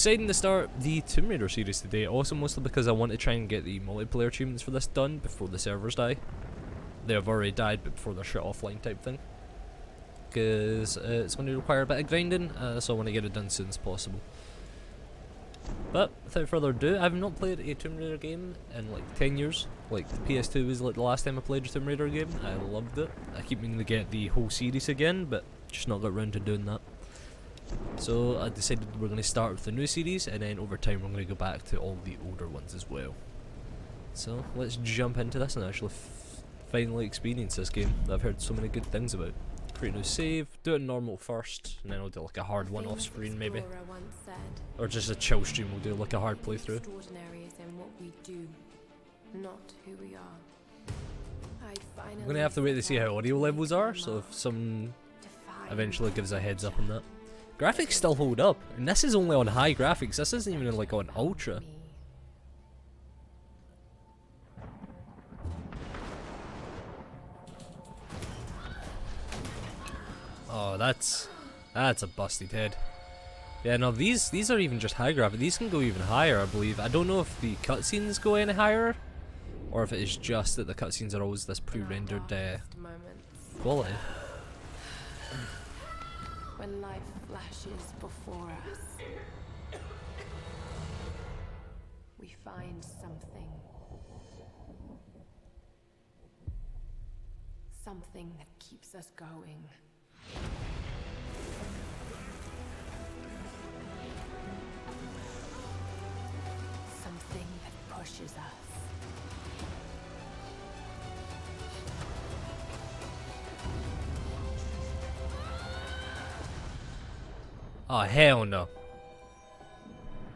deciding to start the Tomb Raider series today, also mostly because I want to try and get the multiplayer achievements for this done before the servers die. They have already died, but before they're shut offline type thing. Because it's going to require a bit of grinding, so I want to get it done as soon as possible. But without further ado, I've not played a Tomb Raider game in like 10 years. Like the PS2 was like the last time I played a Tomb Raider game. I loved it. I keep meaning to get the whole series again, but just not got around to doing that. So I decided we're going to start with the new series, and then over time we're going to go back to all the older ones as well. So let's jump into this and actually finally experience this game that I've heard so many good things about. Create a new save, do it normal first, and then I'll do like a hard one off screen maybe. Or just a chill stream, we'll do like a hard playthrough. I'm gonna have to wait to see how audio levels are, so if some eventually gives a heads up on that. Graphics still hold up, and this is only on high graphics, this isn't even like on ultra. Oh, that's a busted head. Yeah, no, these are even just high graphics. These can go even higher, I believe. I don't know if the cutscenes go any higher, or if it is just that the cutscenes are always this pre-rendered quality. When life flashes before us, we find something. Something that keeps us going. Something that pushes us. Oh hell no.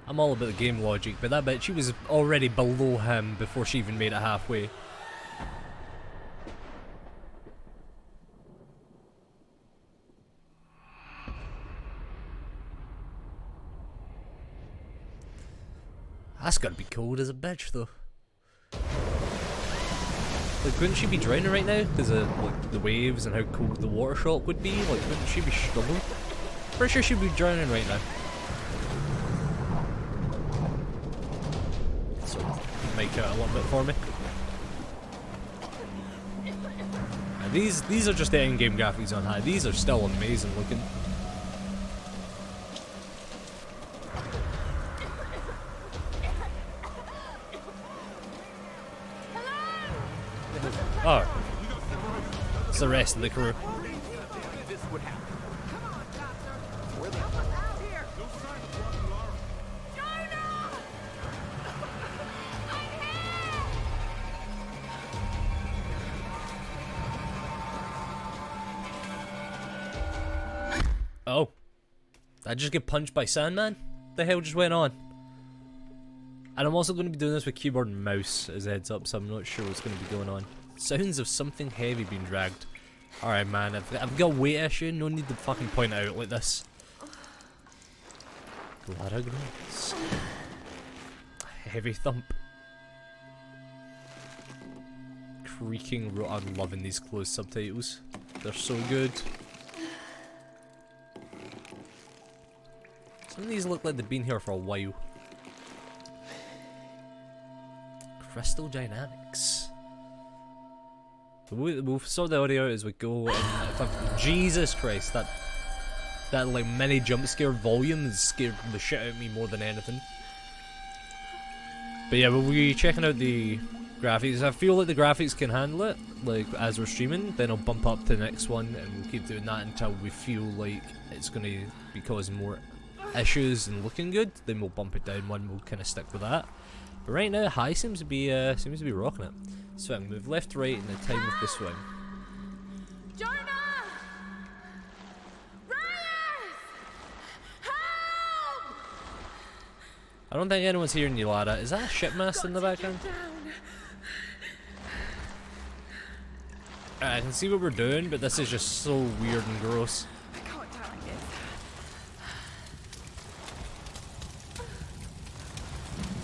I'm all about the game logic, but that bitch, she was already below him before she even made it halfway. That's gotta be cold as a bitch though. Like, wouldn't she be drowning right now because of like the waves and how cold the water shock would be? Like, wouldn't she be struggling? Pretty sure she'd be drowning right now. So, make it a little bit for me. And these are just the in-game graphics on high. These are still amazing looking. Oh, it's the rest of the crew. Oh, did I just get punched by Sandman? What the hell just went on? And I'm also going to be doing this with keyboard and mouse as a heads up, so I'm not sure what's going to be going on. Sounds of something heavy being dragged. Alright man, I've got a weight issue, no need to fucking point it out like this. Blood of grace. Heavy thump. Creaking road. I'm loving these closed subtitles. They're so good. Some of these look like they've been here for a while. Crystal dynamics. We'll sort the audio out as we go. And Jesus Christ, that like mini jump scare volume scared the shit out of me more than anything. But yeah, we'll be checking out the graphics. I feel like the graphics can handle it, like as we're streaming. Then I'll bump up to the next one, and we'll keep doing that until we feel like it's going to be causing more issues and looking good. Then we'll bump it down one. We'll kind of stick with that. But right now, high seems to be rocking it. Swing, move left, right, in the time of the swing. Jonah! Ryan! Help! I don't think anyone's hearing you, Lara. Is that a shipmast in the background? I can see what we're doing, but this is just so weird and gross. I can't die like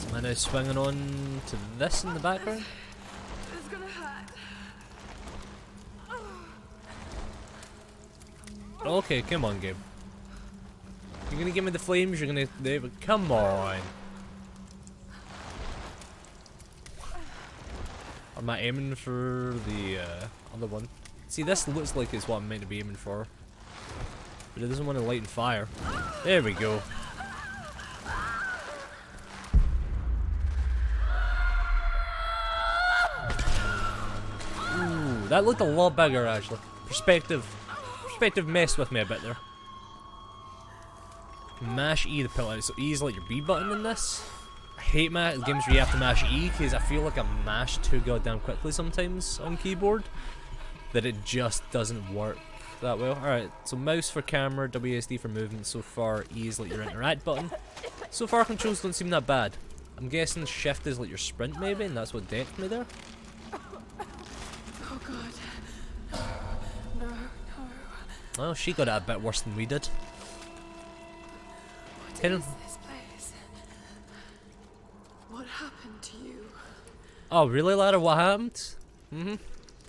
this. Am I now swinging on to this in the background? It's gonna hurt. Okay, come on, game. You're gonna give me the flames, you're gonna... Come on. Am I aiming for the other one? See, this looks like it's what I'm meant to be aiming for. But it doesn't want to light and fire. There we go. Ooh, that looked a lot bigger actually. Perspective messed with me a bit there. Mash E to pull out. So E is like your B button in this. I hate games where you have to mash E because I feel like I mash too goddamn quickly sometimes on keyboard. That it just doesn't work that well. Alright, so mouse for camera, WSD for movement. So far E is like your interact button. So far controls don't seem that bad. I'm guessing shift is like your sprint maybe, and that's what decked me there. Oh god. No, no. Well, she got it a bit worse than we did. What is this place? What happened to you? Oh really, ladder? What happened?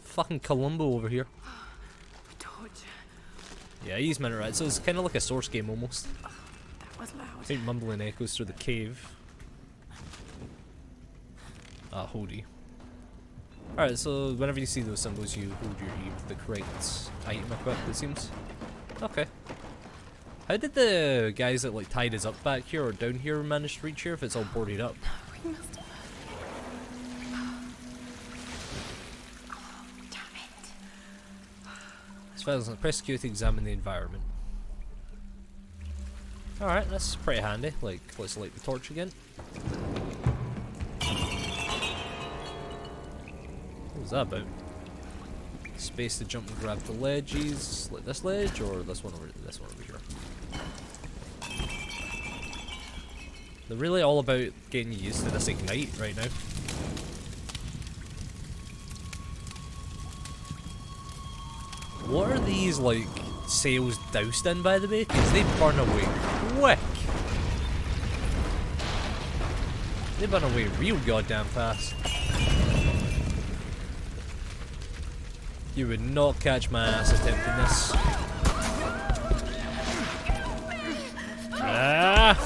Fucking Columbo over here. A torch. Yeah, he's meant right. So it's kind of like a Source game almost. Oh, that was loud. I think mumbling echoes through the cave. Ah, hoodie. Alright, so whenever you see those symbols, you hold your E with the correct item equipped, it seems. Okay. How did the guys that like tied us up back here or down here manage to reach here if it's all boarded up? We must have. Oh, damn it. As far as press Q to examine the environment. Alright, that's pretty handy. Like, let's light the torch again. What was that about? Space to jump and grab the ledges, like this ledge, or this one over here. They're really all about getting used to this ignite right now. What are these like sails doused in, by the way? Because they burn away quick. They burn away real goddamn fast. You would not catch my ass attempting this. Ah!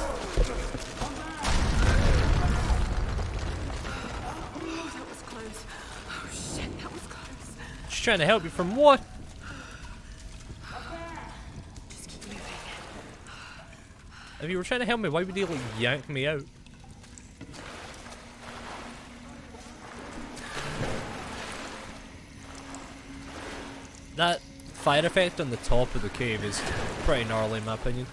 Oh, that was close. Oh shit, that was close. She's trying to help you from what? Just keep moving. If you were trying to help me, why would you like yank me out? That fire effect on the top of the cave is pretty gnarly in my opinion.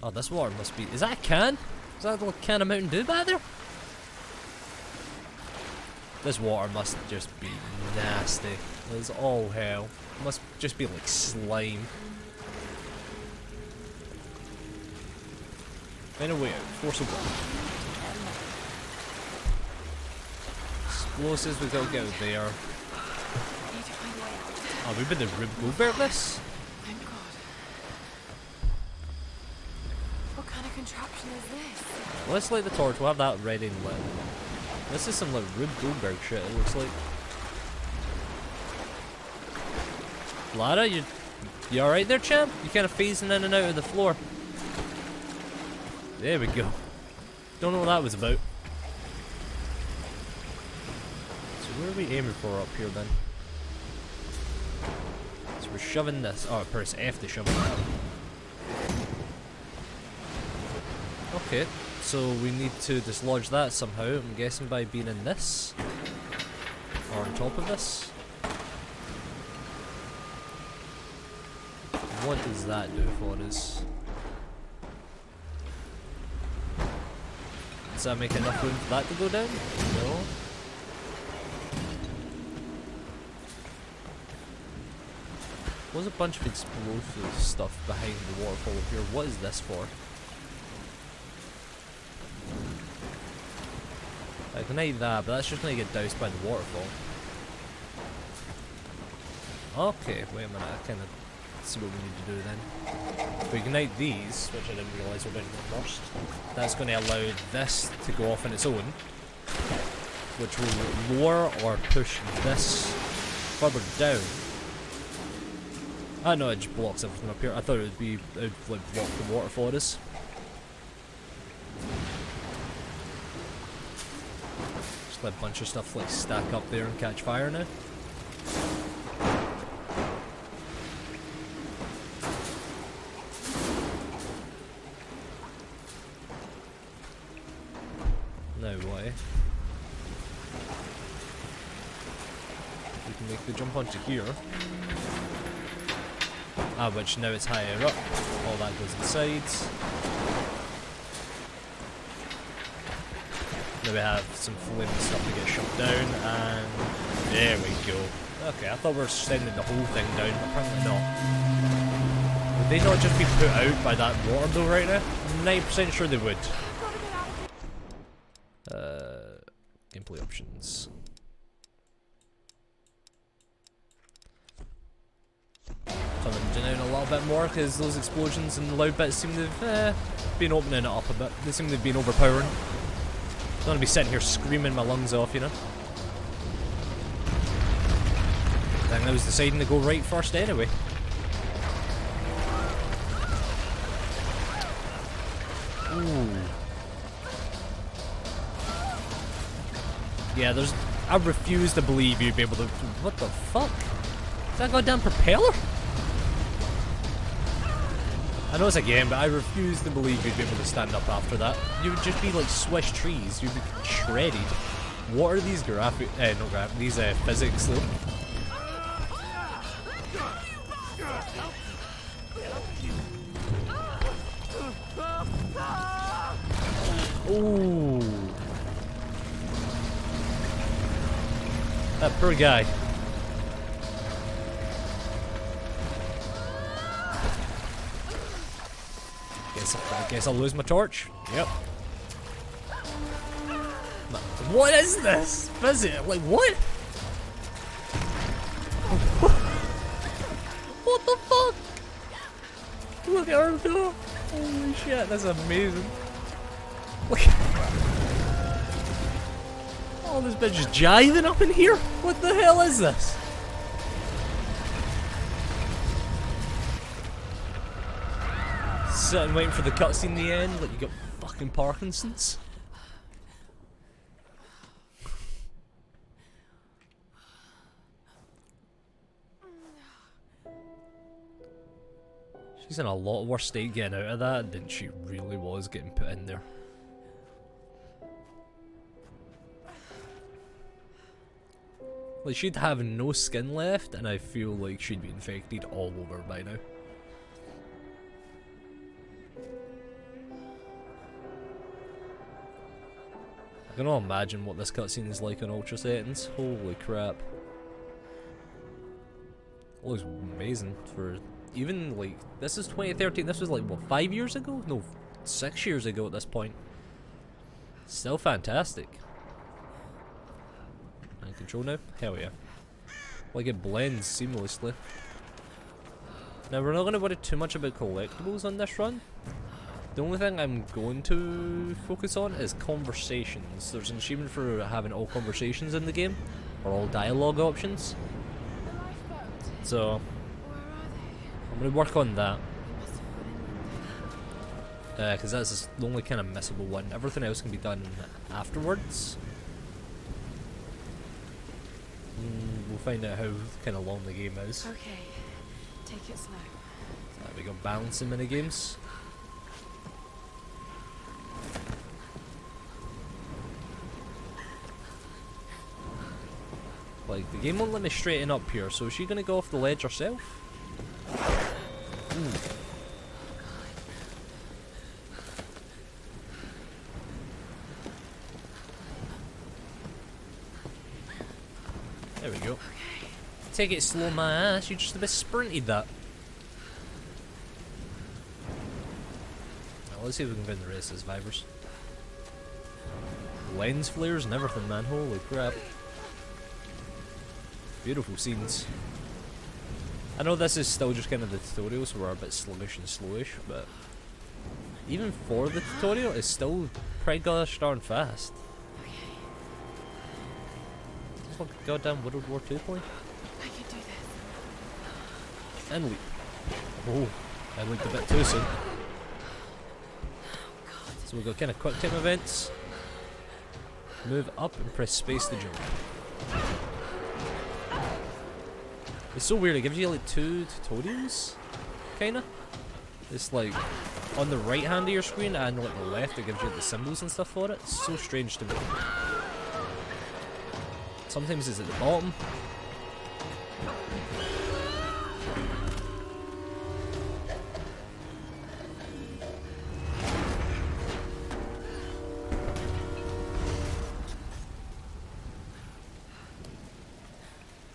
Oh, this water must be... Is that a can? Is that a little can of Mountain Dew back there? This water must just be nasty. It's all hell. It must just be like slime. Find a way out. Force a will. Explosives, we gotta get out there. Need to find a way out. Oh, we've been to Rube Goldberg this? Thank God. What kind of contraption is this? Let's light the torch, we'll have that ready and lit. This is some like Rube Goldberg shit, it looks like. Lara, you alright there, champ? You kind of phasing in and out of the floor. There we go. Don't know what that was about. So where are we aiming for up here then? So we're shoving this. Oh, press F to shove it out. Okay, so we need to dislodge that somehow. I'm guessing by being in this. Or on top of this. What does that do for us? Does that make enough room for that to go down? No. There's a bunch of explosive stuff behind the waterfall here. What is this for? I can ignite that, but that's just gonna get doused by the waterfall. Okay, wait a minute, I kinda see what we need to do then. If we ignite these, which I didn't realise were going to go first, that's going to allow this to go off on its own, which will lower or push this further down. I know it just blocks everything up here. I thought it would like block the water for us. Just let a bunch of stuff like stack up there and catch fire now. No way. We can make the jump onto here. Ah, which now it's higher up. All that goes inside. Now we have some flaming stuff to get shut down, and there we go. Okay, I thought we were sending the whole thing down, but apparently not. Would they not just be put out by that water though right now? 90% sure they would. Gameplay options. Turn them down a little bit more because those explosions and loud bits seem to have been opening it up a bit. They seem to have been overpowering. I don't want to be sitting here screaming my lungs off, you know. I think I was deciding to go right first anyway. Ooh. Yeah, I refuse to believe you'd be able to. What the fuck? Is that a goddamn propeller? I know it's a game, but I refuse to believe you'd be able to stand up after that. You would just be like Swiss trees. You'd be shredded. What are these these physics though? Ooh. That poor guy. I guess I'll lose my torch. Yep. What is this? What is it? Like what? What the fuck? Look at her go. Holy shit, that's amazing. Look. Oh, this bitch is jiving up in here? What the hell is this? Sitting waiting for the cutscene in the end, like you got fucking Parkinson's. She's in a lot worse state getting out of that than she really was getting put in there. Like, she'd have no skin left, and I feel like she'd be infected all over by now. I can only imagine what this cutscene is like on ultra settings. Holy crap. It looks amazing for even like, this is 2013, this was like what, 5 years ago? No, 6 years ago at this point. Still fantastic. In control now? Hell yeah. Like it blends seamlessly. Now we're not going to worry too much about collectibles on this run. The only thing I'm going to focus on is conversations. There's an achievement for having all conversations in the game, or all dialogue options. So I'm going to work on that. Because that's the only kind of missable one. Everything else can be done afterwards. We'll find out how kind of long the game is. Okay, take it slow. We got balancing minigames. Like, the game won't let me straighten up here, so is she gonna go off the ledge herself? Ooh. There we go. Take it slow, my ass. You just a bit sprinted that. Now, let's see if we can find the rest of the survivors. Lens flares and everything, man. Holy crap. Beautiful scenes. I know this is still just kind of the tutorial, so we're a bit sluggish and slowish, but even for the tutorial, it's still pretty gosh darn fast. It's like a goddamn World War II plane. I can do this. And leap. Oh, I looked a bit too soon. So we've got kind of quick time events. Move up and press space to jump. It's so weird, it gives you like 2 tutorials, kinda. It's like on the right hand of your screen and like the left it gives you the symbols and stuff for it. It's so strange to me. Sometimes it's at the bottom.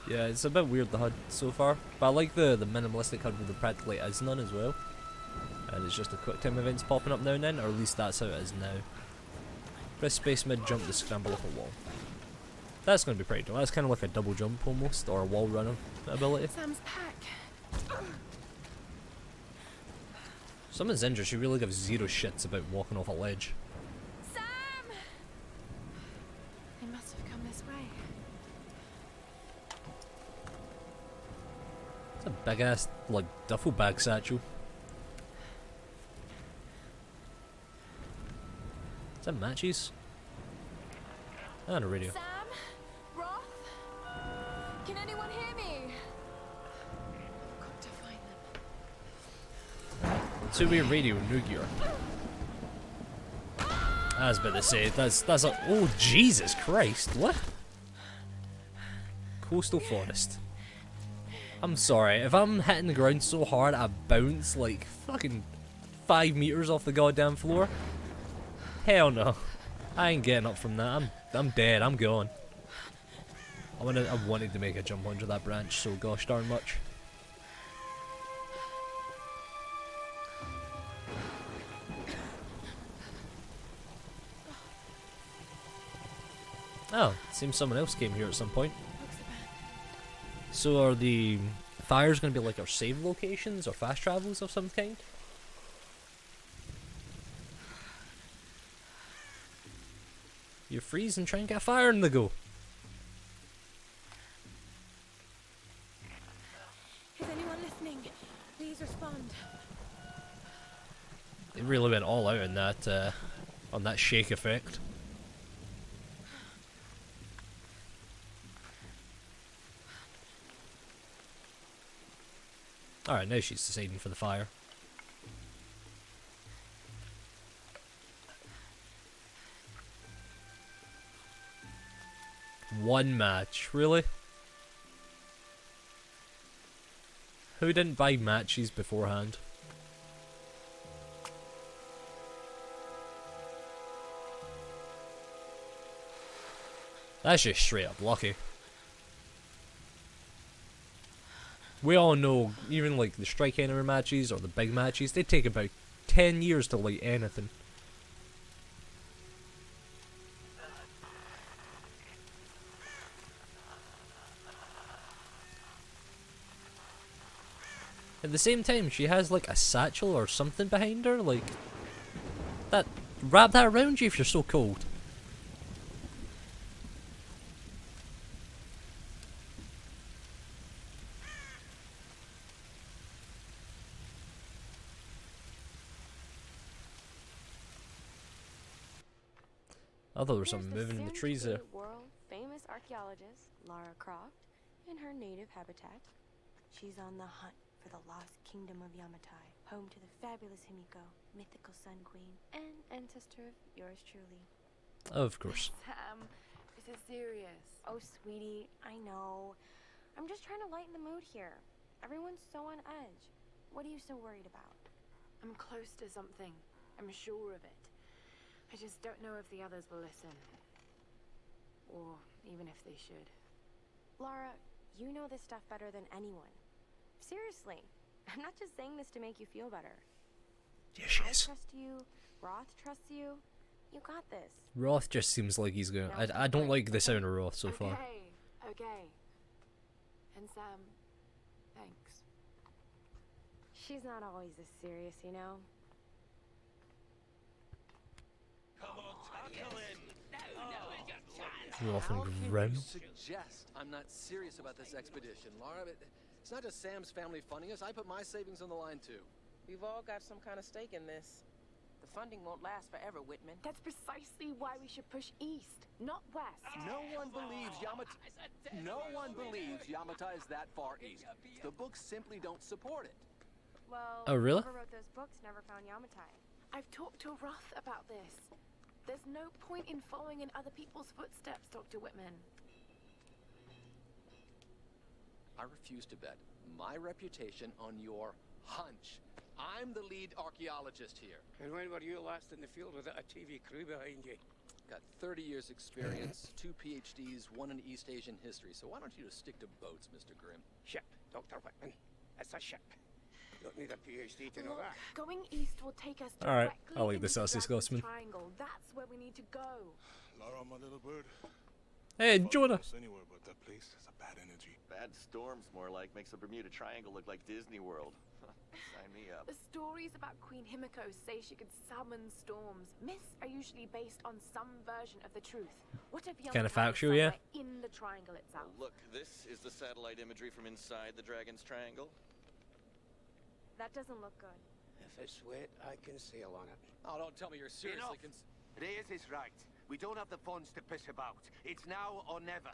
Yeah, it's a bit weird the HUD so far, but I like the minimalistic HUD where there practically is none as well. And it's just the quick time events popping up now and then, or at least that's how it is now. Press space mid jump to scramble up a wall. That's going to be pretty cool. That's kind of like a double jump almost, or a wall running ability. Sam's pack. Someone's injured, she really gives zero shits about walking off a ledge. Sam! They must have come this way. It's a big ass, like, duffel bag satchel. Is that matches? And a radio. Sam? Roth? Can anyone hear me? I've got to find them. Two-way radio, new gear. I was about to say, that's a, oh Jesus Christ, what? Coastal forest. I'm sorry, if I'm hitting the ground so hard I bounce like fucking 5 meters off the goddamn floor, hell no. I ain't getting up from that, I'm dead, I'm gone. I wanted to make a jump onto that branch so gosh darn much. Oh, seems someone else came here at some point. So are the fires going to be like our save locations or fast travels of some kind? You freeze and try and get fire in the go. Is anyone listening? Please respond. They really went all out in that, on that shake effect. Alright, now she's deciding for the fire. One match, really? Who didn't buy matches beforehand? That's just straight up lucky. We all know, even like the strike enemy matches or the big matches, they take about 10 years to light anything. At the same time, she has like a satchel or something behind her, like that. Wrap that around you if you're so cold. I thought there was something moving in the trees there. World-famous archaeologist Lara Croft in her native habitat. She's on the hunt for the lost kingdom of Yamatai, home to the fabulous Himiko, mythical Sun Queen, and ancestor of yours truly. Of course. Sam, this is serious. Oh, sweetie, I know. I'm just trying to lighten the mood here. Everyone's so on edge. What are you so worried about? I'm close to something. I'm sure of it. I just don't know if the others will listen. Or even if they should. Lara, you know this stuff better than anyone. Seriously, I'm not just saying this to make you feel better. Yeah, she I is. trust you. Roth trusts you. You got this. Roth just seems like he's going. I don't like the sound of Roth so far. Okay. And Sam, thanks. She's not always this serious, you know? Roth and How can Grim. you suggest I'm not serious about this expedition, Laura? It's not just Sam's family funding us. I put my savings on the line too. We've all got some kind of stake in this. The funding won't last forever, Whitman. That's precisely why we should push east, not west. No one believes Yamatai is that far east. The books simply don't support it. Well, Oh, really? whoever wrote those books never found Yamatai. I've talked to Roth about this. There's no point in following in other people's footsteps, Dr. Whitman. I refuse to bet my reputation on your hunch. I'm the lead archaeologist here. And when were you last in the field without a TV crew behind you? Got 30 years experience, 2 PhDs, 1 in East Asian history. So why don't you just stick to boats, Mr. Grimm? Ship, Dr. Whitman. It's a ship. You don't need a PhD to know Look, that. going east will take us Alright, directly I like into this the Elsie Dragon's Scotsman. Triangle. That's where we need to go. Lara, my little bird. Hey, Jonah. Anywhere but that place has a bad energy. Bad storms, more like. Makes the Bermuda Triangle look like Disney World. Sign me up. The stories about Queen Himiko say she could summon storms. Myths are usually based on some version of the truth. What if Kinda Yamatai is factual, yeah. somewhere in the triangle itself? Look, this is the satellite imagery from inside the Dragon's Triangle. That doesn't look good. If it's wet, I can sail on it. Oh, don't tell me you're seriously Reyes is right. We don't have the funds to piss about. It's now or never.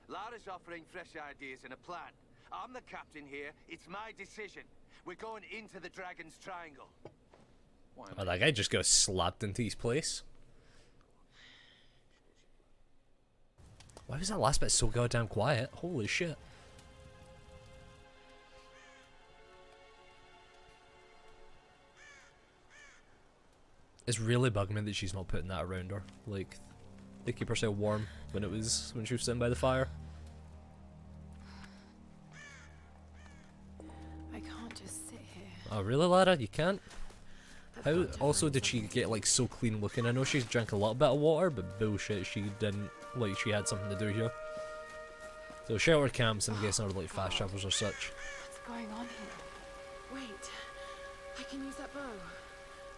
Lara's offering fresh ideas and a plan. I'm the captain here. It's my decision. We're going into the Dragon's Triangle. Oh, that guy just got slapped into his place. Why was that last bit so goddamn quiet? Holy shit. It's really bugging me that she's not putting that around her. Like, they keep herself warm when she was sitting by the fire. I can't just sit here. Oh really, Lara? You can't? How also did she get like so clean looking? I know she's drank a little bit of water, but bullshit, she didn't. Like, she had something to do here. So shelter camps, I'm guessing, are like fast travels or such. What's going on here? Wait, I can use that bow.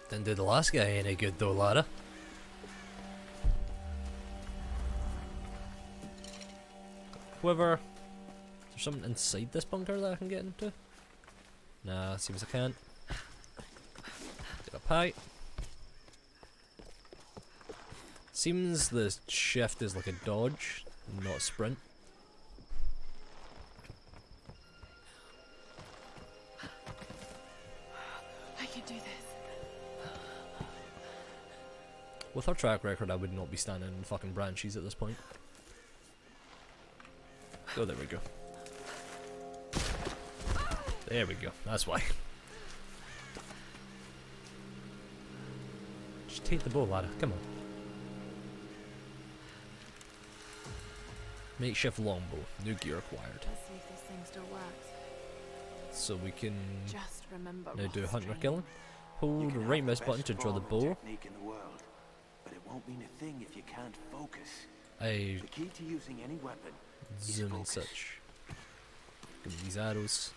Didn't do the last guy any good though, Lara. However, is there something inside this bunker that I can get into? Nah, seems I can't. Get up high. Seems the shift is like a dodge, not a sprint. I can do this. With her track record, I would not be standing in fucking branches at this point. Oh, there we go. There we go. That's why. Just take the bow, ladder. Come on. Makeshift longbow. New gear acquired. Let's see if this thing still works. So we can Just remember now do Roth's hunting or training. killing. Hold the right mouse button to draw the bow. Technique in the world, but it won't mean a thing if you can't focus. I The key to using any weapon is zoom and focus. such. Give me these arrows.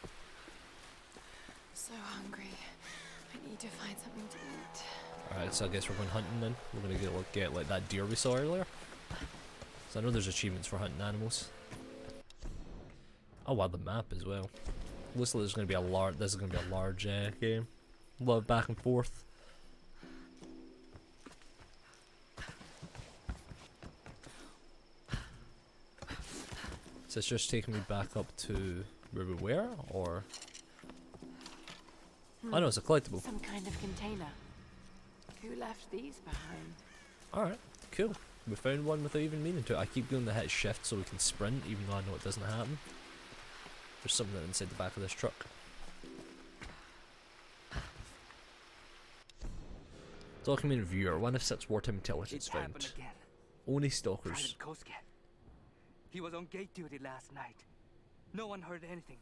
So hungry. I need to find something to eat. Alright, so I guess we're going hunting then. We're gonna get like that deer we saw earlier. So I know there's achievements for hunting animals. Oh wow, the map as well. Looks like there's gonna be a large. This is gonna be a large game. A lot of back and forth. So it's just taking me back up to where we were, or oh no, it's a collectible. Some kind of container. Who left these behind? Alright, cool. We found one without even meaning to. I keep going to hit shift so we can sprint, even though I know it doesn't happen. There's something inside the back of this truck. Document viewer, 1 of 6 wartime intelligence found. Again. Only stalkers. Private Coast Guard. He was on gate duty last night. No one heard anything.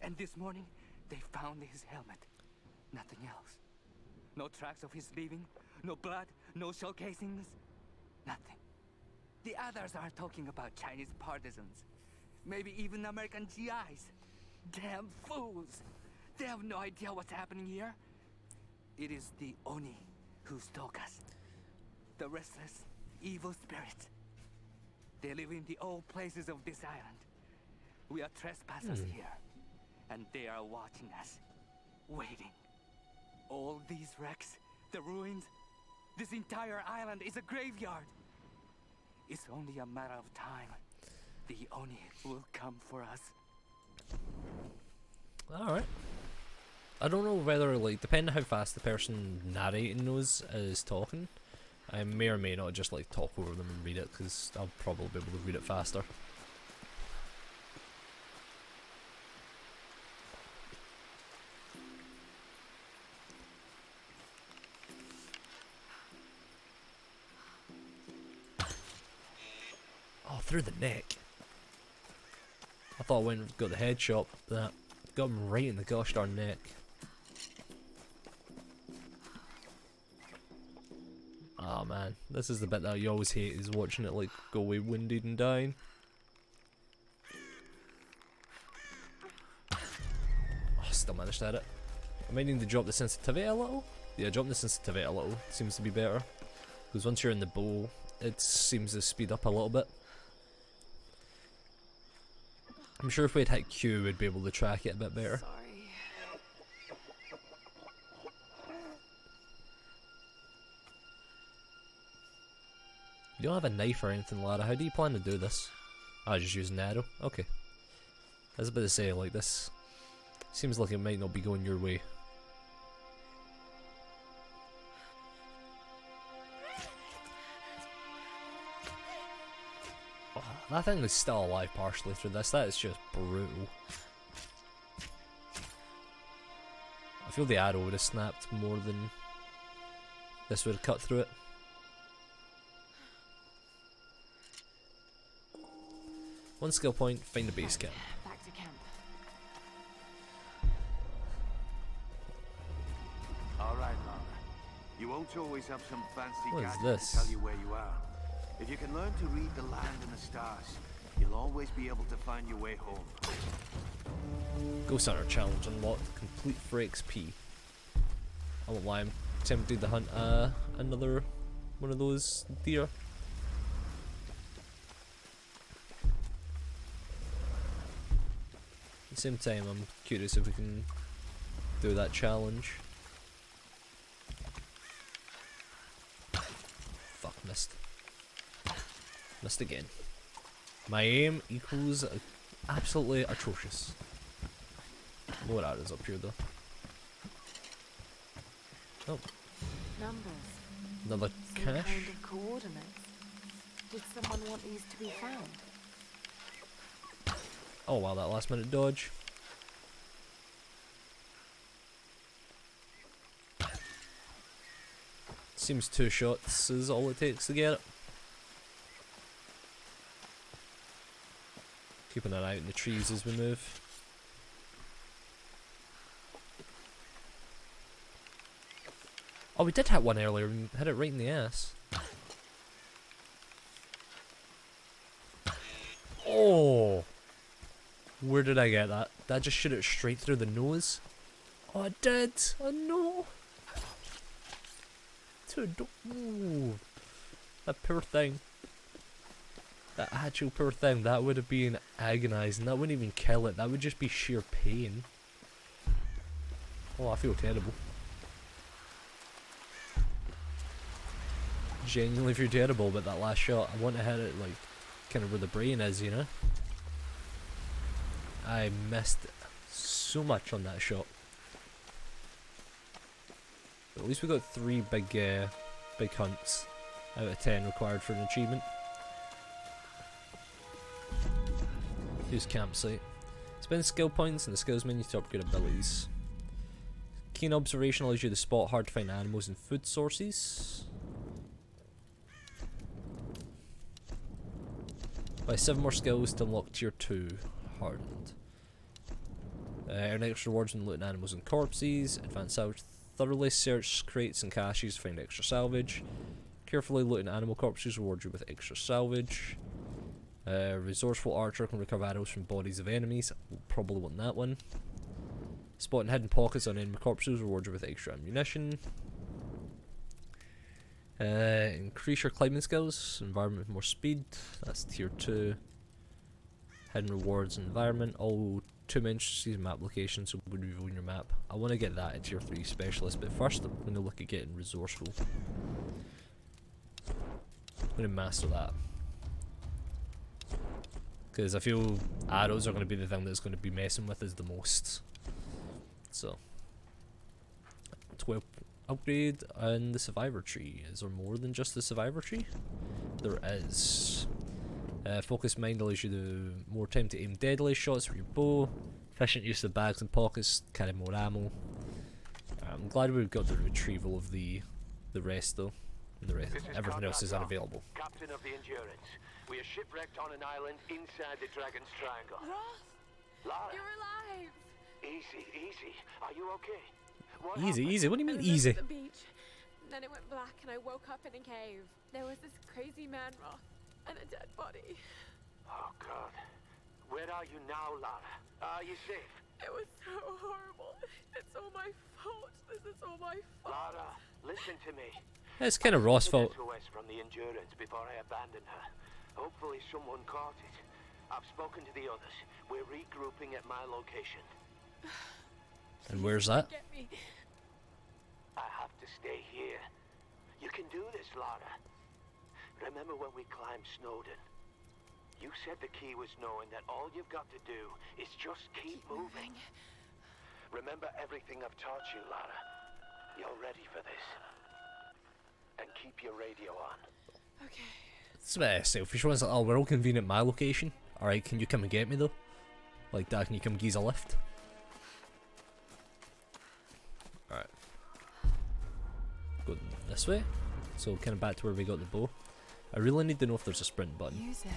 And this morning, they found his helmet. Nothing else. No tracks of his leaving. No blood. No shell casings. Nothing. The others are talking about Chinese partisans. Maybe even American GIs. Damn fools. They have no idea what's happening here. It is the Oni who stalk us. The restless, evil spirits. They live in the old places of this island. We are trespassers here. and they are watching us, waiting. All these wrecks, the ruins, this entire island is a graveyard. It's only a matter of time. The Oni will come for us. Alright. I don't know whether, like, depending on how fast the person narrating those is talking, I may or may not just, like, talk over them and read it, because I'll probably be able to read it faster. Oh, through the neck. I thought I went and got the headshot, but that got him right in the gosh darn neck. Oh man, this is the bit that you always hate, is watching it like go away winded and dying. Oh, still managed to hit it. I might need to drop the sensitivity a little. Yeah, dropping the sensitivity a little seems to be better. Because once you're in the bowl, it seems to speed up a little bit. I'm sure if we'd hit Q, we'd be able to track it a bit better. Sorry. You don't have a knife or anything, Lara. How do you plan to do this? I just use an arrow. Okay. I was about to say, like, this seems like it might not be going your way. Oh, that thing is still alive partially through this. That is just brutal. I feel the arrow would have snapped more than this would have cut through it. One skill point, find the base camp. Back to camp. All right, Lara. You won't always have some fancy What is gadget this? to tell you where you are. If you can learn to read the land and the stars, you'll always be able to find your way home. Ghost Hunter challenge unlocked, complete for XP. I won't lie, I'm tempted to hunt another one of those deer. At the same time, I'm curious if we can do that challenge. Fuck, missed. Missed again. My aim equals absolutely atrocious. More arrows up here though. Oh. Numbers. Another Some cache? kind of coordinates. Did someone want these to be found? Oh wow, that last minute dodge. Seems 2 shots is all it takes to get it. Keeping an eye out in the trees as we move. Oh, we did hit one earlier and hit it right in the ass. Oh! Where did I get that? Did I just shoot it straight through the nose? Oh, I did! Oh no! Dude, ooh. That poor thing. That actual poor thing, that would have been agonizing. That wouldn't even kill it, that would just be sheer pain. Oh, I feel terrible. Genuinely feel terrible about that last shot. I want to hit it, like, kind of where the brain is, you know? I missed so much on that shot. But at least we got 3 big hunts out of 10 required for an achievement. Use campsite. Spend skill points in the skills menu to upgrade abilities. Keen observation allows you to spot hard to find animals and food sources. Buy 7 more skills to unlock tier 2 hardened. Earn extra rewards when looting animals and corpses. Advanced salvage. Thoroughly search crates and caches to find extra salvage. Carefully looting animal corpses rewards you with extra salvage. Resourceful archer can recover arrows from bodies of enemies. We'll probably want that one. Spotting hidden pockets on enemy corpses rewards you with extra ammunition. Increase your climbing skills. Environment with more speed. That's tier 2. Hidden rewards environment. All Tomb entrances map location, so when you reviewing your map. I want to get that at tier 3 specialist, but first I'm going to look at getting resourceful. I'm going to master that. Because I feel arrows are going to be the thing that's going to be messing with us the most. So, 12 upgrade and the survivor tree. Is there more than just the survivor tree? There is. Focus mind allows you more time to aim deadly shots with your bow. Efficient use of bags and pockets, carry more ammo. I'm glad we've got the retrieval of the rest though. The rest, everything else is unavailable. Captain of the Endurance. We are shipwrecked on an island inside the Dragon's Triangle. Roth! Lara! You're alive! Easy, easy. Are you okay? What Easy, happened? easy. What do you I mean was easy? at the beach. Then it went black and I woke up in a cave. There was this crazy man, Roth, and a dead body. Oh, God. Where are you now, Lara? Are you safe? It was so horrible. It's all my fault. This is all my fault. Lara, listen to me. It's kind of Ross' fault. SOS from the Endurance before I abandoned her. Hopefully someone caught it. I've spoken to the others. We're regrouping at my location. And where's that? Get me. I have to stay here. You can do this, Lara. Remember when we climbed Snowden? You said the key was knowing that all you've got to do is just keep moving. Remember everything I've taught you, Lara. You're ready for this. And keep your radio on. Okay. It's a bit selfish. One's like, oh, we're all convenient at my location. Alright, can you come and get me though? Like that, can you come geese a lift? Alright. Go this way. So kind of back to where we got the bow. I really need to know if there's a sprint button. Music.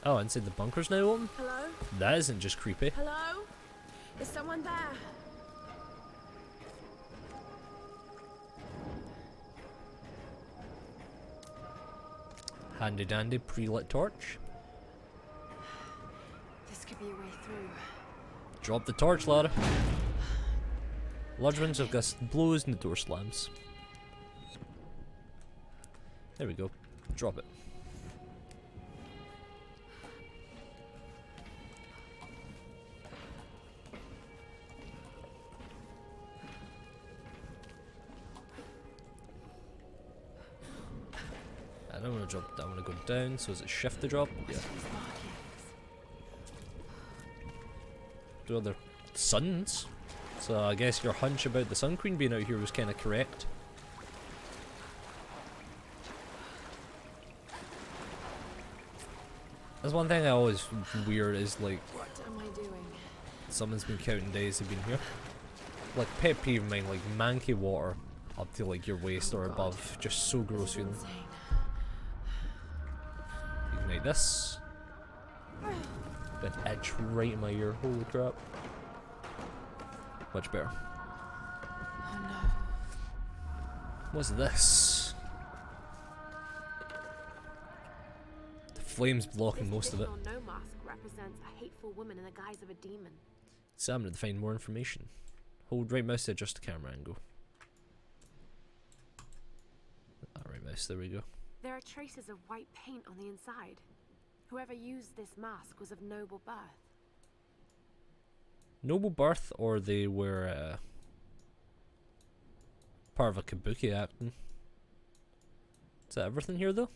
Oh, inside the bunker's now open? Hello? That isn't just creepy. Hello? Is someone there? Handy dandy pre-lit torch. This could be a way through. Drop the torch, Lara. Large winds of gust blows and the door slams. There we go. Drop it. I don't want to drop. I want to go down. So is it shift to drop? Yeah. Do other suns. So I guess your hunch about the Sun Queen being out here was kind of correct. That's one thing I always weird is like, What am I doing? someone's been counting days they've been here. Like pet peeve of mine, like manky water up to like your waist or above, just so gross feeling. Insane. Ignite this. An itch right in my ear. Holy crap. Much better. Oh no. What's this? The flame's blocking most of it. This no mask represents a hateful woman in the guise of a demon. Examine it to find more information. Hold right mouse to adjust the camera angle. Right mouse, there we go. There are traces of white paint on the inside. Whoever used this mask was of noble birth. Noble birth, or they were part of a kabuki acting. Is that everything here though?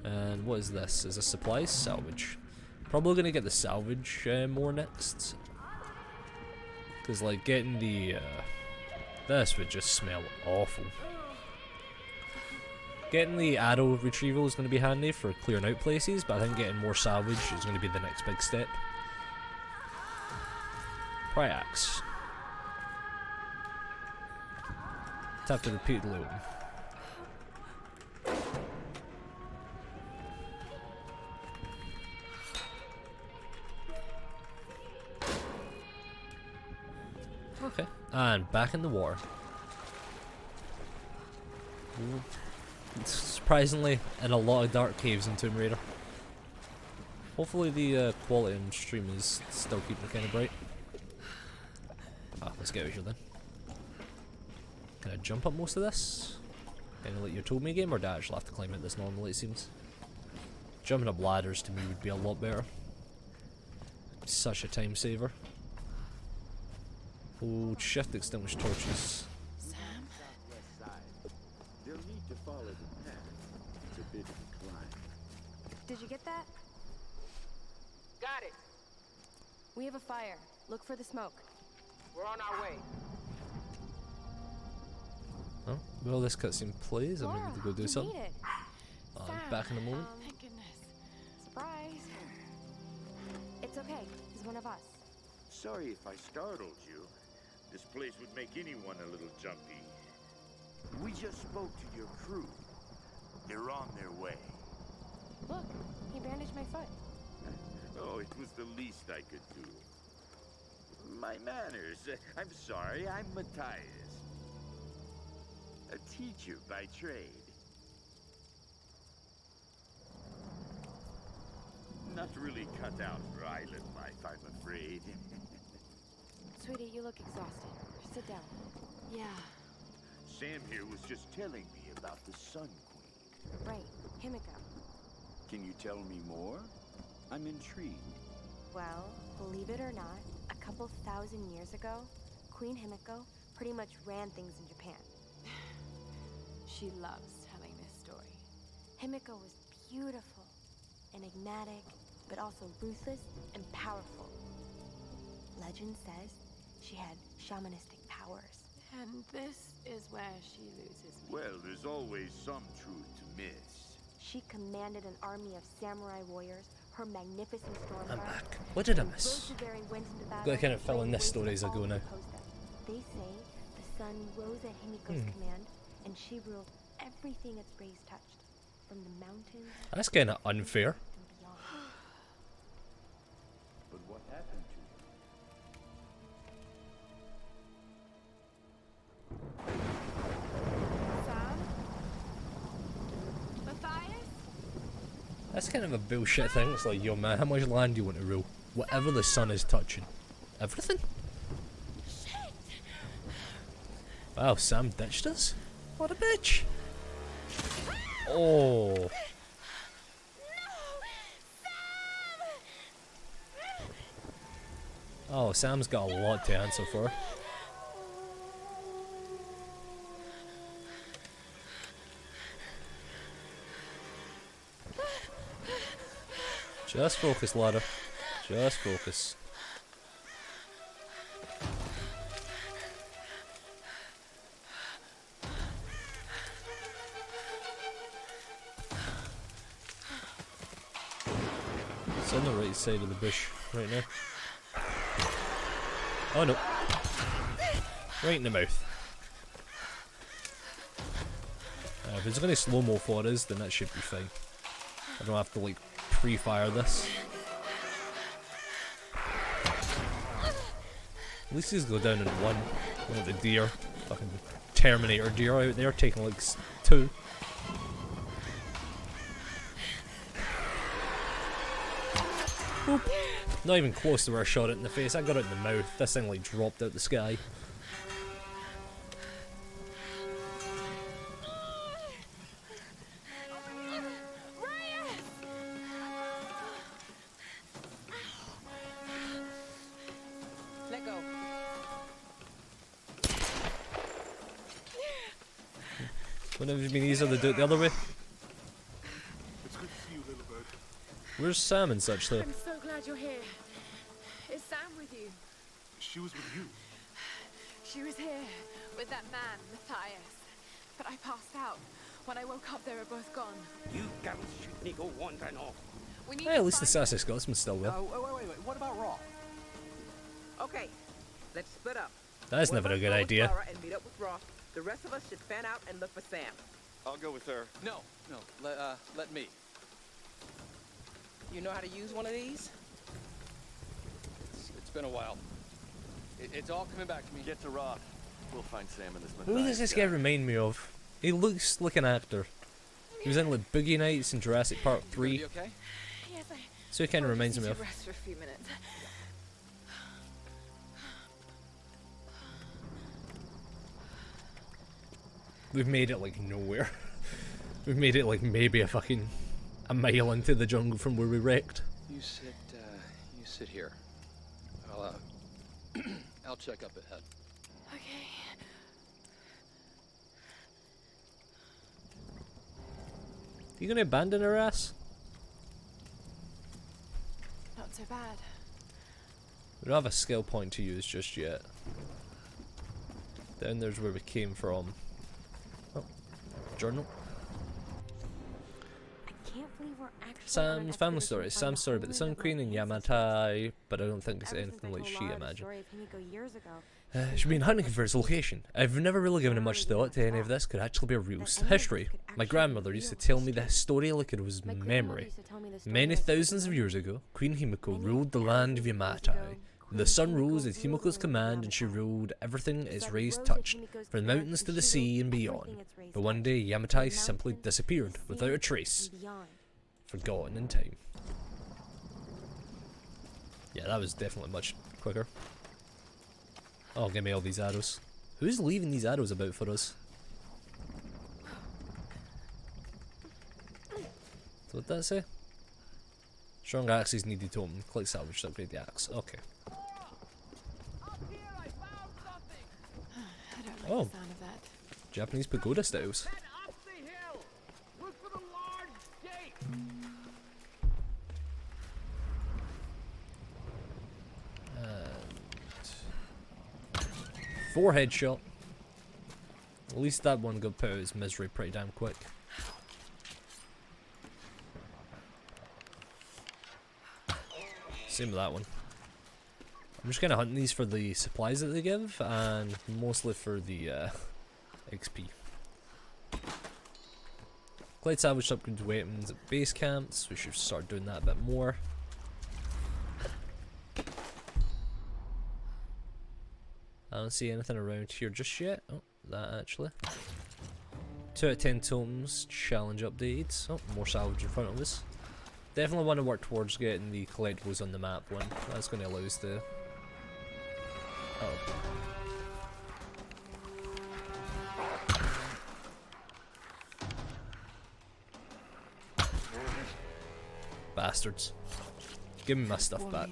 And what is this? Is this supplies? Salvage. Probably gonna get the salvage more next. Cause like getting the this would just smell awful. Getting the arrow retrieval is going to be handy for clearing out places, but I think getting more salvage is going to be the next big step. Pry axe. Tap to repeat loot. Okay, and back in the water. Ooh. Surprisingly, in a lot of dark caves in Tomb Raider. Hopefully the quality on stream is still keeping it kind of bright. Ah, let's get out of here then. Can I jump up most of this? Kind of like you told me game, or do I actually have to climb it this normally it seems? Jumping up ladders to me would be a lot better. Such a time saver. Hold shift extinguish torches. Sam? They'll need to follow the path. It's a bit of a climb. Did you get that? Got it. We have a fire. Look for the smoke. We're on our way. Oh, well, this cutscene plays. I'm Laura, going to go do you something. made it. Sam, Back in a moment. Thank goodness. Surprise. It's okay. He's one of us. Sorry if I startled you. This place would make anyone a little jumpy. We just spoke to your crew. They're on their way. Look, he bandaged my foot. Oh, it was the least I could do. My manners. I'm sorry, I'm Matthias. A teacher by trade. Not really cut out for island life, I'm afraid. Sweetie, you look exhausted. Sit down. Yeah. Sam here was just telling me about the Sun Queen. Right, Himiko. Can you tell me more? I'm intrigued. Well, believe it or not, a couple thousand years ago, Queen Himiko pretty much ran things in Japan. She loves telling this story. Himiko was beautiful, enigmatic, but also ruthless and powerful. Legend says she had shamanistic powers. And this is where she loses me. Well, there's always some truth to miss. She commanded an army of samurai warriors, her magnificent storm I'm guard. back. What did I miss? Rosemary went into battle. Gotta kind of fill in laying this waste story as I all go who now. opposed them. They say the sun rose at Himiko's command, and she ruled everything its rays touched, from the mountains That's kind of unfair. and beyond. But what happened to Sam? Matthias? That's kind of a bullshit thing. It's like, yo man, how much land do you want to rule? Whatever the sun is touching. Everything? Shit! Wow, Sam ditched us? What a bitch! Oh. Oh, Sam's got a lot to answer for. Just focus, ladder. Just focus. It's on the right side of the bush right now. Oh no. Right in the mouth. If it's gonna slow-mo for us, then that should be fine. I don't have to like pre-fire this. At least these go down in one. Like the deer. Fucking Terminator deer out there taking like two. Boop. Not even close to where I shot it in the face. I got it in the mouth. This thing like dropped out the sky. Let go. Wouldn't it have been easier to do it the other way? It's good to see you, little bird. Where's Sam and such though? I'm so glad you're here. Is Sam with you? She was with you. She was here with that man, Matthias. But I passed out. When I woke up, they were both gone. You girls shouldn't go wandering off. We need Hey, to at least the find sassy Scotsman's still there. Wait. What about Raw? Okay, let's split up. That's One never of a us good go with idea. Laura and meet up with Roth. The rest of us should fan out and look for Sam. I'll go with her. No, let me. You know how to use one of these? It's been a while. It's all coming back to me. Get to Roth. We'll find Sam in this Who does Matthias this guy. guy remind me of? He looks like an actor. He was in like Boogie Nights and Jurassic Park You 3. gonna be okay? Yes, So he kind of I reminds just me need of. to rest for a few minutes. We've made it like nowhere. We've made it like maybe a fucking a mile into the jungle from where we wrecked. You sit here. I'll I'll check up ahead. Okay. You gonna abandon her ass? Not so bad. We don't have a skill point to use just yet. Down there's where we came from. Oh, journal. I can't believe we're actually Sam's family story. Sam's story about the Sun Queen and Yamatai, but I don't think it's anything like she imagined. She's been hunting for its location. I've never really given it much thought to any of this could actually be a real history. My grandmother used to tell me this story like it was memory. Many thousands of years ago, Queen Himiko ruled the land of Yamatai. The sun rose at Himiko's command and she ruled everything its rays touched, from the mountains to the sea and beyond. But one day, Yamatai simply disappeared, without a trace. Forgotten in time. Yeah, that was definitely much quicker. Oh, give me all these arrows. Who's leaving these arrows about for us? So what did that say? Strong axes needed to open. Click salvage to upgrade the axe. Okay. Oh, The sound of that. Japanese pagoda styles. Four headshot. At least that one got put out of his misery pretty damn quick. Same with that one. I'm just kind of hunting these for the supplies that they give, and mostly for the XP. Glide salvage upgrades weapons at base camps. We should start doing that a bit more. I don't see anything around here just yet. Oh, that actually. 2 out of 10 totems, challenge updates. Oh, more salvage in front of us. Definitely want to work towards getting the collectibles on the map one. That's going to allow us to... Oh. Bastards. Give me my stuff back.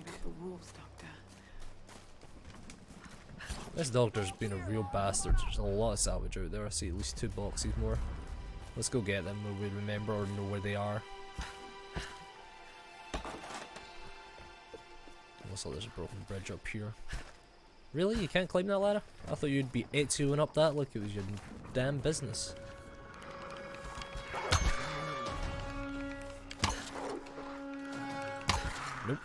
This doctor's been a real bastard. There's a lot of salvage out there. I see at least 2 boxes more. Let's go get them when we remember or know where they are. Also, there's a broken bridge up here. Really? You can't climb that ladder? I thought you'd be Ezioing up that like it was your damn business. Nope.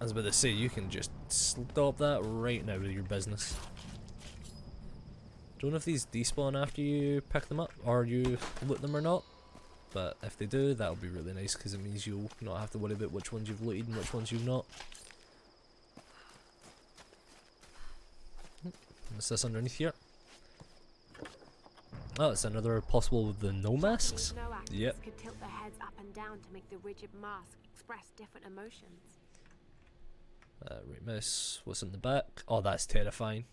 I was about to say, you can just stop that right now with your business. Don't know if these despawn after you pick them up, or you loot them or not. But if they do, that'll be really nice, because it means you'll not have to worry about which ones you've looted and which ones you've not. What's this underneath here? Oh, it's another possible with the no masks? Yep. Could tilt their heads up and down to make the rigid mask express different emotions. Right mouse, what's in the back? Oh, that's terrifying.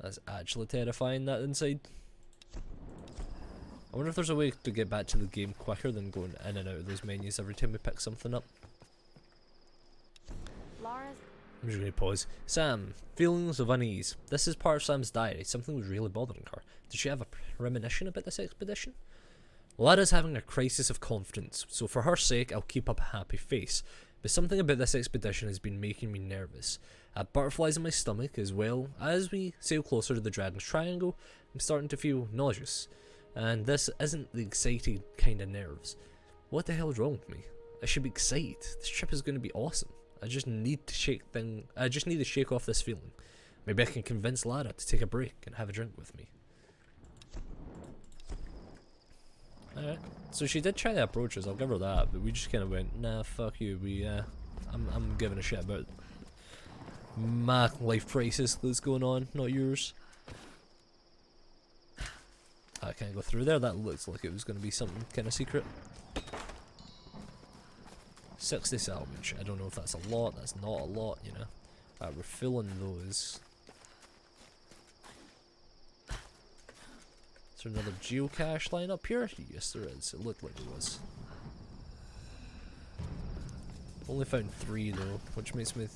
That's actually terrifying, that inside. I wonder if there's a way to get back to the game quicker than going in and out of those menus every time we pick something up. Laura's... I'm just going to pause. Sam, feelings of unease. This is part of Sam's diary. Something was really bothering her. Did she have a premonition about this expedition? Lara's having a crisis of confidence, so for her sake I'll keep up a happy face, but something about this expedition has been making me nervous. I have butterflies in my stomach as well. As we sail closer to the Dragon's Triangle, I'm starting to feel nauseous, and this isn't the excited kind of nerves. What the hell is wrong with me? I should be excited. This trip is going to be awesome. I just need to shake off this feeling. Maybe I can convince Lara to take a break and have a drink with me. Alright, so she did try to approach us, I'll give her that, but we just kind of went, nah, fuck you, I'm giving a shit about my life crisis that's going on, not yours. I can't go through there, that looks like it was going to be something kind of secret. 60 salvage, I don't know if that's a lot, that's not a lot, you know. We're filling those. Is there another geocache line up here? Yes, there is. It looked like there was. Only found 3 though, which makes me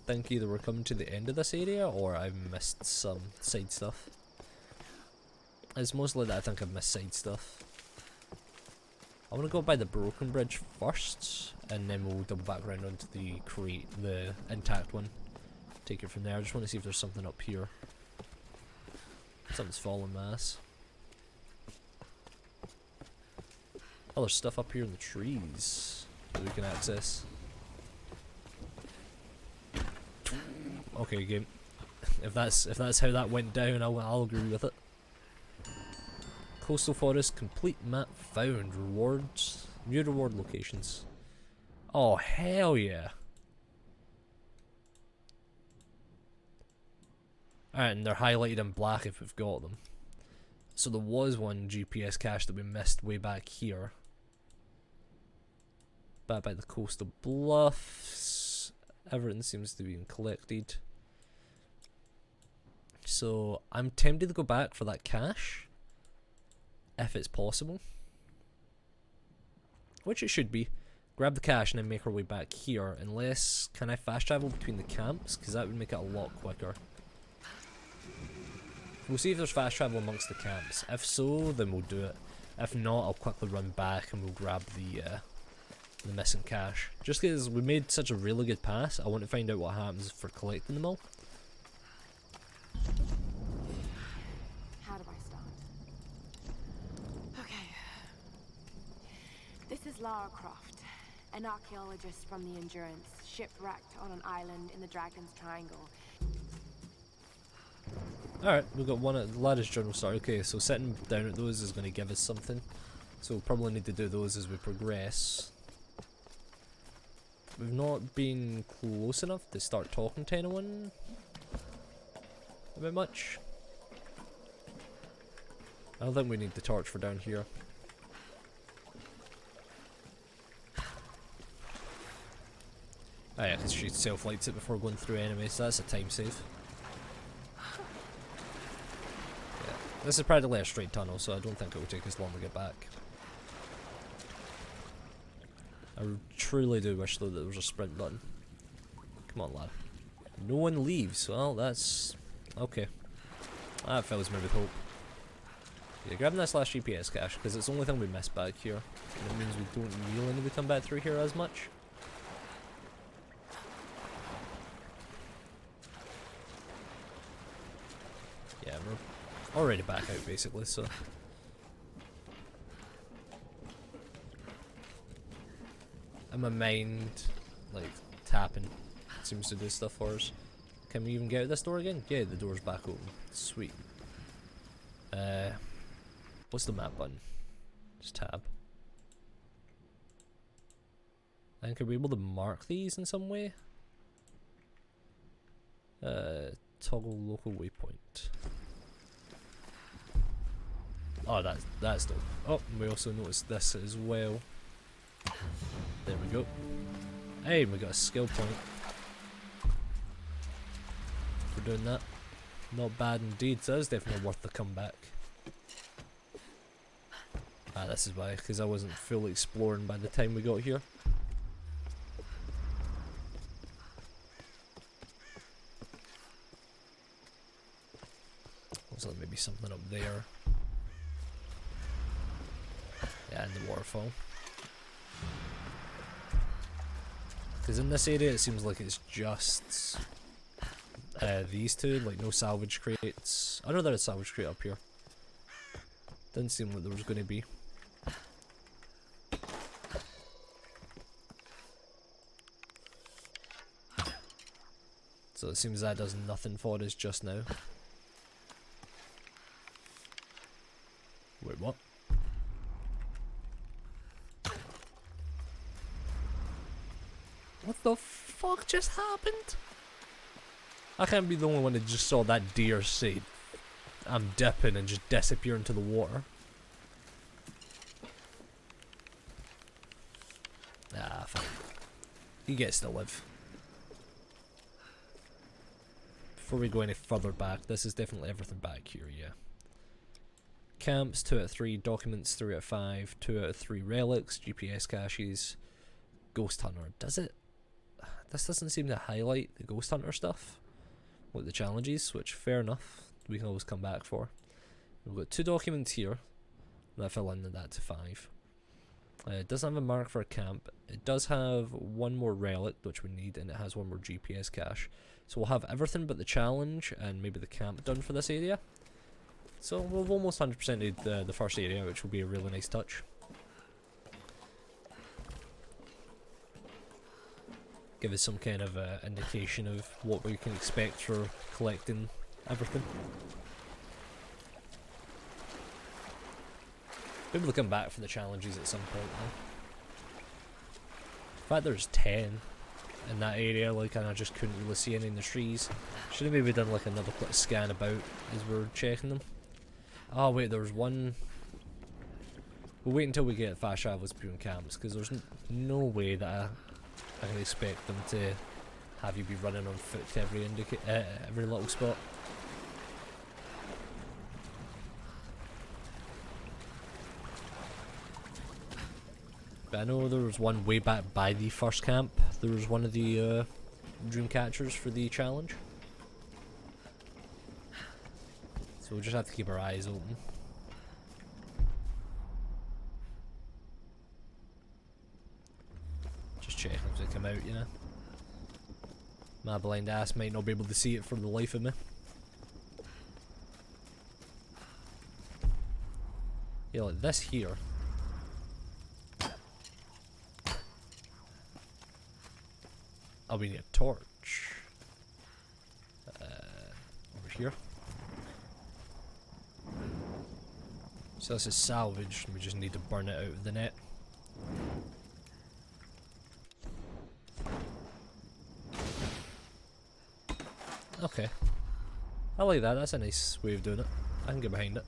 think either we're coming to the end of this area or I've missed some side stuff. It's mostly that I think I've missed side stuff. I want to go by the broken bridge first, and then we'll double back around onto the intact one. Take it from there. I just want to see if there's something up here. Something's falling mass. Oh, there's stuff up here in the trees that we can access. Okay, game. If that's how that went down, I'll agree with it. Coastal forest complete map found. Rewards. New reward locations. Oh hell yeah! Alright, and they're highlighted in black if we've got them. So there was one GPS cache that we missed way back here. Back by the coastal bluffs. Everything seems to be collected. So I'm tempted to go back for that cache. If it's possible. Which it should be. Grab the cache and then make our way back here. Unless, can I fast travel between the camps? Because that would make it a lot quicker. We'll see if there's fast travel amongst the camps. If so, then we'll do it. If not, I'll quickly run back and we'll grab the missing cache. Just because we made such a really good pass, I want to find out what happens for collecting them all. How do I start? Okay. This is Lara Croft, an archaeologist from the Endurance, shipwrecked on an island in the Dragon's Triangle. Alright, we've got one at the lattice journal start. Okay, so sitting down at those is going to give us something. So we'll probably need to do those as we progress. We've not been close enough to start talking to anyone a bit much. I don't think we need the torch for down here. Oh yeah, because she self-lights it before going through enemies, so that's a time save. This is practically a straight tunnel, so I don't think it will take us long to get back. I truly do wish though that there was a sprint button. Come on, lad. No one leaves. Well, that's... okay. That fills me with hope. Yeah, grabbing this last GPS cache, because it's the only thing we missed back here. And it means we don't really need to come back through here as much. Yeah, we're already back out basically, so... and my mind, like, tapping seems to do stuff for us. Can we even get out this door again? Yeah, the door's back open. Sweet. What's the map button? Just tab. And could we be able to mark these in some way? Toggle local waypoint. Oh, that's dope. Oh, we also noticed this as well. There we go. Hey, we got a skill point for doing that. Not bad indeed. So that was definitely worth the comeback. Ah, this is why, because I wasn't fully exploring by the time we got here. Looks like maybe something up there. Yeah, in the waterfall. Because in this area it seems like it's just these two, like no salvage crates. I know there's a salvage crate up here. Didn't seem like there was going to be. So it seems that does nothing for us just now. Wait, what? What the fuck just happened? I can't be the only one that just saw that deer say, I'm dipping, and just disappear into the water. Ah, fuck. He gets to live. Before we go any further back, this is definitely everything back here, yeah. camps, 2 out of 3 documents, 3 out of 5, 2 out of 3 relics, GPS caches, Ghost Hunter. Does it? This doesn't seem to highlight the Ghost Hunter stuff, like the challenges, which fair enough, we can always come back for. We've got 2 documents here, that fill in that to 5. It doesn't have a mark for a camp. It does have 1 more relic, which we need, and it has 1 more GPS cache. So we'll have everything but the challenge and maybe the camp done for this area. So we've almost 100%ed the first area, which will be a really nice touch. Give us some kind of indication of what we can expect for collecting everything. Maybe we'll come back for the challenges at some point though. In fact, there's 10 in that area, like, and I just couldn't really see any in the trees. Should have maybe done like another quick scan about as we're checking them. Oh wait, there's one. We'll wait until we get fast travels between camps, because there's no way that I can expect them to have you be running on foot to every little spot. But I know there was one way back by the first camp. There was one of the dream catchers for the challenge. So we'll just have to keep our eyes open. Just checking as they come out, you know. My blind ass might not be able to see it for the life of me. Yeah, like this here. Oh, we need a torch. Over here. So this is salvaged, and we just need to burn it out of the net. Okay. I like that, that's a nice way of doing it. I can get behind it.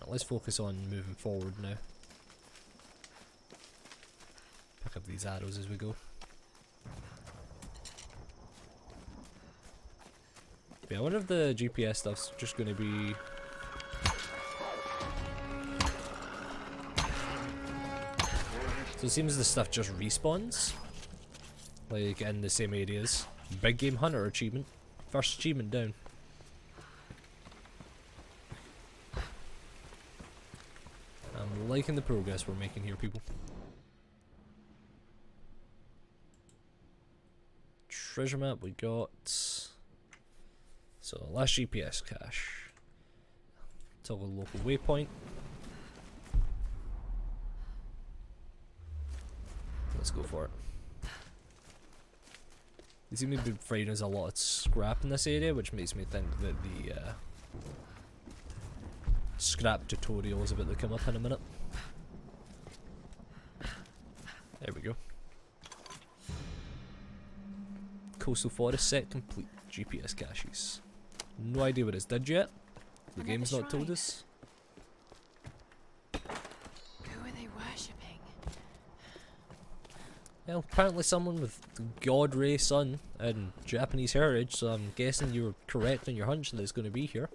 Right, let's focus on moving forward now. Pick up these arrows as we go. Yeah, I wonder if the GPS stuff's just going to be... So it seems the stuff just respawns. Like in the same areas. Big Game Hunter achievement. First achievement down. I'm liking the progress we're making here, people. Treasure map we got. So last GPS cache. Toggle local waypoint. Let's go for it. They seem to be providing us a lot of scrap in this area, which makes me think that the scrap tutorial is about to come up in a minute. There we go. Coastal forest set complete. GPS caches. No idea what it's did yet. The game's not told us. Who are they worshipping? Well, apparently someone with God Ray Sun and Japanese heritage, so I'm guessing you were correct on your hunch that it's going to be here.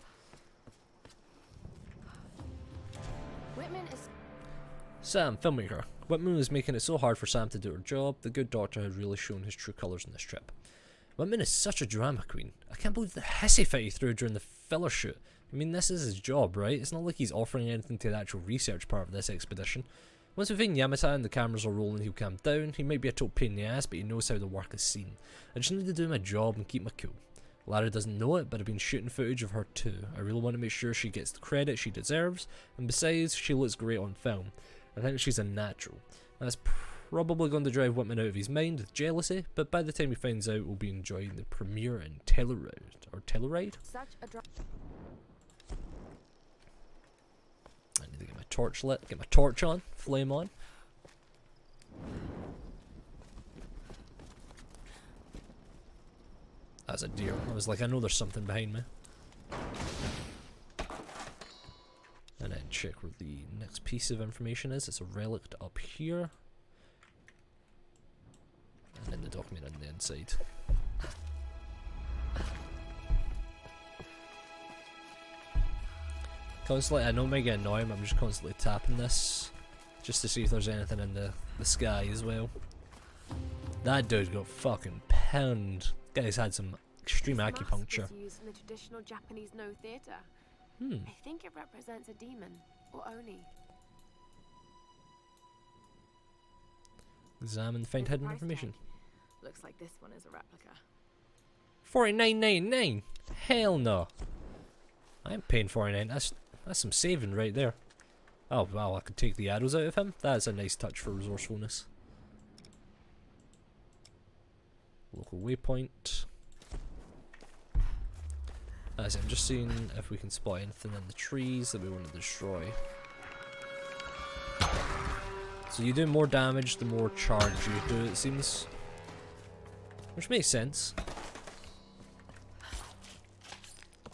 Whitman is... Sam, filmmaker. Whitman was making it so hard for Sam to do her job. The good doctor had really shown his true colours in this trip. Whitman is such a drama queen. I can't believe the hissy fit he threw during the filler shoot. I mean, this is his job, right? It's not like he's offering anything to the actual research part of this expedition. Once we find Yamata and the cameras are rolling, he'll calm down. He might be a total pain in the ass, but he knows how the work is seen. I just need to do my job and keep my cool. Lara doesn't know it, but I've been shooting footage of her too. I really want to make sure she gets the credit she deserves, and besides, she looks great on film. I think she's a natural. That's probably going to drive Whitman out of his mind with jealousy, but by the time he finds out, we'll be enjoying the premiere in Telluride. Such a I need to get my torch lit, get my torch on, flame on. That's a deer. I was like, I know there's something behind me. And then check where the next piece of information is. It's a relic up here. And then the document on the inside. Constantly, I know it might get annoying, but I'm just constantly tapping this just to see if there's anything in the sky as well. That dude got fucking pounded. Guy's had some extreme acupuncture. This used in the traditional Japanese no theater. I think it represents a demon or oni. Examine, find There's a hidden price information. tag. Looks like this one is a replica. $49.99. Hell no. I ain't paying $49. That's some saving right there. Oh wow, I could take the arrows out of him. That's a nice touch for resourcefulness. Local waypoint. As I'm just seeing if we can spot anything in the trees that we want to destroy. So you do more damage the more charge you do, it seems. Which makes sense.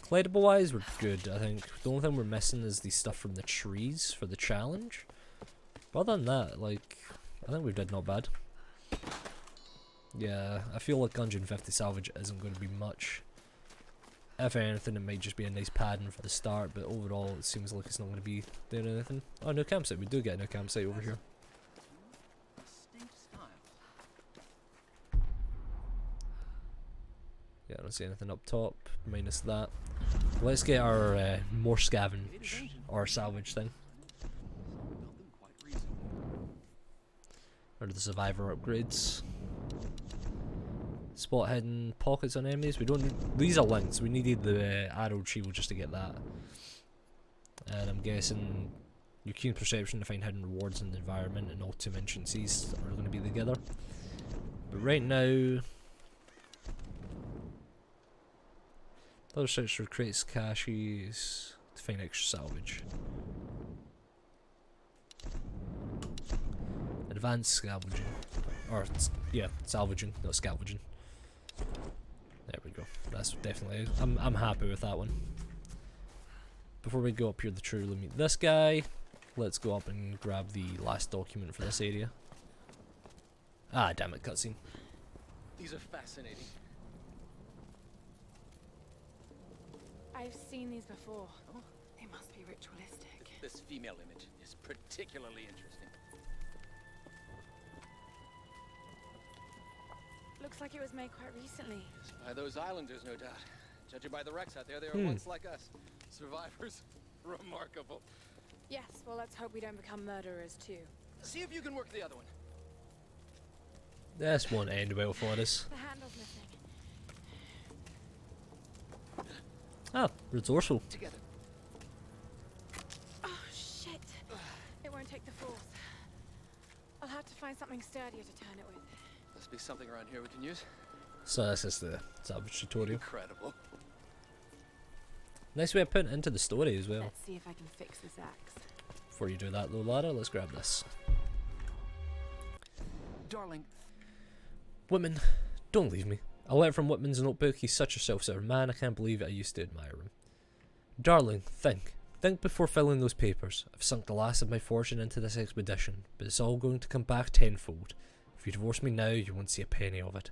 Collectible wise, we're good, I think. The only thing we're missing is the stuff from the trees for the challenge. But other than that, like, I think we did not bad. Yeah, I feel like 150 salvage isn't going to be much. If anything, it might just be a nice padding for the start, but overall it seems like it's not going to be doing anything. Oh, no campsite. We do get a new campsite over here. Yeah, I don't see anything up top, minus that. Let's get our more scavenge, or salvage thing. Or the survivor upgrades. Spot hidden pockets on enemies. We don't need, these are links, we needed the arrow shield just to get that. And I'm guessing your keen perception to find hidden rewards in the environment and autumn entrances are going to be together. But right now, other search for crates, caches to find extra salvage. Advanced scavenging, or yeah, salvaging, not scavenging. There we go. That's definitely. I'm happy with that one. Before we go up here, the truly meet this guy. Let's go up and grab the last document for this area. Ah, damn it, cutscene. These are fascinating. I've seen these before. Oh, they must be ritualistic. This female image is particularly interesting. Looks like it was made quite recently. By those islanders, no doubt. Judging by the wrecks out there, they were once like us. Survivors. Remarkable. Yes, well, let's hope we don't become murderers too. See if you can work the other one. This won't end well for us. The handle's missing. Ah, resourceful. Together. Oh, shit. It won't take the force. I'll have to find something sturdier to turn it with. Must be something around here we can use. So this is the salvage tutorial. Incredible. Nice way of putting it into the story as well. Let's see if I can fix this axe. Before you do that though, Lara, let's grab this. Darling. Whitman, don't leave me. A letter from Whitman's notebook. He's such a self-centered man, I can't believe it. I used to admire him. Darling, think. Think before filling those papers. I've sunk the last of my fortune into this expedition, but it's all going to come back tenfold. If you divorce me now, you won't see a penny of it.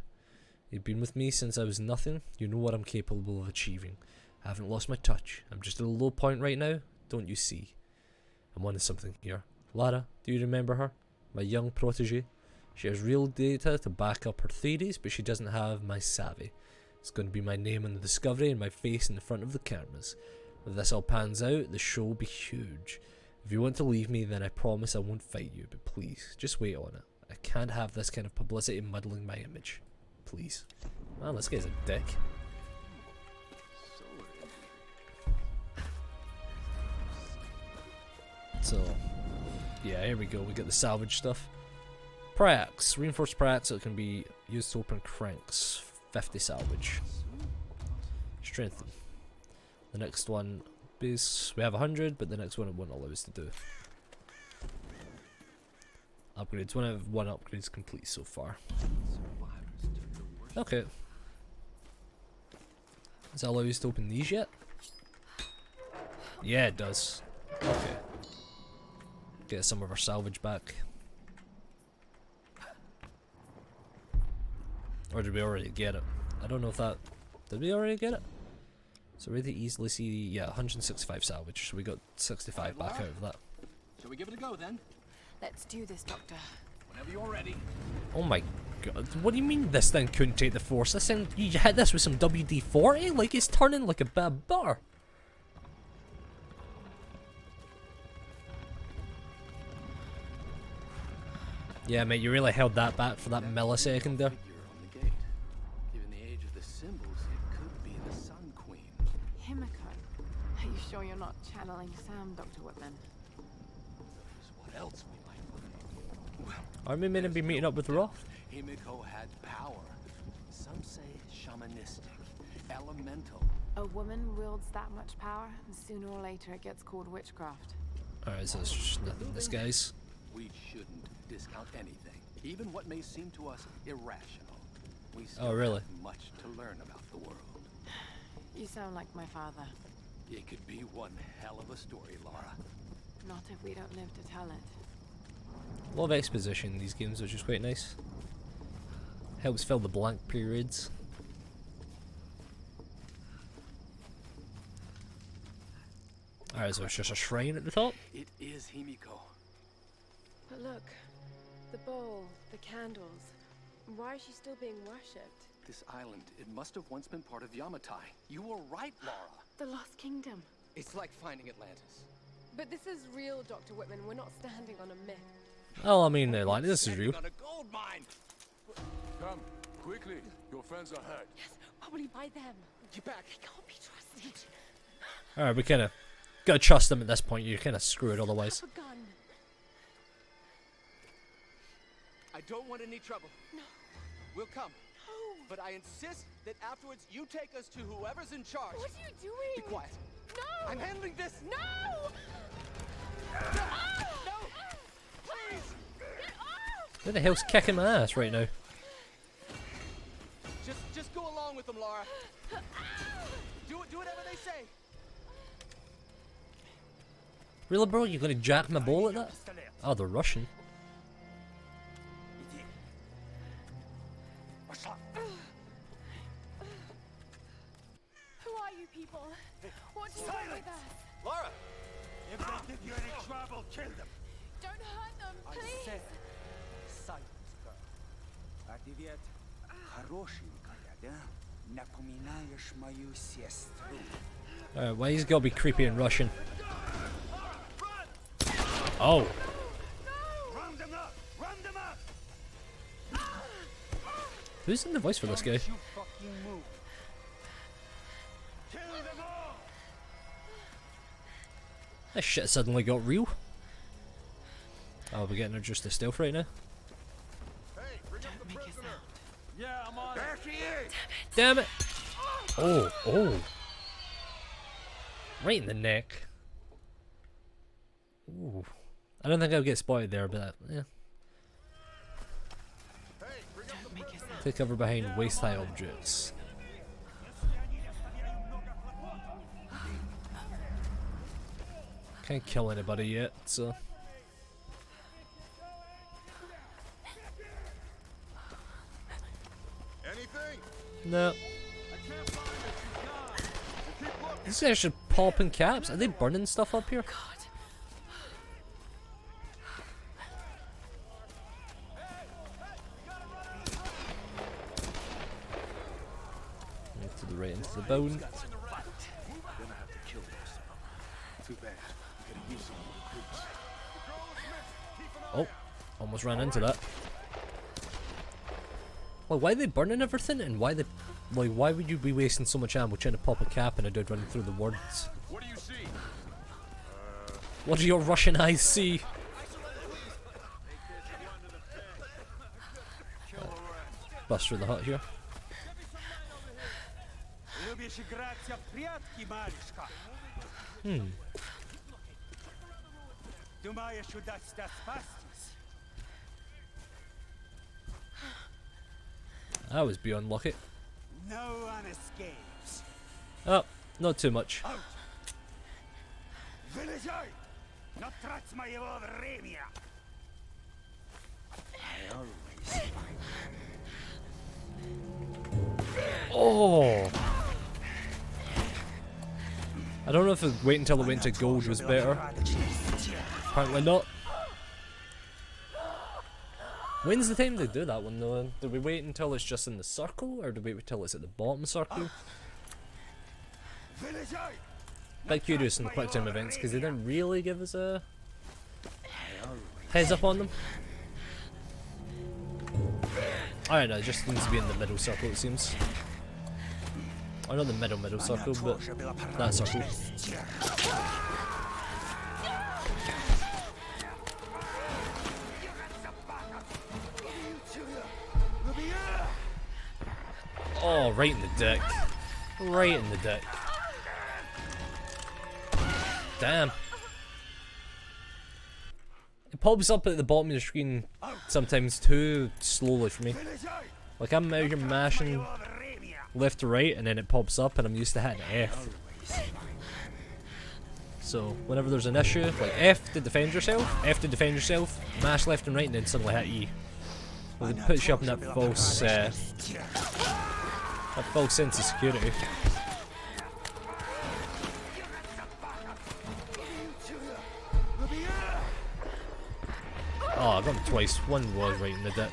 You've been with me since I was nothing. You know what I'm capable of achieving. I haven't lost my touch. I'm just at a low point right now. Don't you see? I'm wanting something here. Lara, do you remember her? My young protege? She has real data to back up her theories, but she doesn't have my savvy. It's going to be my name on the discovery and my face in the front of the cameras. If this all pans out, the show will be huge. If you want to leave me, then I promise I won't fight you, but please, just wait on it. I can't have this kind of publicity muddling my image. Please. Man, this guy's a dick. So, yeah, here we go. We get the salvage stuff. Pry-axe. Reinforced pry-axe, so it can be used to open cranks. 50 salvage. Strengthen. The next one is, we have 100, but the next one it won't allow us to do. Upgrades. One out of one upgrades complete so far. Okay. Does that allow us to open these yet? Yeah, it does. Okay. Get some of our salvage back. Or did we already get it? I don't know if that... Did we already get it? So really easily see, yeah, 165 salvage, so we got 65 back out of that. Shall we give it a go then? Let's do this, Doctor. Whenever you're ready. Oh my god, what do you mean this thing couldn't take the force? This thing, you hit this with some WD-40? Like, it's turning like a bit of butter. Yeah, mate, you really held that back for that millisecond there. Figure on the gate. Given the age of the symbols, it could be the Sun Queen. Himiko. Are you sure you're not channeling Sam, Dr. Whitman? What else we might find? Aren't we meant to be meeting up with Roth? Himiko had power. Some say shamanistic, elemental. A woman wields that much power, and sooner or later it gets called witchcraft. Alright, so it's just nothing, this guy's. We shouldn't discount anything, even what may seem to us irrational. We still Oh, really? have much to learn about the world. You sound like my father. It could be one hell of a story, Laura. Not if we don't live to tell it. A lot of exposition in these games, which is quite nice. Helps fill the blank periods. Alright, so it's just a shrine at the top? It is Himiko. But look, the bowl, the candles. Why is she still being worshipped? This island, it must have once been part of Yamatai. You were right, Laura. The Lost Kingdom. It's like finding Atlantis. But this is real, Dr. Whitman. We're not standing on a myth. Oh, I mean, like, this is real. On a gold mine. Come, quickly. Your friends are hurt. Yes, probably by them. Get back. I can't be trusted. Alright, we kinda gotta trust them at this point. You're kinda screwed otherwise. Have a gun. I don't want any trouble. No. We'll come. No. But I insist that afterwards you take us to whoever's in charge. What are you doing? Be quiet. No. I'm handling this. No. No. Please. Get off. Who the hell's kicking my ass right now? Just go along with them, Laura. Do whatever they say. Really, bro? You're gonna jack my bowl at that? Oh, they're Russian. Who are you people? What do you want with us? Laura. If they give you any trouble, kill them. Don't hurt them, I please. said, silence, girl. Ответ хорошенькая, да? Напоминаешь мою сестру. Alright, why he's gotta be creepy in Russian? Oh. Round them up! Round them up! Who's in the voice for this guy? You fucking move. Kill them all! This shit suddenly got real. Oh, we're getting introduced to stealth right now. Hey, bring up the Make a prisoner. sound. Yeah, I'm on. There she is! Damn it! Oh, oh. Right in the neck. Ooh. I don't think I'll get spotted there, but yeah. Hey, bring up the Make a prisoner. sound. Take cover behind waist-high objects. Can't kill anybody yet, so. Anything? No. I can't find it. She's gone. We'll keep looking. These guys should pop in caps. Are they burning stuff up here? God. To the right, into the bone. Gonna have to kill most of them. Too bad. We could use some recruits. Oh, almost ran into that. Well, why are they burning everything, and why why would you be wasting so much ammo trying to pop a cap and a dude running through the woods? What do you see? What do your Russian eyes see? Bust through the hut here. Любишь играться в прятки, малышка? Думаешь, удастся спастись? I was beyond lucky. No one escapes. Oh, not too much. Out! Вылезай! Но трать моего времени! I always find... Oh! I don't know if waiting until it went to gold was better. Apparently not. When's the time to do that one though? Do we wait until it's just in the circle, or do we wait until it's at the bottom circle? Bit curious in the quick time events because they didn't really give us a heads up on them. Alright, no, it just needs to be in the middle circle it seems. Or not the middle circle, but that circle. Oh, right in the dick. Right in the dick. Damn. It pops up at the bottom of the screen sometimes too slowly for me. Like I'm out here mashing left to right and then it pops up and I'm used to hitting F. So whenever there's an issue, like F to defend yourself, mash left and right and then suddenly hit E. Well, it puts you up in that false sense of security. Oh, I got him twice. One was right in the dip.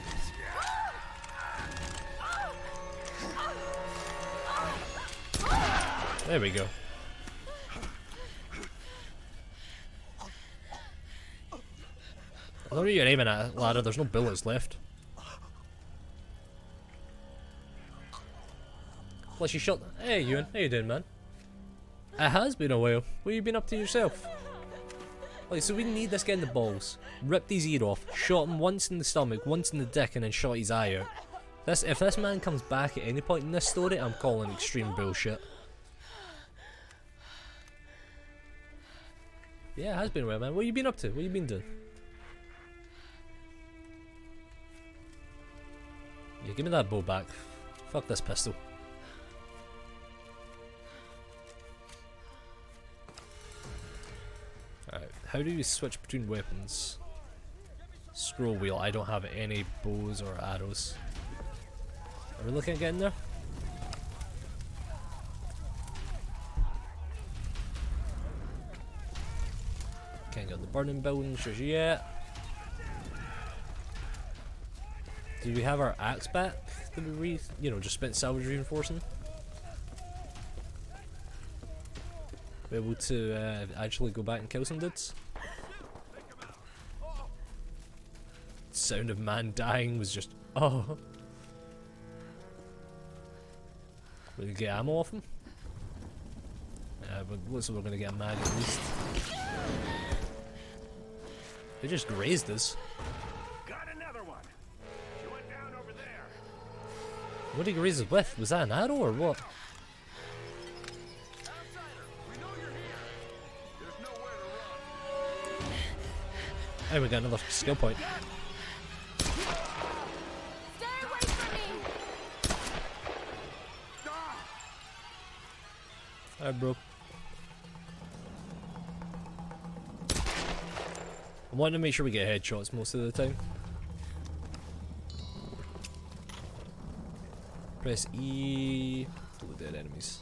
There we go. I don't know what you're aiming at, ladder. There's no bullets left. Plus you shot. Hey Ewan, how you doing, man? It has been a while. What have you been up to yourself? Like, so we need this guy in the balls. Ripped his ear off, shot him once in the stomach, once in the dick, and then shot his eye out. If this man comes back at any point in this story, I'm calling extreme bullshit. Yeah, it has been a while, man. What have you been up to? What have you been doing? Yeah, give me that bow back. Fuck this pistol. Alright, how do you switch between weapons? Scroll wheel, I don't have any bows or arrows. Are we looking at getting there? Can't get the burning buildings just yet. Do we have our axe back? Did we just spent salvage reinforcing? Be able to actually go back and kill some dudes? Sound of man dying was just oh. We can get ammo off him? Yeah, but looks like we're gonna get a mag at least. They just grazed us. Got another one. She went down over there. What did he graze us with? Was that an arrow or what? Hey, we got another skill point. Stay away from me! Alright, bro. I want to make sure we get headshots most of the time. Press E. Kill the dead enemies.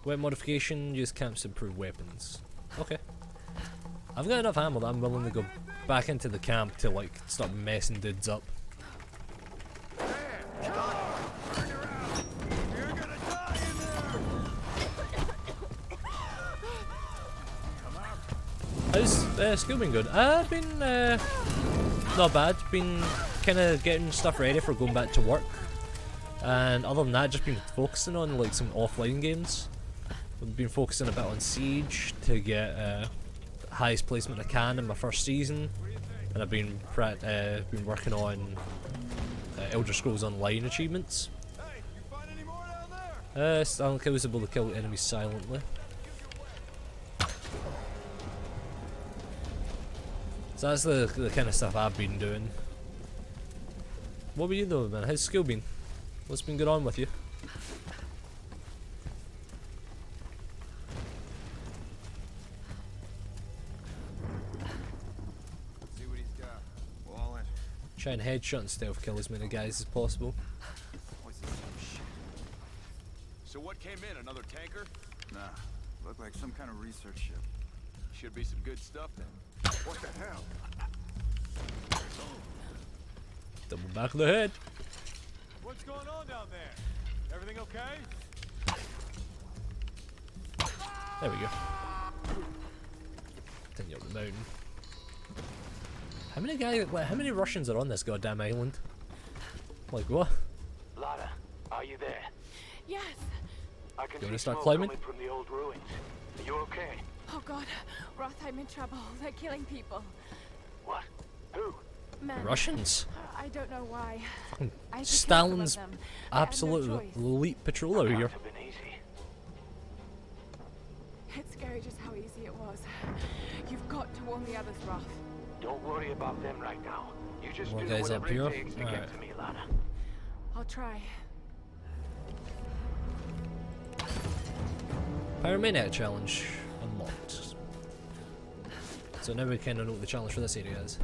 Weapon modification. Use camps to improve weapons. Okay. I've got enough ammo that I'm willing to go back into the camp to like start messing dudes up. How's school been good? I've been not bad. Been kind of getting stuff ready for going back to work, and other than that, just been focusing on like some offline games. I've been focusing a bit on Siege to get highest placement I can in my first season, and I've been working on Elder Scrolls Online achievements. I was able to kill enemies silently. So that's the kind of stuff I've been doing. What about you though, man? How's school been? What's been going on with you? See what he's got. Wall it. Try and headshot and stealth kill as many guys as possible. So what came in? Another tanker? Nah, Look like some kind of research ship. Should be some good stuff then. What the hell? Double back of the head. What's going on down there? Everything okay? There we go. Continue up the mountain. How many Russians are on this goddamn island? Like what? Lara, are you there? Yes. I can You wanna see start smoke climbing? coming from the old ruins. Are you okay? Oh God, Roth, I'm in trouble. They're killing people. What? Who? Men. Russians. I don't know why. Fucking I became Stalin's some of them. I had no absolute choice. elite patrol out here. Must have been easy. It's scary just how easy it was. You've got to warn the others, Roth. Don't worry about them right now. You just More do guys whatever up here? it takes to Alright. get to me, Lara. I'll try. Pyromaniac challenge unlocked. So now we kind of know what the challenge for this area is.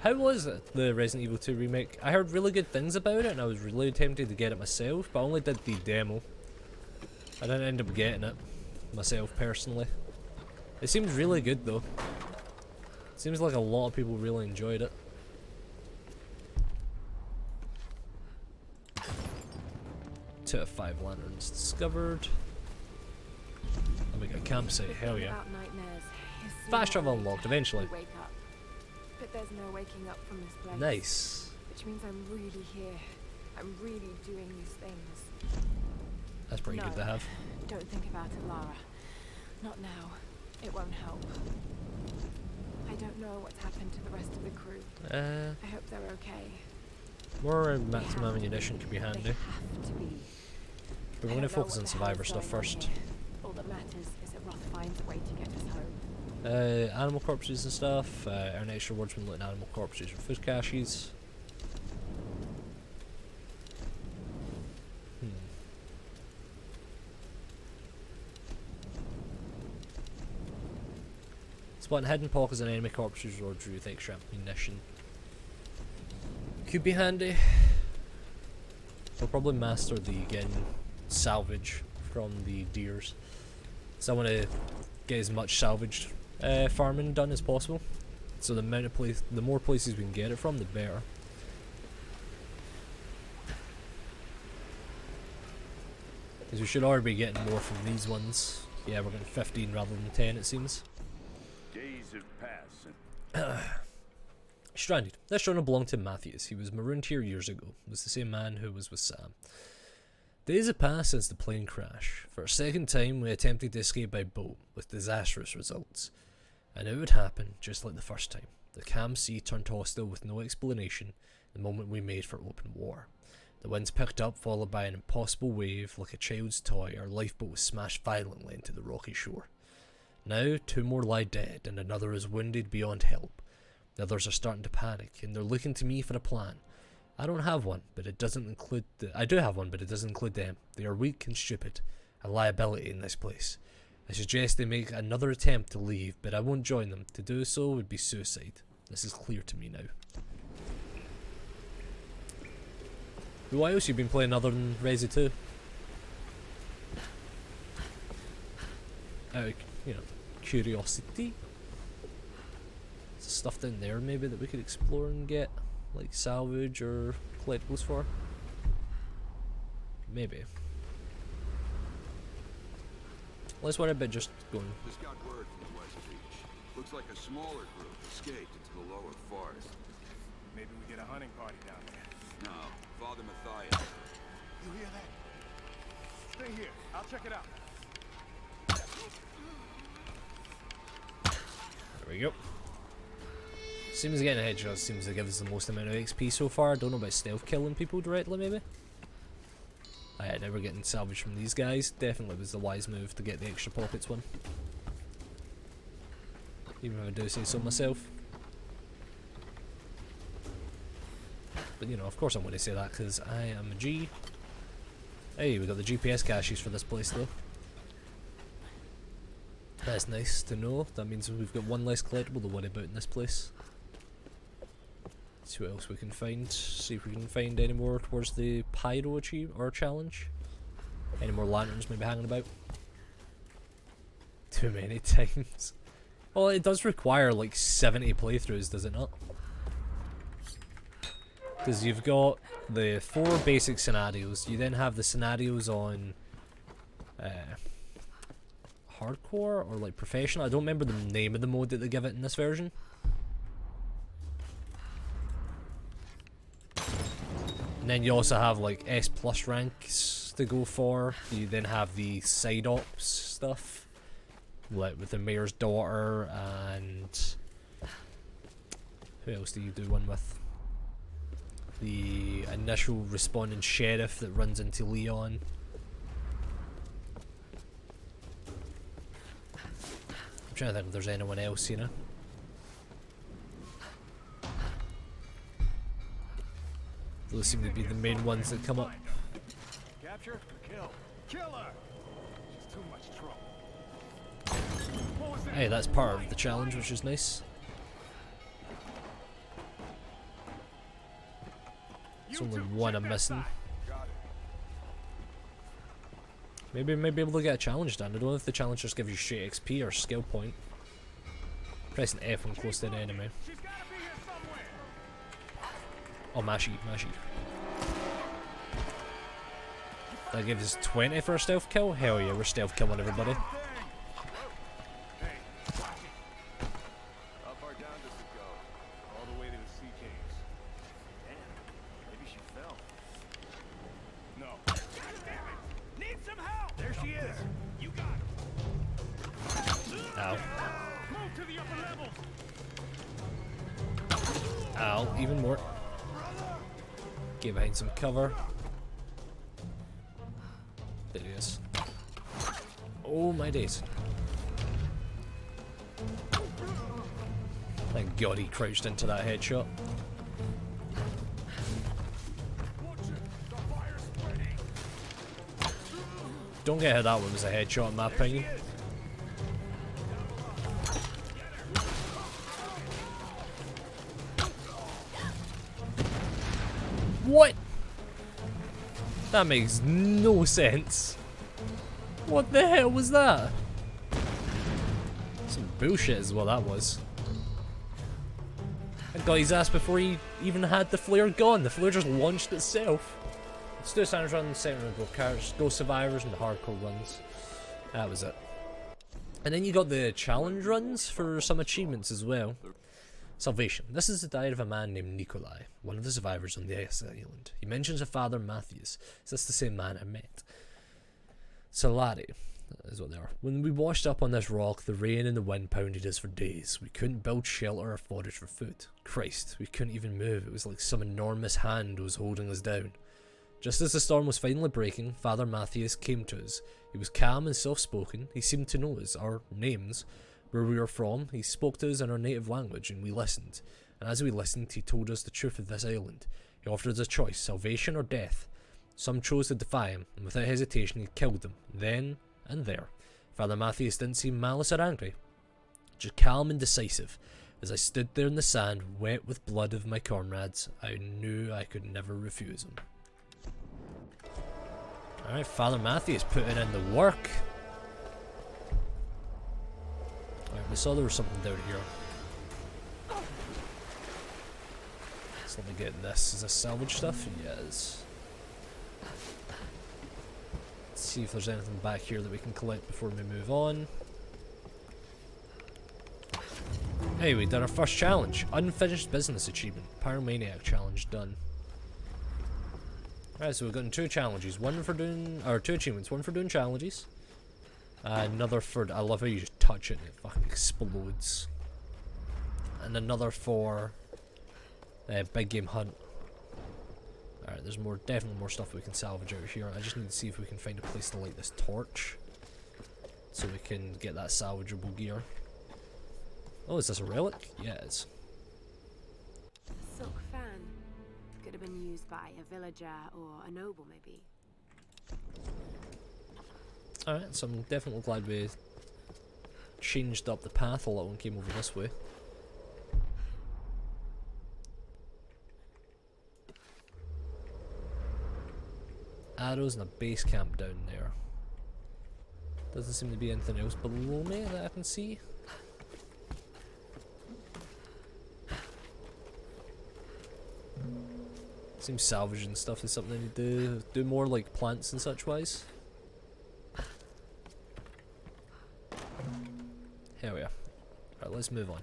How was it, the Resident Evil 2 remake? I heard really good things about it and I was really tempted to get it myself, but I only did the demo. I didn't end up getting it myself personally. It seems really good though. It seems like a lot of people really enjoyed it. 2 out of 5 lanterns discovered. And we got a campsite, hell yeah. About nightmares. You see Fast travel how unlocked eventually. you wake up. But there's no waking up from this place. Nice. Which means I'm really here. I'm really doing these things. That's pretty good to have. Don't think about it, Lara. Not now. It won't help. I don't know what's happened to the rest of the crew. I hope they're okay. More maximum ammunition could be handy. They have to be. But we're I going to don't know focus on what the hell survivor is stuff going on first. here. All that matters is that Roth finds a way to get us home. Animal corpses and stuff. Earn extra rewards when looting animal corpses or food caches. Spotting hidden pockets and enemy corpses rewards you with extra ammunition. Could be handy. We'll probably master the salvage from the deers. So I want to get as much salvage farming done as possible. So the more places we can get it from, the better. Because we should already be getting more from these ones. Yeah, we're getting 15 rather than 10 it seems. Days have passed. Stranded. This journal belonged to Matthews. He was marooned here years ago. It was the same man who was with Sam. Days have passed since the plane crash. For a second time, we attempted to escape by boat, with disastrous results. And it would happen, just like the first time. The calm sea turned hostile with no explanation the moment we made for open war. The winds picked up, followed by an impossible wave. Like a child's toy, our lifeboat was smashed violently into the rocky shore. Now, 2 more lie dead, and another is wounded beyond help. The others are starting to panic, and they're looking to me for a plan. I don't have one, but it doesn't include I do have one, but it doesn't include them. They are weak and stupid, a liability in this place. I suggest they make another attempt to leave, but I won't join them. To do so would be suicide. This is clear to me now. What else you been playing other than Resi 2? Out of, curiosity. Is there stuff down there maybe that we could explore and get, like salvage or collectibles for? Maybe. Let's worry about just going. Just got word from the West Beach. Looks like a smaller group escaped into the lower forest. Maybe we get a hunting party down there. No, Father Matthias. You hear that? Stay here. I'll check it out. There we go. Seems getting a headshot seems to give us the most amount of XP so far. I don't know about stealth killing people directly, maybe. Now we're getting salvage from these guys. Definitely was the wise move to get the extra pockets one. Even if I do say so myself. But of course I'm going to say that because I am a G. Hey, we got the GPS caches for this place though. That's nice to know. That means we've got one less collectible to worry about in this place. See what else we can find. See if we can find any more towards the pyro challenge. Any more lanterns maybe hanging about. too many times. Well, it does require like 70 playthroughs, does it not? Because you've got the 4 basic scenarios, you then have the scenarios on hardcore or like professional. I don't remember the name of the mode that they give it in this version. And then you also have like S+ ranks to go for. You then have the side ops stuff, like with the mayor's daughter, and who else do you do one with? The initial responding sheriff that runs into Leon. I'm trying to think if there's anyone else, you know. Those seem to be the main ones that come up. Capture or kill? Kill her! She's too much trouble. Hey, that's part of the challenge, which is nice. There's only one I'm missing. Maybe I may be able to get a challenge done. I don't know if the challenge just gives you straight XP or skill point. Pressing F when close to an enemy. Oh, mashy. That gives us 20 for a stealth kill? Hell yeah, we're stealth killing everybody. How far down does it go? All the way to the sea caves. Damn, maybe she fell. No. God damn it! Need some help! There she is! You got it! Ow. Move to the upper levels! Ow, even more. Get behind some cover. There he is. Oh my days. Thank God he crouched into that headshot. Don't get how that one was a headshot in my opinion. What? That makes no sense. What the hell was that? Some bullshit is what that was. I got his ass before he even had the flare gone. The flare just launched itself. Let's do a standard run, second run, go cars, go survivors, and the hardcore runs. That was it. And then you got the challenge runs for some achievements as well. Salvation. This is the diary of a man named Nikolai, one of the survivors on the island. He mentions a father, Matthias. Is this the same man I met? Solari is what they are. When we washed up on this rock, the rain and the wind pounded us for days. We couldn't build shelter or forage for food. Christ, we couldn't even move. It was like some enormous hand was holding us down. Just as the storm was finally breaking, Father Matthias came to us. He was calm and soft-spoken. He seemed to know us, our names, where we were from. He spoke to us in our native language, and we listened. And as we listened, he told us the truth of this island. He offered us a choice, salvation or death. Some chose to defy him, and without hesitation he killed them, then and there. Father Matthias didn't seem malice or angry, just calm and decisive. As I stood there in the sand, wet with blood of my comrades, I knew I could never refuse him. Alright, Father Matthias putting in the work. Alright, we saw there was something down here. So let me get this. Is this salvage stuff? Yes. Let's see if there's anything back here that we can collect before we move on. Hey, we done our first challenge. Unfinished business achievement. Pyromaniac challenge done. Alright, so we've gotten 2 challenges. One for doing, or 2 achievements. One for doing challenges. Another for, I love how you just touch it and it fucking explodes. And another for big game hunt. Alright, there's definitely more stuff we can salvage out here. I just need to see if we can find a place to light this torch, so we can get that salvageable gear. Oh, is this a relic? Yeah, it is. A silk fan. Could have been used by a villager or a noble, maybe. Alright, so I'm definitely glad we changed up the path a lot and came over this way. Arrows and a base camp down there. Doesn't seem to be anything else below me that I can see. Seems salvaging stuff is something I need to do more, like plants and such wise. Here we are. Right, let's move on.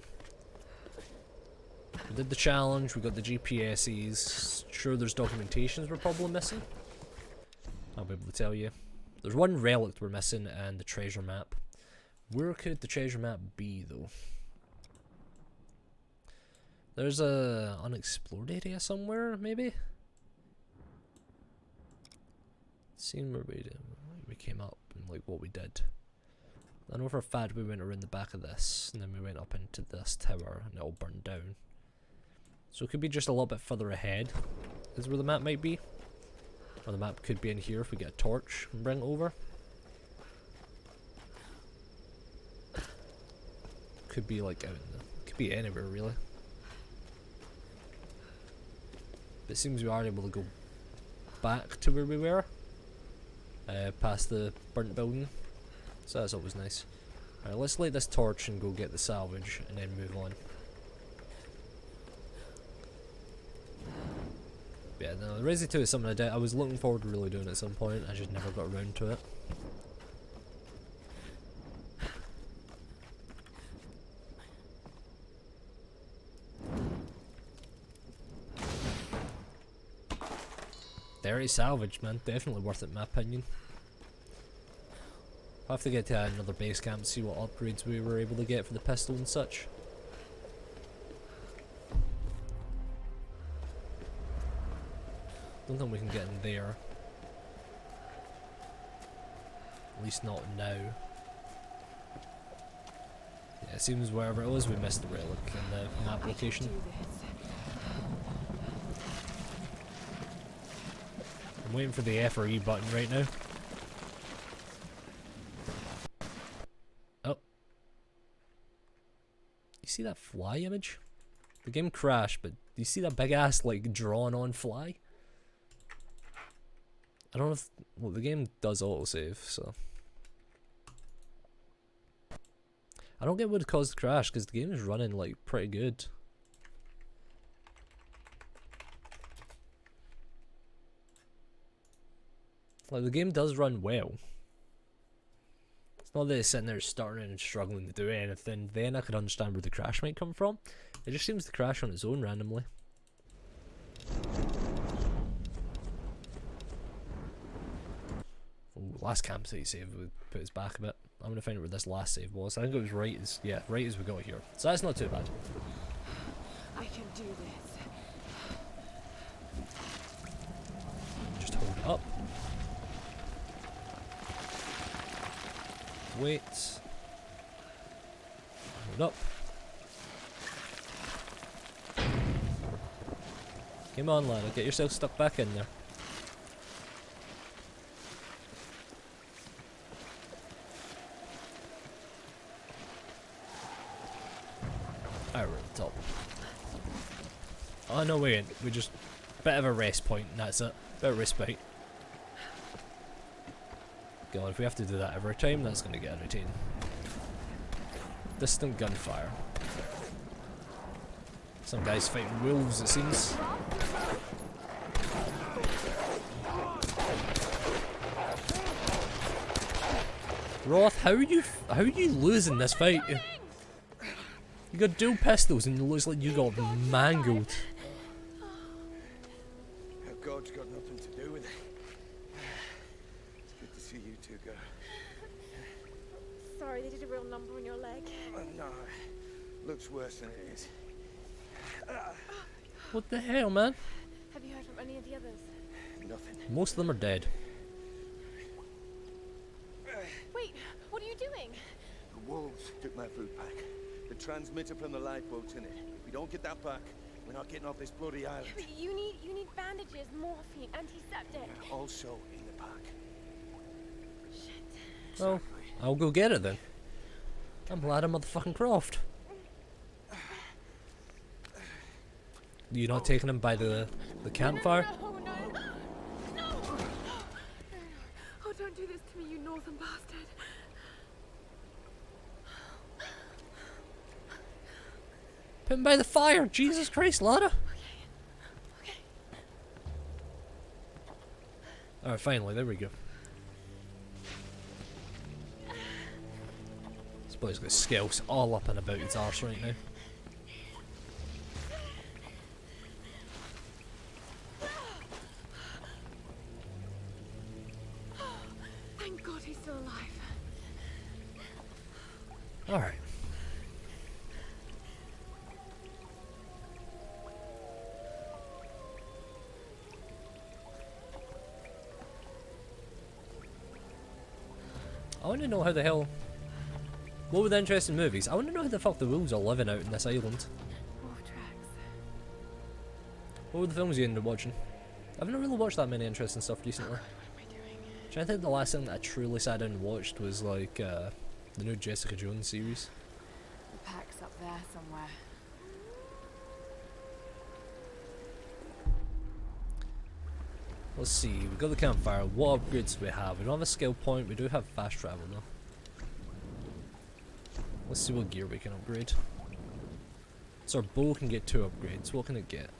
We did the challenge, we got the GPSs. Sure, there's documentations we're probably missing. I'll be able to tell you. There's one relic we're missing and the treasure map. Where could the treasure map be though? There's a unexplored area somewhere, maybe? Seeing where we came up and like what we did. I know for a fact we went around the back of this and then we went up into this tower and it all burned down. So it could be just a little bit further ahead is where the map might be. Or the map could be in here if we get a torch and bring it over. Could be like out in the, could be anywhere really. But it seems we are able to go back to where we were. Past the burnt building. So that's always nice. Alright, let's light this torch and go get the salvage and then move on. Yeah, no, the Resi 2 is something I was looking forward to really doing at some point, I just never got around to it. Very salvaged, man. Definitely worth it in my opinion. I'll have to get to another base camp to see what upgrades we were able to get for the pistol and such. Don't think we can get in there. At least not now. Yeah, it seems wherever it was we missed the relic in the map location. I'm waiting for the F or E button right now. Oh. You see that fly image? The game crashed, but do you see that big ass like drawn on fly? I don't know if, well, the game does autosave, so I don't get what it caused the crash because the game is running like pretty good. Like the game does run well. It's not that it's sitting there starting and struggling to do anything. Then I could understand where the crash might come from. It just seems to crash on its own randomly. Ooh, last campsite save would put us back a bit. I'm gonna find out where this last save was. I think it was right as, yeah, right as we got here. So that's not too bad. I can do this. Just hold it up. Wait. Hold up. Come on, lad, get yourself stuck back in there. Alright, we're at the top. Oh no, we ain't. We just bit of a rest point and that's it. Bit of respite. God, if we have to do that every time, that's gonna get irritating. Distant gunfire. Some guys fighting wolves, it seems. Roth, how are you losing this fight? You got dual pistols and it looks like you got mangled. God's got nothing to do with it. It's good to see you two go. Sorry, they did a real number on your leg. No, looks worse than it is. What the hell, man? Have you heard from any of the others? Nothing. Most of them are dead. Wait, what are you doing? The wolves took my food pack. The transmitter from the lifeboat's in it. If we don't get that back, we're not getting off this bloody island. You need bandages, morphine, antiseptic. Also in the pack. Shit. Well, I'll go get it then. I'm Lara motherfucking Croft. You're not taking him by the campfire? No! Oh, don't do this to me, you northern bastard. Put him by the fire! Jesus Christ, Lara! Alright, finally, there we go. This boy's got skills all up and about his arse right now. Thank God he's still alive. Alright. I want to know how the hell... What were the interesting movies? I want to know how the fuck the wolves are living out in this island. Wolf tracks. What were the films you ended up watching? I've not really watched that many interesting stuff recently. I think the last thing that I truly sat down and watched was like the new Jessica Jones series. The pack's up there somewhere. Let's see, we've got the campfire. What upgrades do we have? We don't have a skill point, we do have fast travel though. Let's see what gear we can upgrade. So our bow can get 2 upgrades. What can it get?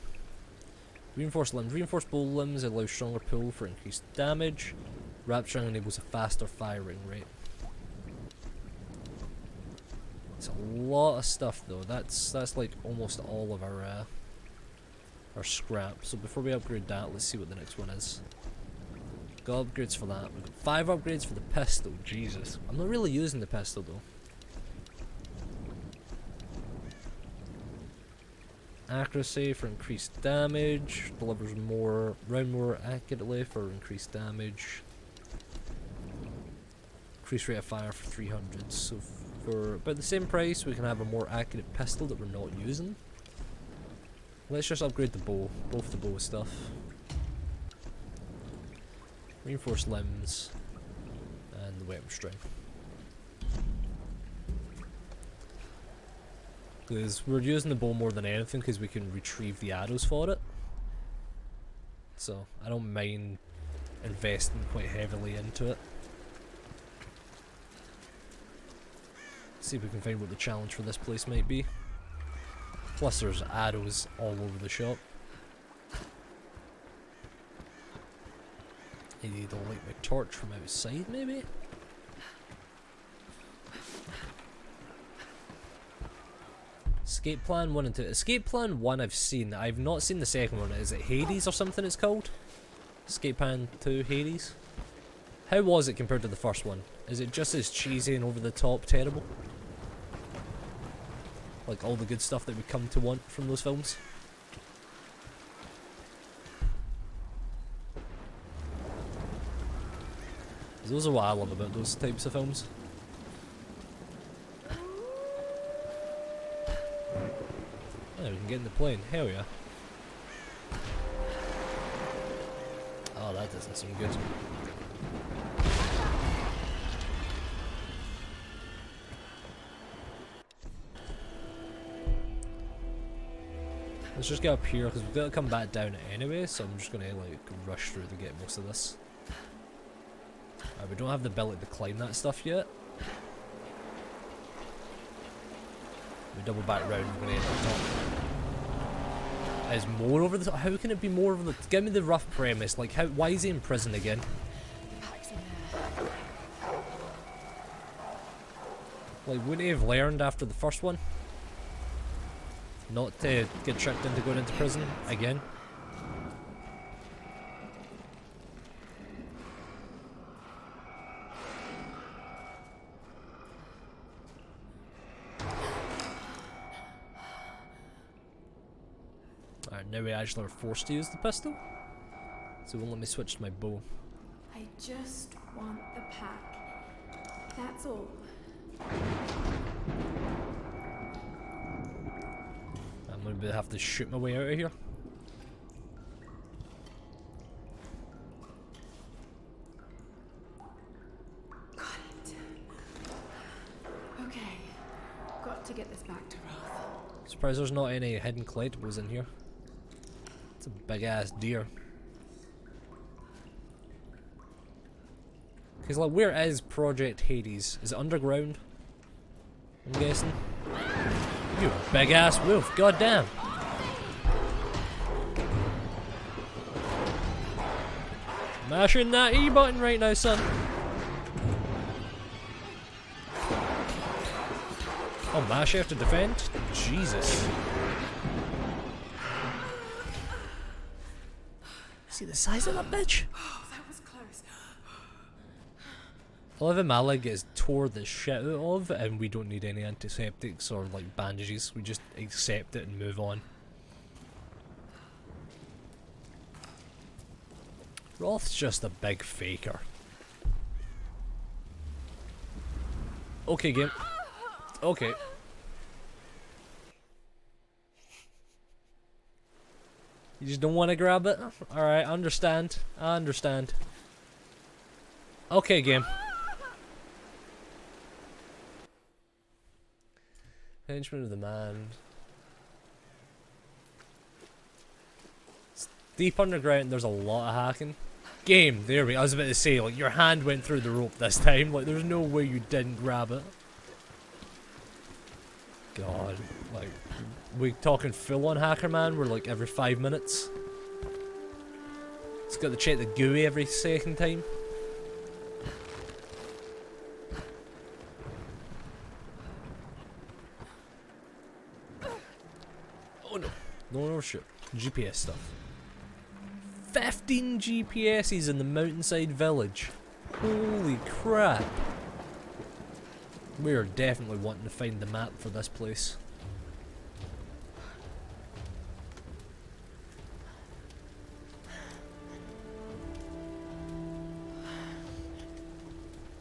Reinforced limbs. Reinforced bow limbs allow stronger pull for increased damage. Rapturing enables a faster firing rate. It's a lot of stuff though. That's like almost all of our scrap. So before we upgrade that, let's see what the next one is. Got upgrades for that. We've got 5 upgrades for the pistol. Jesus. I'm not really using the pistol though. Accuracy for increased damage. Delivers round more accurately for increased damage. Increased rate of fire for 300. So for about the same price, we can have a more accurate pistol that we're not using. Let's just upgrade the bow. Both the bow stuff. Reinforced limbs. And the weapon strength. Because we're using the bow more than anything because we can retrieve the arrows for it. So I don't mind investing quite heavily into it. See if we can find what the challenge for this place might be. Plus there's arrows all over the shop. Maybe they'll light my torch from outside maybe? Escape Plan 1 and 2. Escape Plan 1 I've seen. I've not seen the second one. Is it Hades or something it's called? Escape Plan 2 Hades? How was it compared to the first one? Is it just as cheesy and over the top terrible? Like all the good stuff that we come to want from those films? Those are what I love about those types of films. Yeah, we can get in the plane. Hell yeah. Oh, that doesn't seem good. Let's just get up here because we've got to come back down anyway, so I'm just gonna like rush through to get most of this. We don't have the ability to climb that stuff yet. We double back round, we're gonna end up top. Is more over the top? How can it be more over the? Give me the rough premise. Like, how? Why is he in prison again? Like, wouldn't he have learned after the first one? Not to get tricked into going into prison again? Alright, now we actually are forced to use the pistol. So it won't let me switch to my bow. I just want the pack. That's all. I'm gonna have to shoot my way out of here. Got it. Okay. Got to get this back to Roth. Surprised there's not any hidden collectibles in here. It's a big ass deer. Cause like, where is Project Hades? Is it underground? I'm guessing. You big ass wolf, goddamn. Mashing that E button right now, son. Oh, mash after defend? Jesus. See the size of that bitch? That was close. I love how Mala gets tore the shit out of, and we don't need any antiseptics or like bandages. We just accept it and move on. Roth's just a big faker. Okay, game. Okay. You just don't want to grab it? Alright, I understand. I understand. Okay, game. Henchman of the man. It's deep underground, there's a lot of hacking. Game, there we go. I was about to say, like, your hand went through the rope this time. Like, there's no way you didn't grab it. God, like, we talking full on hacker man? We're like every 5 minutes. It's got to check the GUI every second time. Oh no. No shit. GPS stuff. 15 GPS's in the mountainside village. Holy crap. We are definitely wanting to find the map for this place.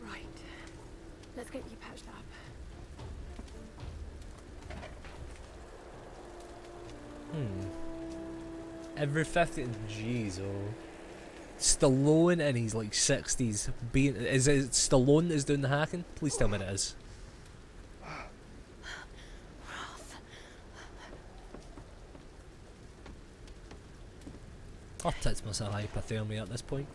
Right. Let's get you patched up. Every 50. Jeez, oh. Stallone in his like 60s. Being, is it Stallone that's doing the hacking? Please tell me it is. I'll tits myself hypothermia at this point.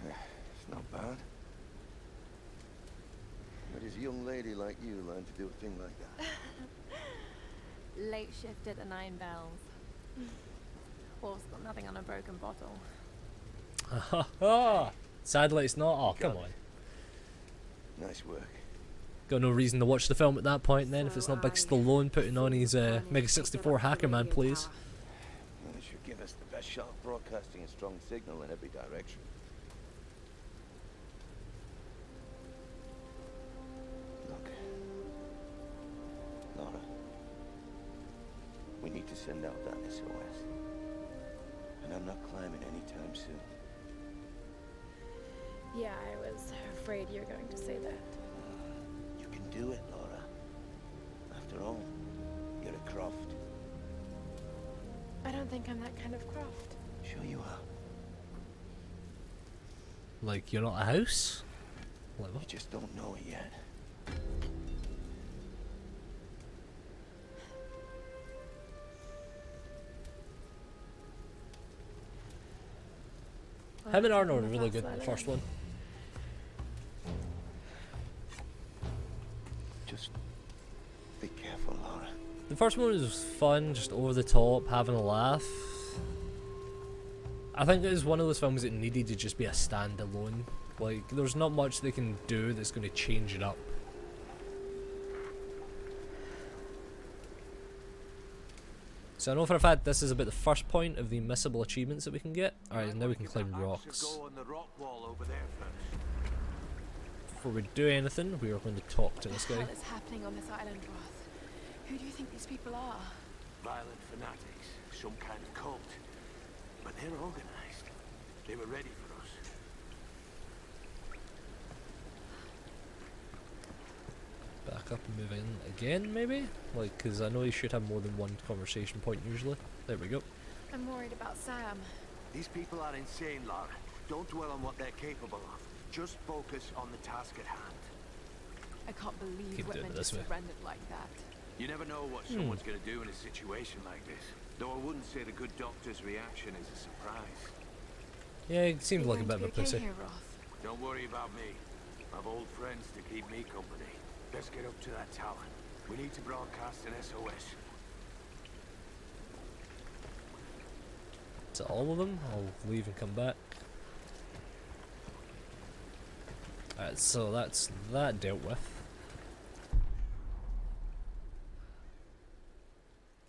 It's not bad. Where does a young lady like you learn to do a thing like that? Late shift at the 9 Bells. Wolf's got nothing on a broken bottle. Sadly it's not. Oh, come on. Nice work. Got no reason to watch the film at that point then, if it's not Big Stallone putting on his Mega 64 hacker man plays. Well, it should give us the best shot of broadcasting a strong signal in every direction. Look. Laura. We need to send out that SOS. And I'm not climbing anytime soon. Yeah, I was afraid you were going to say that. You can do it, Laura. After all, you're a Croft. I don't think I'm that kind of Croft. Sure you are. Like, you're not a house? Like what? You just don't know it yet. Him and Arnold are really good in the first one. Just be careful, Laura. The first one was fun, just over the top, having a laugh. I think it was one of those films that needed to just be a standalone. Like, there's not much they can do that's going to change it up. So I know for a fact this is about the first point of the missable achievements that we can get. Alright, now we can climb rocks. Before we do anything, we are going to talk to this guy. What is happening on this island, Roth? Who do you think these people are? Violent fanatics, some kind of cult. But they're organized. They were ready for us. Back up and move in again, maybe? Like, because I know you should have more than one conversation point usually. There we go. I'm worried about Sam. These people are insane, Lara. Don't dwell on what they're capable of. Just focus on the task at hand. I can't believe Keep we're doing meant it to this way. surrender like that. You never know what someone's gonna do in a situation like this. Though I wouldn't say the good doctor's reaction is a surprise. Yeah, he seemed like a bit of a pussy. Don't worry about me. I've old friends to keep me company. Let's get up to that tower. We need to broadcast an SOS. To all of them, I'll leave and come back. Alright, so that's that dealt with.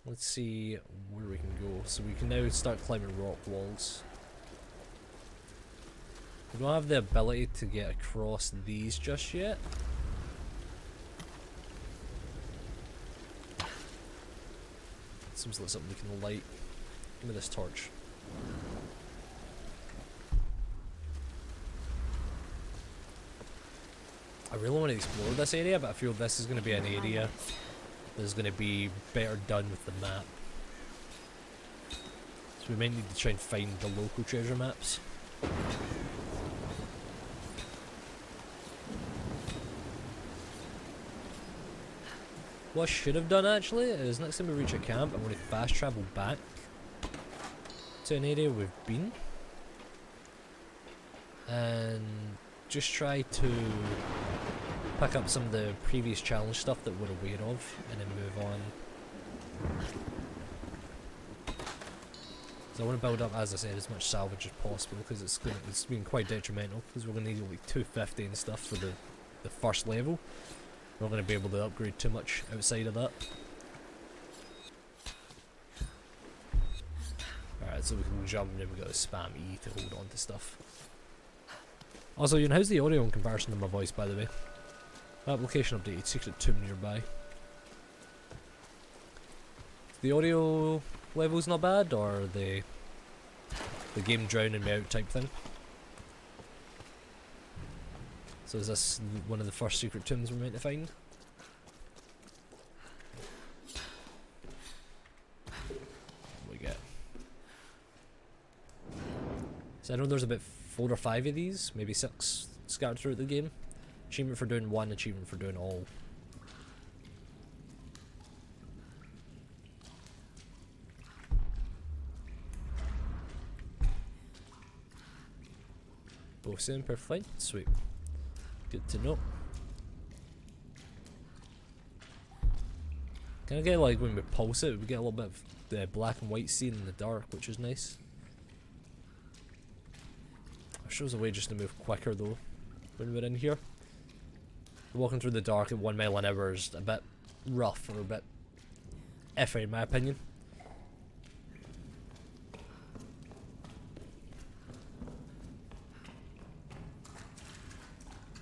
Let's see where we can go. So we can now start climbing rock walls. We don't have the ability to get across these just yet. Seems like something we can light. Give me this torch. I really want to explore this area, but I feel this is going to be an area that's going to be better done with the map. So we might need to try and find the local treasure maps. What I should have done actually is next time we reach a camp, I'm going to fast travel back to an area we've been and just try to pick up some of the previous challenge stuff that we're aware of and then move on. So I want to build up, as I said, as much salvage as possible because it's been quite detrimental because we're going to need like 250 and stuff for the first level. We're not going to be able to upgrade too much outside of that. Alright, so we can jump and then we got to spam E to hold on to stuff. Also, you know, how's the audio in comparison to my voice, by the way? Application updated, secret tomb nearby. The audio level's not bad, or the game drowning me out type thing? So is this one of the first secret tombs we're meant to find? What we get? So I know there's about 4 or 5 of these, maybe 6 scattered throughout the game. Achievement for doing 1, achievement for doing all. Both same per flight, sweet. Good to know. Can I get, like, when we pulse it, we get a little bit of the black and white scene in the dark, which is nice. It shows a way just to move quicker though when we're in here. Walking through the dark at 1 mile an hour is a bit rough, or a bit iffy in my opinion.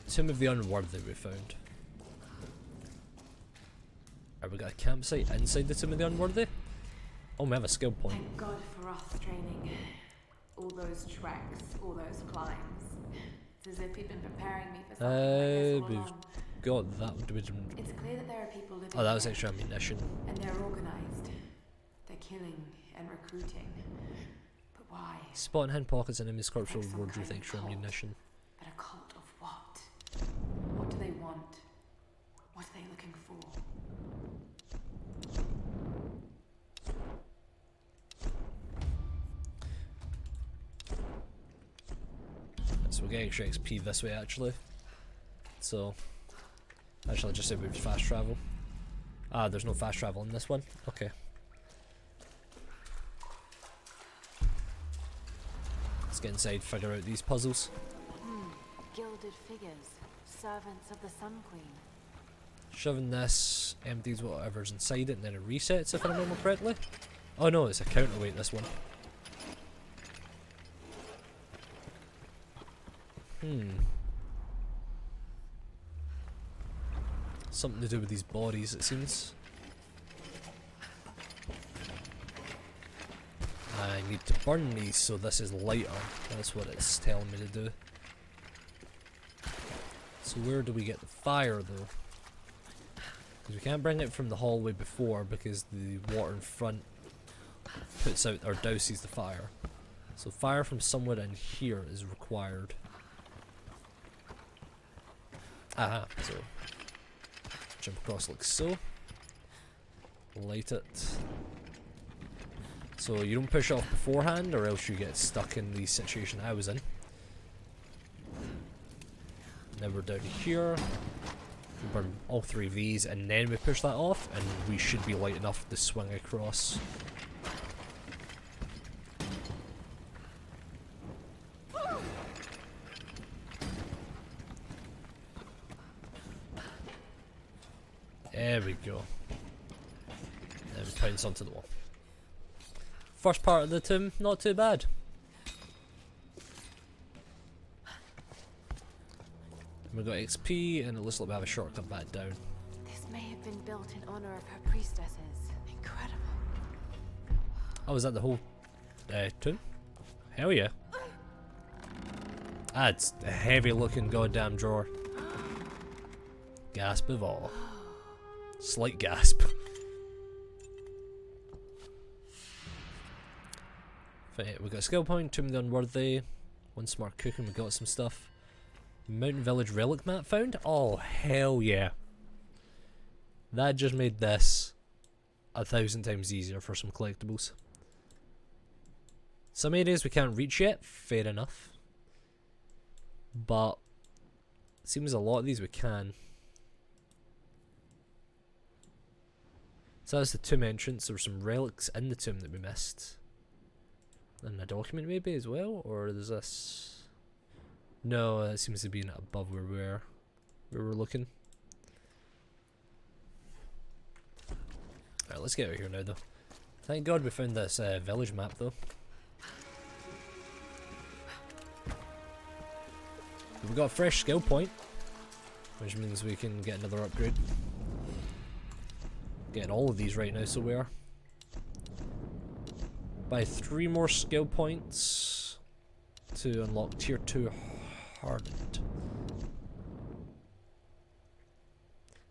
Tomb of the Unworthy we found. Alright, we got a campsite inside the Tomb of the Unworthy. Oh, we have a skill point. Thank God for us training. All those treks, all those climbs. It's as if you'd been preparing me for something like this all along. Got that. It's clear that there are people living Oh, that was here, extra ammunition. and they're organized. They're killing and recruiting. But why? Spot and hand pockets and enemy's corpse will Like some reward you with kind of extra cult. ammunition. But a cult of what? What do they want? What are they looking for? So we'll get extra XP this way actually. So, actually I just said we would fast travel. Ah, there's no fast travel in this one. Okay. Let's get inside, figure out these puzzles. Gilded figures, servants of the Sun Queen. Shoving this empties whatever's inside it and then it resets if I remember correctly. Oh no, it's a counterweight this one. Something to do with these bodies, it seems. I need to burn these so this is lighter. That's what it's telling me to do. So where do we get the fire though? Because we can't bring it from the hallway before because the water in front puts out or douses the fire. So fire from somewhere in here is required. Aha, so jump across like so. Light it. So you don't push off beforehand, or else you get stuck in the situation I was in. Now we're down here. We burn all 3 of these, and then we push that off, and we should be light enough to swing across. There we go. Then we pounce onto the wall. First part of the tomb, not too bad. We got XP, and it looks like we have a shortcut back down. This may have been built in honor of her priestesses. Incredible. Oh, is that the whole tomb? Hell yeah. Ah, it's a heavy looking goddamn drawer. Gasp of all. Slight gasp. We got a skill point, Tomb of the Unworthy, 1 smart cooking, we got some stuff. Mountain Village relic map found? Oh, hell yeah. That just made this 1,000 times easier for some collectibles. Some areas we can't reach yet, fair enough. But it seems a lot of these we can. So that's the tomb entrance. There were some relics in the tomb that we missed. And a document maybe as well? Or there's this... No, that seems to be above where we were looking. Alright, let's get out of here now though. Thank God we found this village map though. We've got a fresh skill point, which means we can get another upgrade. Getting all of these right now, so we are. Buy 3 more skill points to unlock tier 2 hardened.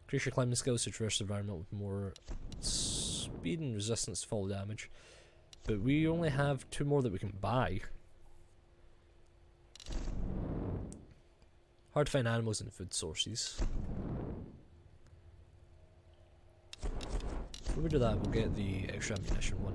Increase your climbing skills to traverse the environment with more speed and resistance to fall damage. But we only have 2 more that we can buy. Hard to find animals and food sources. Before we do that, we'll get the extra ammunition one.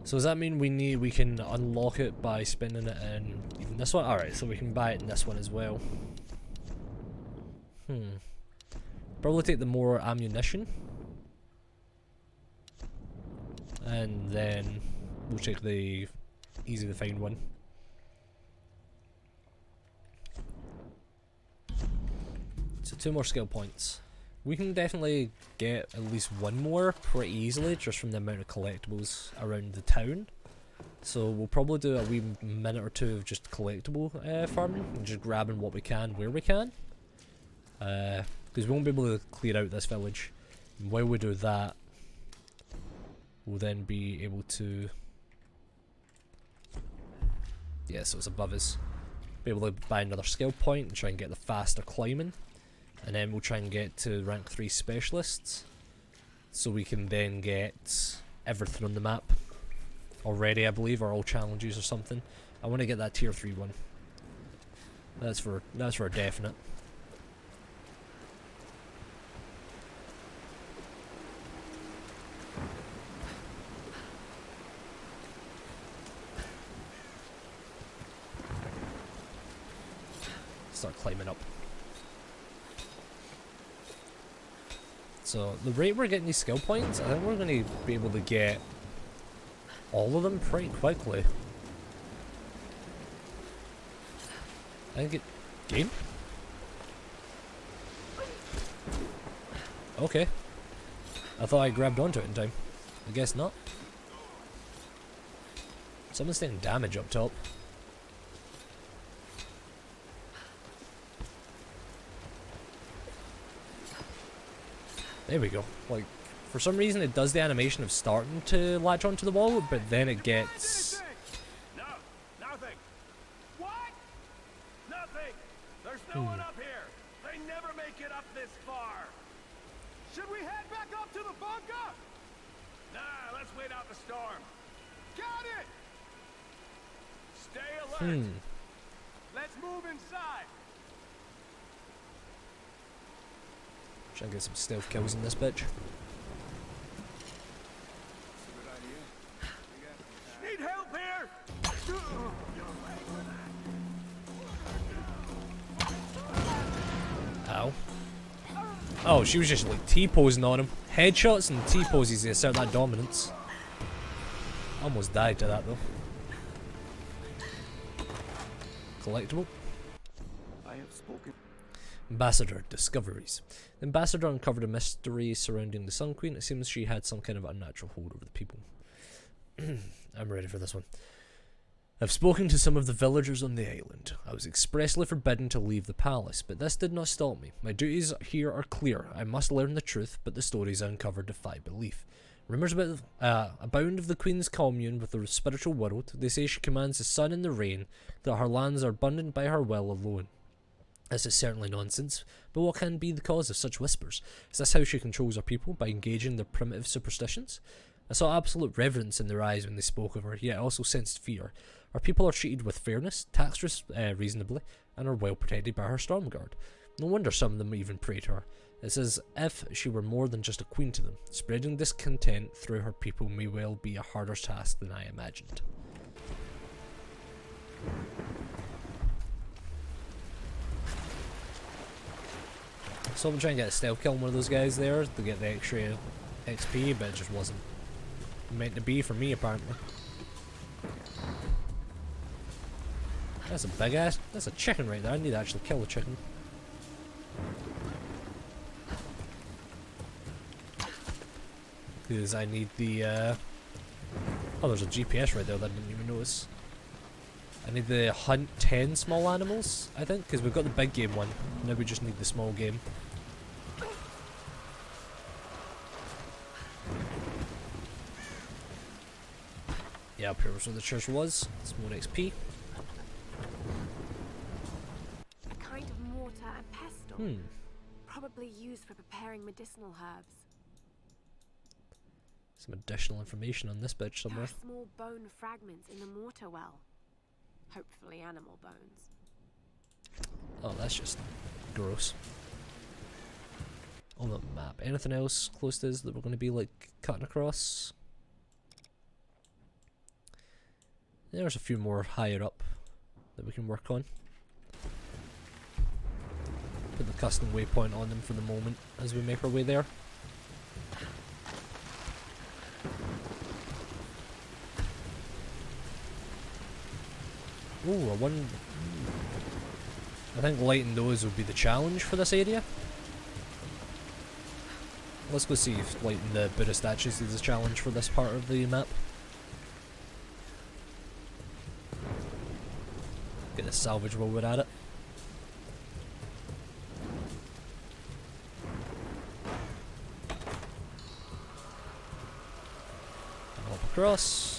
So does that mean we can unlock it by spending it in even this one? Alright, so we can buy it in this one as well. Probably take the more ammunition. And then we'll take the easy to find one. So 2 more skill points. We can definitely get at least 1 more pretty easily just from the amount of collectibles around the town. So we'll probably do a wee minute or 2 of just collectible farming and just grabbing what we can where we can. Because we won't be able to clear out this village. And while we do that, we'll then be able to... Yeah, so it's above us. Be able to buy another skill point and try and get the faster climbing. And then we'll try and get to rank 3 specialists. So we can then get everything on the map already, I believe, or all challenges or something. I want to get that tier 3 one. That's for a definite. Start climbing up. So the rate we're getting these skill points, I think we're going to be able to get all of them pretty quickly. I think it... Game? Okay. I thought I grabbed onto it in time. I guess not. Someone's taking damage up top. There we go. Like, for some reason it does the animation of starting to latch onto the wall, but then it gets... No, nothing. What? Nothing. There's no one up here. They never make it up this far. Should we head back up to the bunker? Nah, let's wait out the storm. Got it. Stay alert. Hmm. Let's move inside. Try and get some stealth kills in this bitch. Need help here? Ow. Oh, she was just like T-posing on him. Headshots and T-poses, they assert that dominance. Almost died to that though. Collectible. I have spoken. Ambassador discoveries. The ambassador uncovered a mystery surrounding the Sun Queen. It seems she had some kind of unnatural hold over the people. I'm ready for this one. I've spoken to some of the villagers on the island. I was expressly forbidden to leave the palace, but this did not stop me. My duties here are clear. I must learn the truth, but the stories I uncovered defy belief. Rumours abound of the Queen's commune with the spiritual world. They say she commands the sun and the rain, that her lands are abundant by her will alone. This is certainly nonsense, but what can be the cause of such whispers? Is this how she controls her people, by engaging their primitive superstitions? I saw absolute reverence in their eyes when they spoke of her, yet I also sensed fear. Our people are treated with fairness, taxed reasonably, and are well protected by her storm guard. No wonder some of them even pray to her. It's as if she were more than just a queen to them. Spreading discontent through her people may well be a harder task than I imagined. So I'm trying to get a stealth kill on one of those guys there to get the extra XP, but it just wasn't meant to be for me apparently. That's a big ass, that's a chicken right there. I need to actually kill the chicken. Because I need the oh, there's a GPS right there that I didn't even notice. I need the hunt 10 small animals, I think, because we've got the big game one. Now we just need the small game. Yeah, up here was where the church was. It's more XP. A kind of mortar and pestle. Probably used for preparing medicinal herbs. Some additional information on this bitch somewhere. There are small bone fragments in the mortar well. Hopefully animal bones. Oh, that's just gross. On the map. Anything else close to this that we're going to be like cutting across? There's a few more higher up that we can work on. Put the custom waypoint on them for the moment as we make our way there. Ooh, I think lighting those would be the challenge for this area. Let's go see if lighting the Buddha statues is a challenge for this part of the map. Get the salvage while we're at it. Hop across.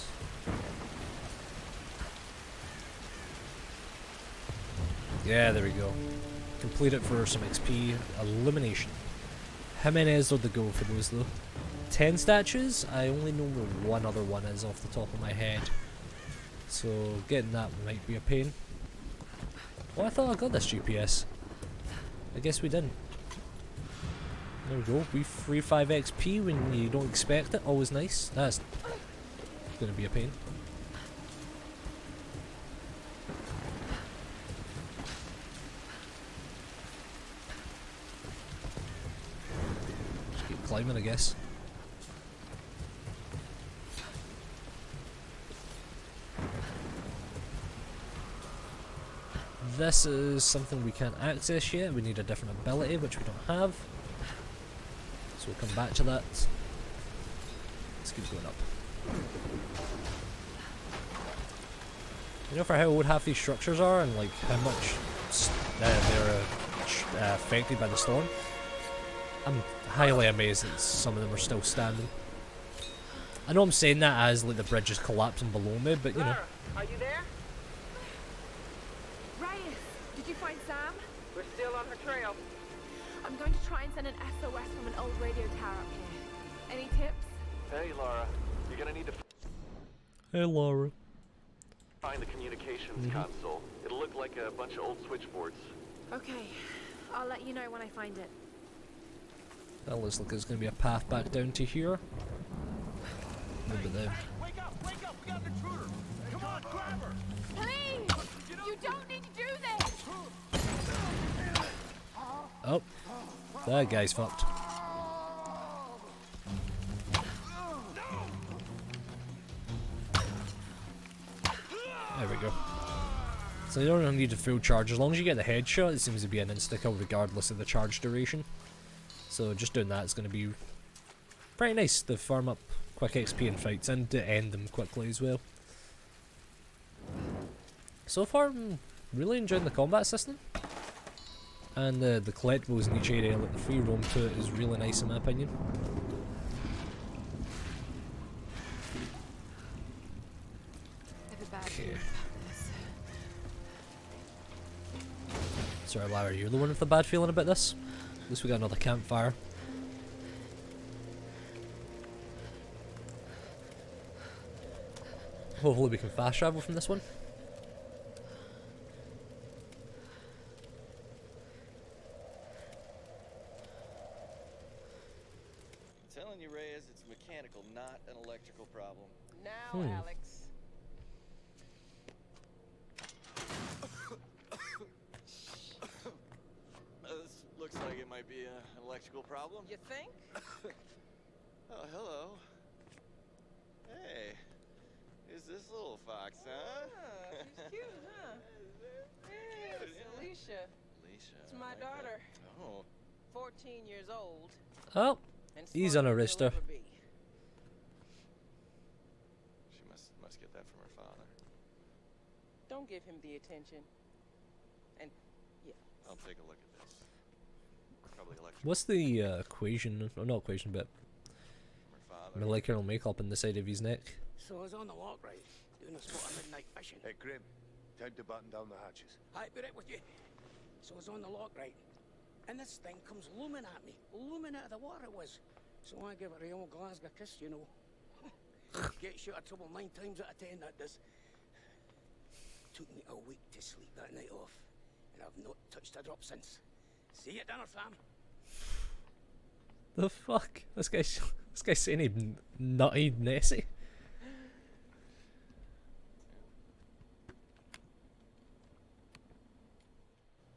Yeah, there we go. Complete it for some XP. Illumination. How many is there to go for those though? 10 statues? I only know where one other one is off the top of my head. So getting that might be a pain. Oh, I thought I got this GPS. I guess we didn't. There we go. We free 5 XP when you don't expect it. Always nice. That's gonna be a pain. Just keep climbing, I guess. This is something we can't access yet. We need a different ability, which we don't have. So we'll come back to that. Let's keep going up. You know, for how old half these structures are and like how much they're affected by the storm, I'm highly amazed that some of them are still standing. I know I'm saying that as like the bridge is collapsing below me, but you know. Are you there? Did you find Sam? We're still on her trail. I'm going to try and send an SOS from an old radio tower up here. Any tips? Hey, Lara. You're gonna need to... Hey, Laura. Find the communications console. It'll look like a bunch of old switchboards. Okay, I'll let you know when I find it. That looks like there's going to be a path back down to here. Hey, wake up! Wake up! We got an intruder! Come on, grab her! Please! You don't need to do this! Oh, that guy's fucked. There we go. So you don't need a full charge. As long as you get the headshot, it seems to be an insta-kill regardless of the charge duration. So just doing that is going to be pretty nice to farm up quick XP in fights and to end them quickly as well. So far, I'm really enjoying the combat system. And the collectibles in each area, like the free roam to it, is really nice in my opinion. Okay. Sorry, Lara, you're the one with the bad feeling about this? At least we got another campfire. Hopefully we can fast travel from this one. I'm telling you, Reyes, it's mechanical, not an electrical problem. Now, Alex. This looks like it might be an electrical problem. You think? Oh, hello. Hey, who's this little fox, huh? Ah, she's cute, huh? Yes, Alicia. Alicia. It's my daughter. Oh. 14 years old. Oh, And he's on a smart as wrister. he'll ever be. She must get that from her father. Don't give him the attention. And, yeah. I'll take a look at this. Probably electrical. What's the equation, or not equation, but molecular makeup in the side of his neck? So I was on the lock, right? Doing a spot of midnight fishing. Hey, Grim. Time to button down the hatches. I'd be right with you. So I was on the lock, right? And this thing comes looming at me. Looming out of the water it was. So I give it a old Glasgow kiss, you know. Gets you out of trouble 9 times out of 10, that does. Took me a week to sleep that night off. And I've not touched a drop since. See you at dinner, fam. The fuck? This guy's saying he's nutty Nessie.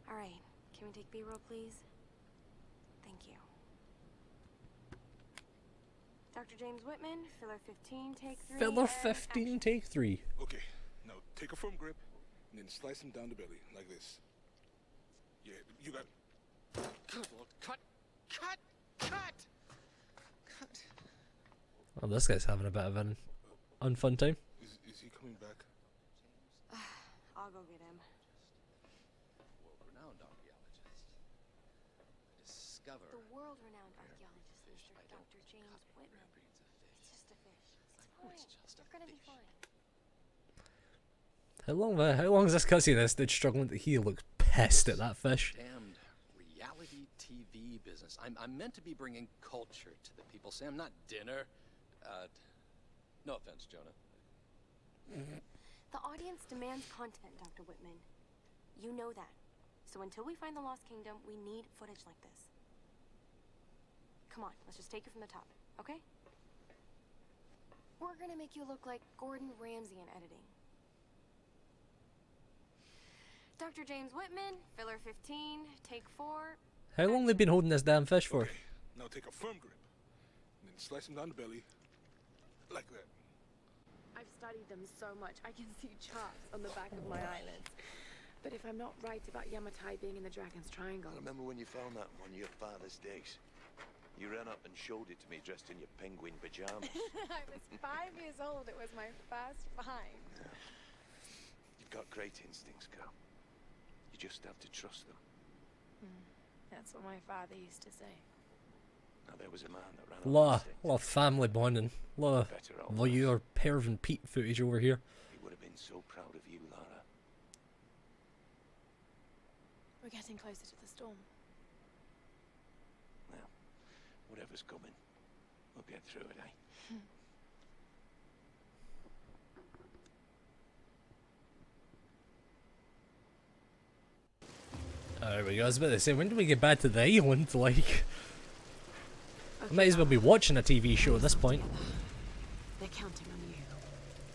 Alright, can we take B-roll, please? Thank you. Dr. James Whitman, filler 15, take 3. Filler 15, take 3. Okay, now take a firm grip and then slice him down the belly like this. Yeah, you got. Good Lord, cut! Cut! Cut! Oh, this guy's having a bit of an unfun time. Is he coming back? I'll go get him. World-renowned archaeologist. Discover. The world-renowned archaeologist, Mr. Dr. James Whitman. It's just a fish. It's fine. You're gonna be fine. How long is this cutscene? This dude struggling to heal looks pissed at that fish. Damned reality TV business. I'm meant to be bringing culture to the people, Sam, not dinner. No offense, Jonah. The audience demands content, Dr. Whitman. You know that. So until we find the Lost Kingdom, we need footage like this. Come on, let's just take it from the top, okay? We're gonna make you look like Gordon Ramsay in editing. Dr. James Whitman, filler 15, take 4. How long they been holding this damn fish for? Okay, now take a firm grip and then slice him down the belly like that. I've studied them so much, I can see charts on the back of my eyelids. But if I'm not right about Yamatai being in the Dragon's Triangle... I remember when you found that on your father's digs. You ran up and showed it to me dressed in your penguin pajamas. I was 5 years old, it was my first find. You've got great instincts, girl. You just have to trust them. That's what my father used to say. Now there was a man that ran Lot of family bonding. Lot of your Perv and Pete footage over here. He would have been so proud of you, Lara. We're getting closer to the storm. Well, whatever's coming, we'll get through it, eh? There we go. I was about to say, when do we get back to the island? Like, I might as well be watching a TV show at this point. They're counting on you.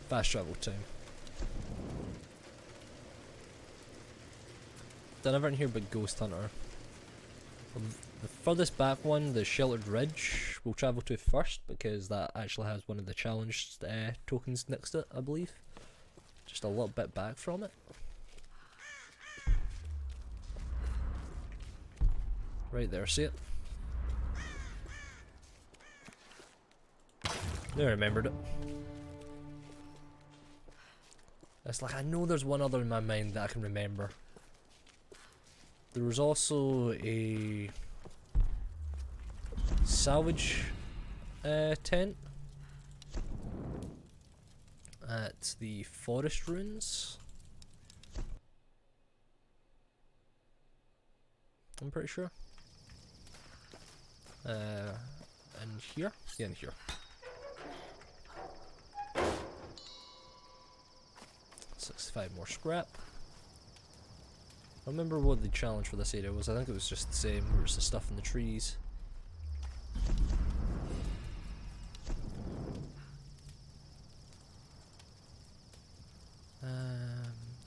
Fast travel time. Done everything here but Ghost Hunter. The furthest back one, the Sheltered Ridge, we'll travel to first because that actually has one of the challenge tokens next to it, I believe. Just a little bit back from it. Right there, see it? I remembered it. It's like, I know there's one other in my mind that I can remember. There was also a salvage tent at the forest ruins. I'm pretty sure. And here? Yeah, in here. 65 more scrap. I remember what the challenge for this area was. I think it was just the same. There was the stuff in the trees.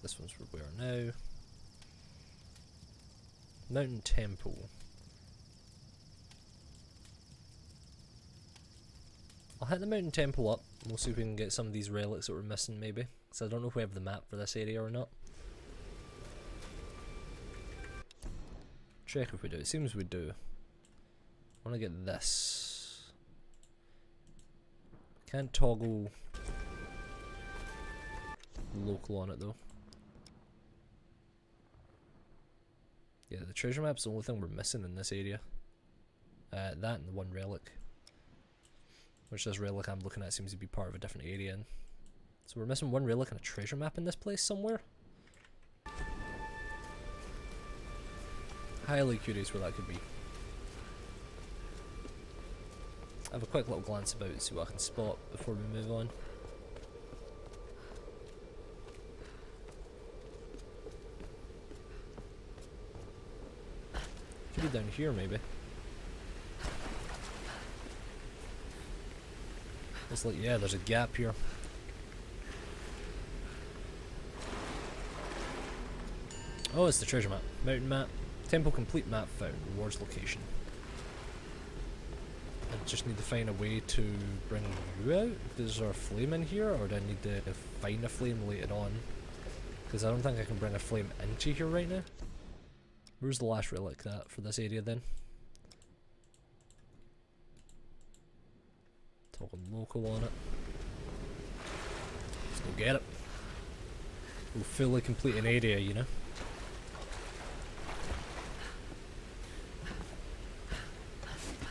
This one's where we are now. Mountain Temple. I'll hit the Mountain Temple up. We'll see if we can get some of these relics that we're missing, maybe. So I don't know if we have the map for this area or not. Check if we do. It seems we do. I want to get this. Can't toggle local on it though. Yeah, the treasure map's the only thing we're missing in this area. That and the one relic. Which this relic I'm looking at seems to be part of a different area. So we're missing one relic and a treasure map in this place somewhere. Highly curious where that could be. Have a quick little glance about and see what I can spot before we move on. Could be down here maybe. It's like, yeah, there's a gap here. Oh, it's the treasure map. Mountain map. Temple complete map found. Rewards location. I just need to find a way to bring you out. Is there a flame in here, or do I need to find a flame later on? Because I don't think I can bring a flame into here right now. Where's the last relic that for this area then? Talking local on it. Let's go get it. We'll fully complete an area, you know.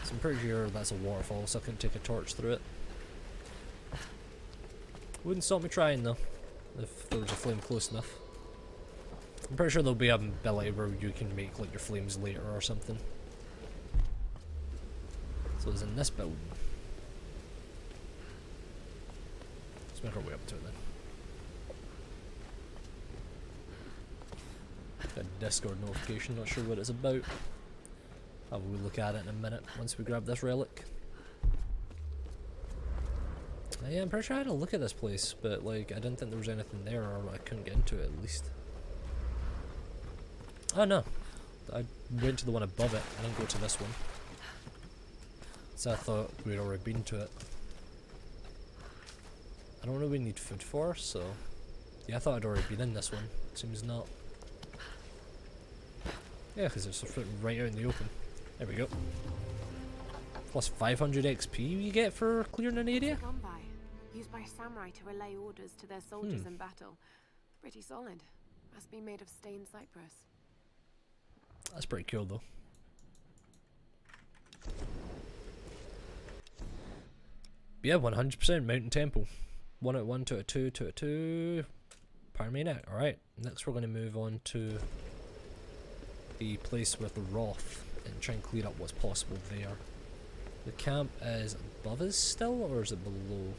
So I'm pretty sure that's a waterfall, so I can take a torch through it. Wouldn't stop me trying though, if there was a flame close enough. I'm pretty sure there'll be an ability where you can make like your flames later or something. So it's in this building. Let's make our way up to it then. Got a Discord notification, not sure what it's about. Have a look at it in a minute once we grab this relic. Yeah, I'm pretty sure I had a look at this place, but like I didn't think there was anything there, or I couldn't get into it at least. Oh no, I went to the one above it, I didn't go to this one. So I thought we'd already been to it. I don't know what we need food for, so... Yeah, I thought I'd already been in this one. Seems not. Yeah, because there's a fruit right out in the open. There we go. Plus 500 XP you get for clearing an area? Gone by. Used by samurai to relay orders to their soldiers in battle. Pretty solid. Must be made of stained cypress. That's pretty cool though. Yeah, 100% Mountain Temple. 1 out of 1, 2 out of 2, 2 out of 2. Paramedic. Alright, next we're going to move on to the place with the Wrath and try and clear up what's possible there. The camp is above us still, or is it below?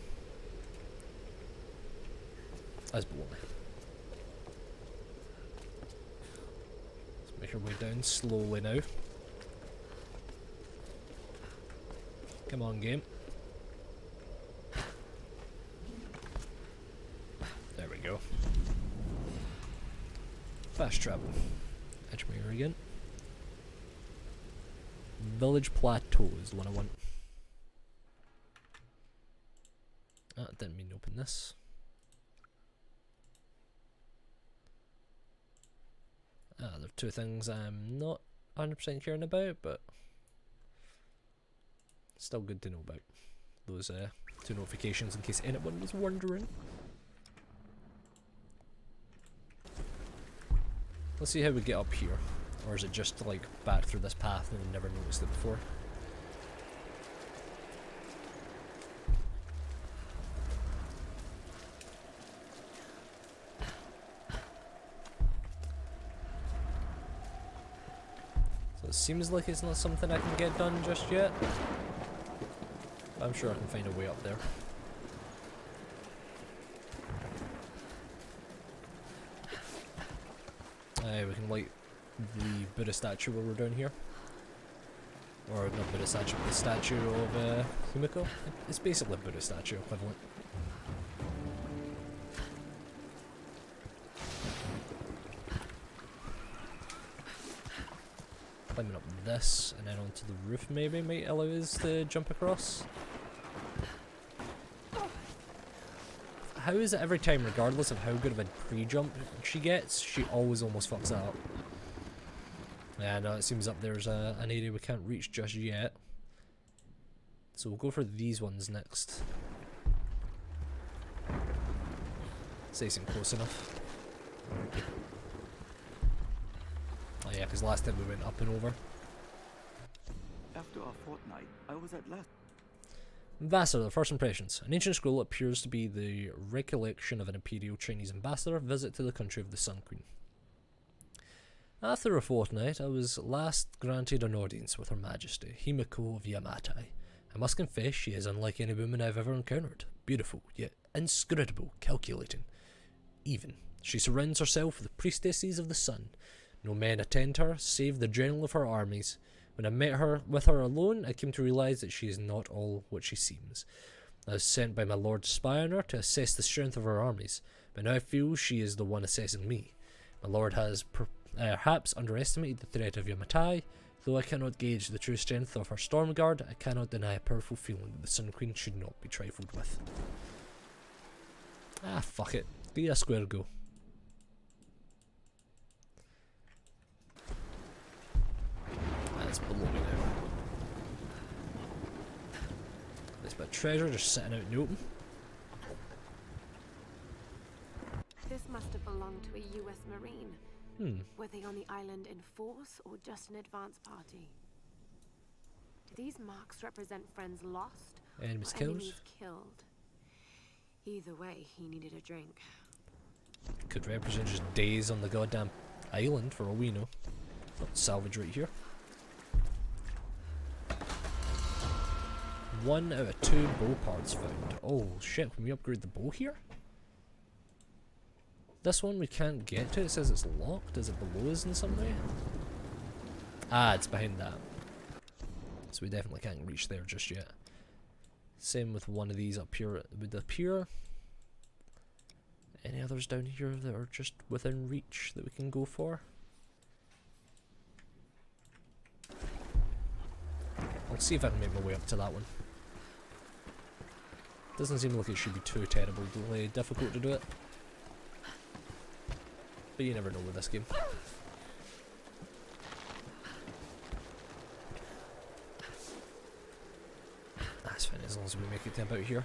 Oh, it's below me. Let's move our way up to it then. Make our way down slowly now. Come on, game. There we go. Fast travel. Edgemere again. Village Plateau is the one I want. Ah, didn't mean to open this. Ah, there are two things I'm not 100% caring about, but still good to know about. Those two notifications in case anyone was wondering. Let's see how we get up here. Or is it just like back through this path and we never noticed it before? So it seems like it's not something I can get done just yet. But I'm sure I can find a way up there. We can light the Buddha statue while we're down here. Or not Buddha statue, but the statue of Himiko. It's basically a Buddha statue equivalent. Climbing up this and then onto the roof maybe might allow us to jump across. How is it every time, regardless of how good of a pre-jump she gets, she always almost fucks that up? Yeah, no, it seems up there's an area we can't reach just yet. So we'll go for these ones next. Say seem close enough. Oh yeah, because last time we went up and over. After a fortnight, I was at last. Ambassador, first impressions. An ancient scroll appears to be the recollection of an Imperial Chinese ambassador visit to the country of the Sun Queen. After a fortnight, I was last granted an audience with Her Majesty, Himiko of Yamatai. I must confess she is unlike any woman I've ever encountered. Beautiful, yet inscrutable, calculating. Even. She surrounds herself with the priestesses of the sun. No men attend her, save the general of her armies. When I met her with her alone, I came to realize that she is not all what she seems. I was sent by my lord to spy on her to assess the strength of her armies, but now I feel she is the one assessing me. My lord has perhaps underestimated the threat of Yamatai. Though I cannot gauge the true strength of her storm guard, I cannot deny a powerful feeling that the Sun Queen should not be trifled with. Ah, fuck it. Give you a square go. That's below me now. This bit of treasure just sitting out in the open. This must have belonged to a US Marine. Were they on the island in force or just an advance party? Do these marks represent friends lost Enemies or killed? enemies killed? Either way, he needed a drink. Could represent just days on the goddamn island for all we know. Oh, salvage right here. 1 out of 2 bow parts found. Oh shit, can we upgrade the bow here? This one we can't get to, it says it's locked. Is it below us in some way? Ah, it's behind that. So we definitely can't reach there just yet. Same with one of these up here. It would appear. Any others down here that are just within reach that we can go for? I'll see if I can make my way up to that one. Doesn't seem like it should be too terribly difficult to do it. But you never know with this game. That's fine as long as we make it to about here.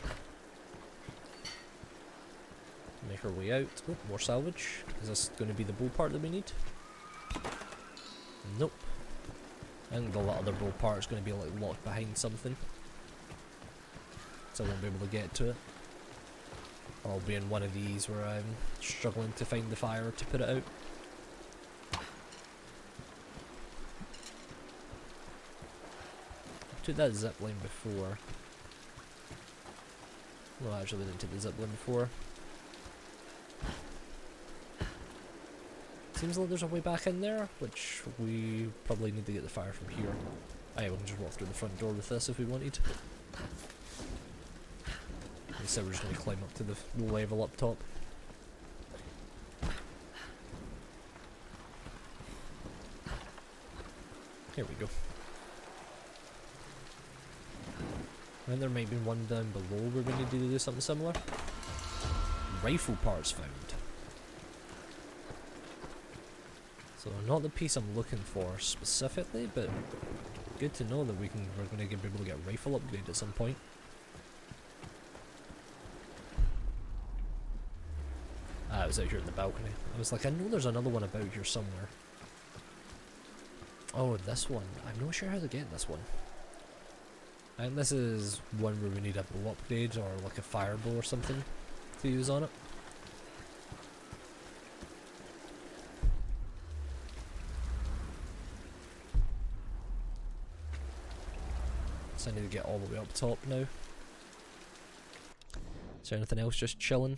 Make our way out. Oh, more salvage. Is this going to be the bow part that we need? Nope. I think the other bow part is going to be like locked behind something. So I won't be able to get to it. Or I'll be in one of these where I'm struggling to find the fire to put it out. I took that zipline before. Well, actually, I didn't take the zipline before. Seems like there's a way back in there, which we probably need to get the fire from here. Oh yeah, we can just walk through the front door with this if we wanted. Instead we're just going to climb up to the level up top. Here we go. And there might be one down below where we need to do something similar. Rifle parts found. So not the piece I'm looking for specifically, but good to know that we're going to be able to get a rifle upgrade at some point. Ah, it was out here in the balcony. I was like, I know there's another one about here somewhere. Oh, this one. I'm not sure how to get this one. I think this is one where we need a bow upgrade or like a fire bow or something to use on it. So I need to get all the way up top now. Is there anything else just chilling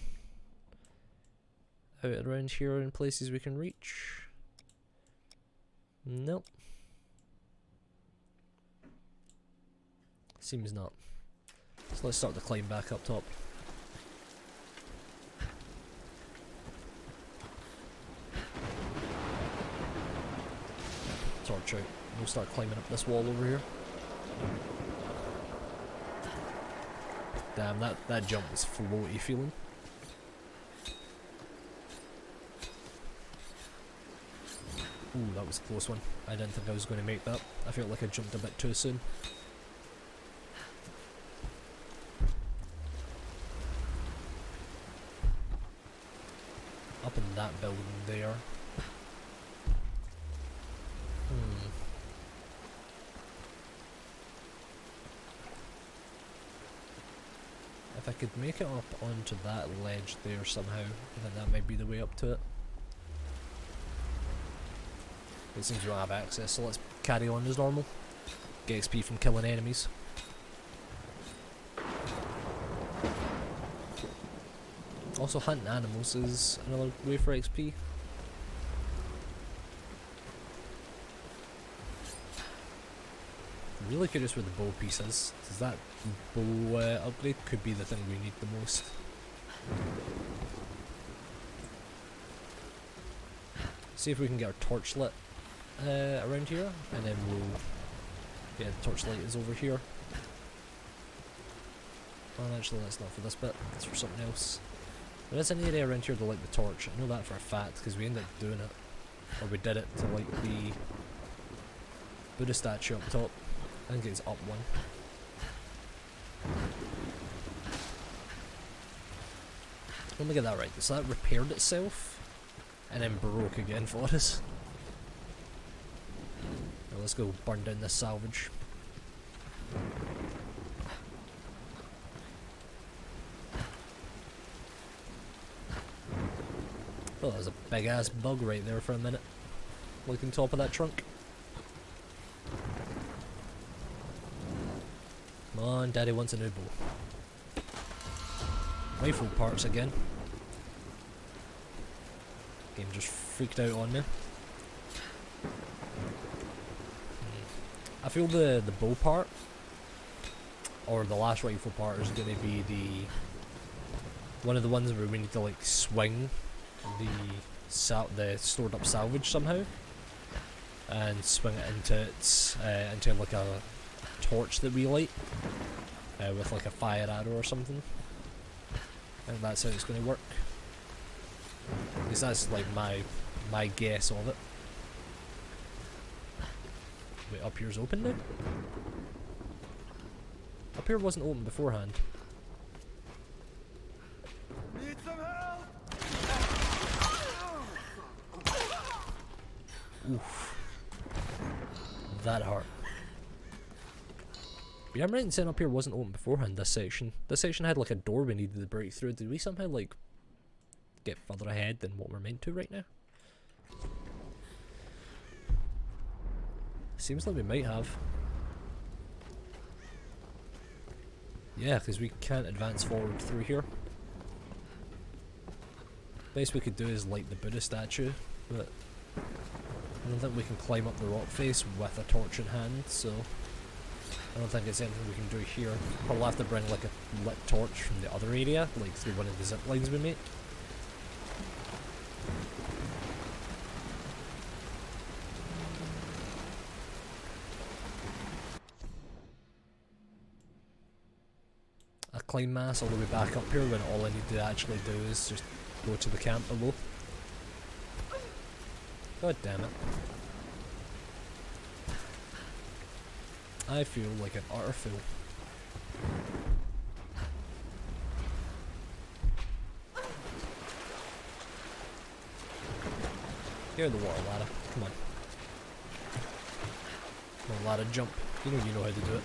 out around here in places we can reach? Nope. Seems not. So let's start the climb back up top. Torch out. We'll start climbing up this wall over here. Damn, that jump was floaty feeling. Ooh, that was a close one. I didn't think I was going to make that. I felt like I jumped a bit too soon. Up in that building there. If I could make it up onto that ledge there somehow, then that might be the way up to it. It seems we don't have access, so let's carry on as normal. Get XP from killing enemies. Also, hunting animals is another way for XP. I'm really curious where the bow piece is, because that bow upgrade could be the thing we need the most. See if we can get our torch lit around here, and then we'll... Yeah, the torchlight is over here. Well, actually that's not for this bit, that's for something else. There is an area around here to light the torch. I know that for a fact because we ended up doing it. Or we did it to light the Buddha statue up top. I think it's up one. Let me get that right. So that repaired itself and then broke again for us. Now let's go burn down this salvage. Oh, there's a big ass bug right there for a minute. Looking top of that trunk. Come on, Daddy wants a new bow. Rifle parts again. Game just freaked out on me. I feel the bow part, or the last rifle part, is going to be one of the ones where we need to like swing the stored up salvage somehow and swing it into like a torch that we light with like a fire arrow or something. I think that's how it's going to work. At least that's like my guess of it. Wait, up here's open now? Up here wasn't open beforehand. Need some help? Oof. That hurt. But yeah, I'm right in saying up here wasn't open beforehand, this section. This section had like a door we needed to break through. Did we somehow like get further ahead than what we're meant to right now? Seems like we might have. Yeah, because we can't advance forward through here. Best we could do is light the Buddha statue, but I don't think we can climb up the rock face with a torch in hand, so I don't think it's anything we can do here. Probably have to bring like a lit torch from the other area, like through one of the zip lines we made. I climb mass all the way back up here when all I need to actually do is just go to the camp below. God damn it. I feel like an utter fool. Here, the water ladder. Come on. Come on, ladder, jump. You know how to do it.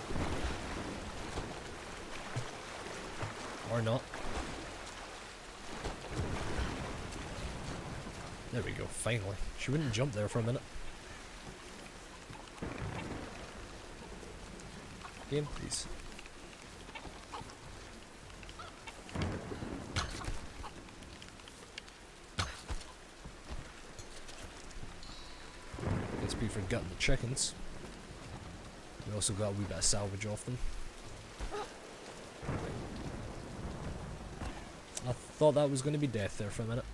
Or not. There we go, finally. She wouldn't jump there for a minute. Game, please. Guess we forgot the chickens. We also got a wee bit of salvage off them. I thought that was going to be death there for a minute.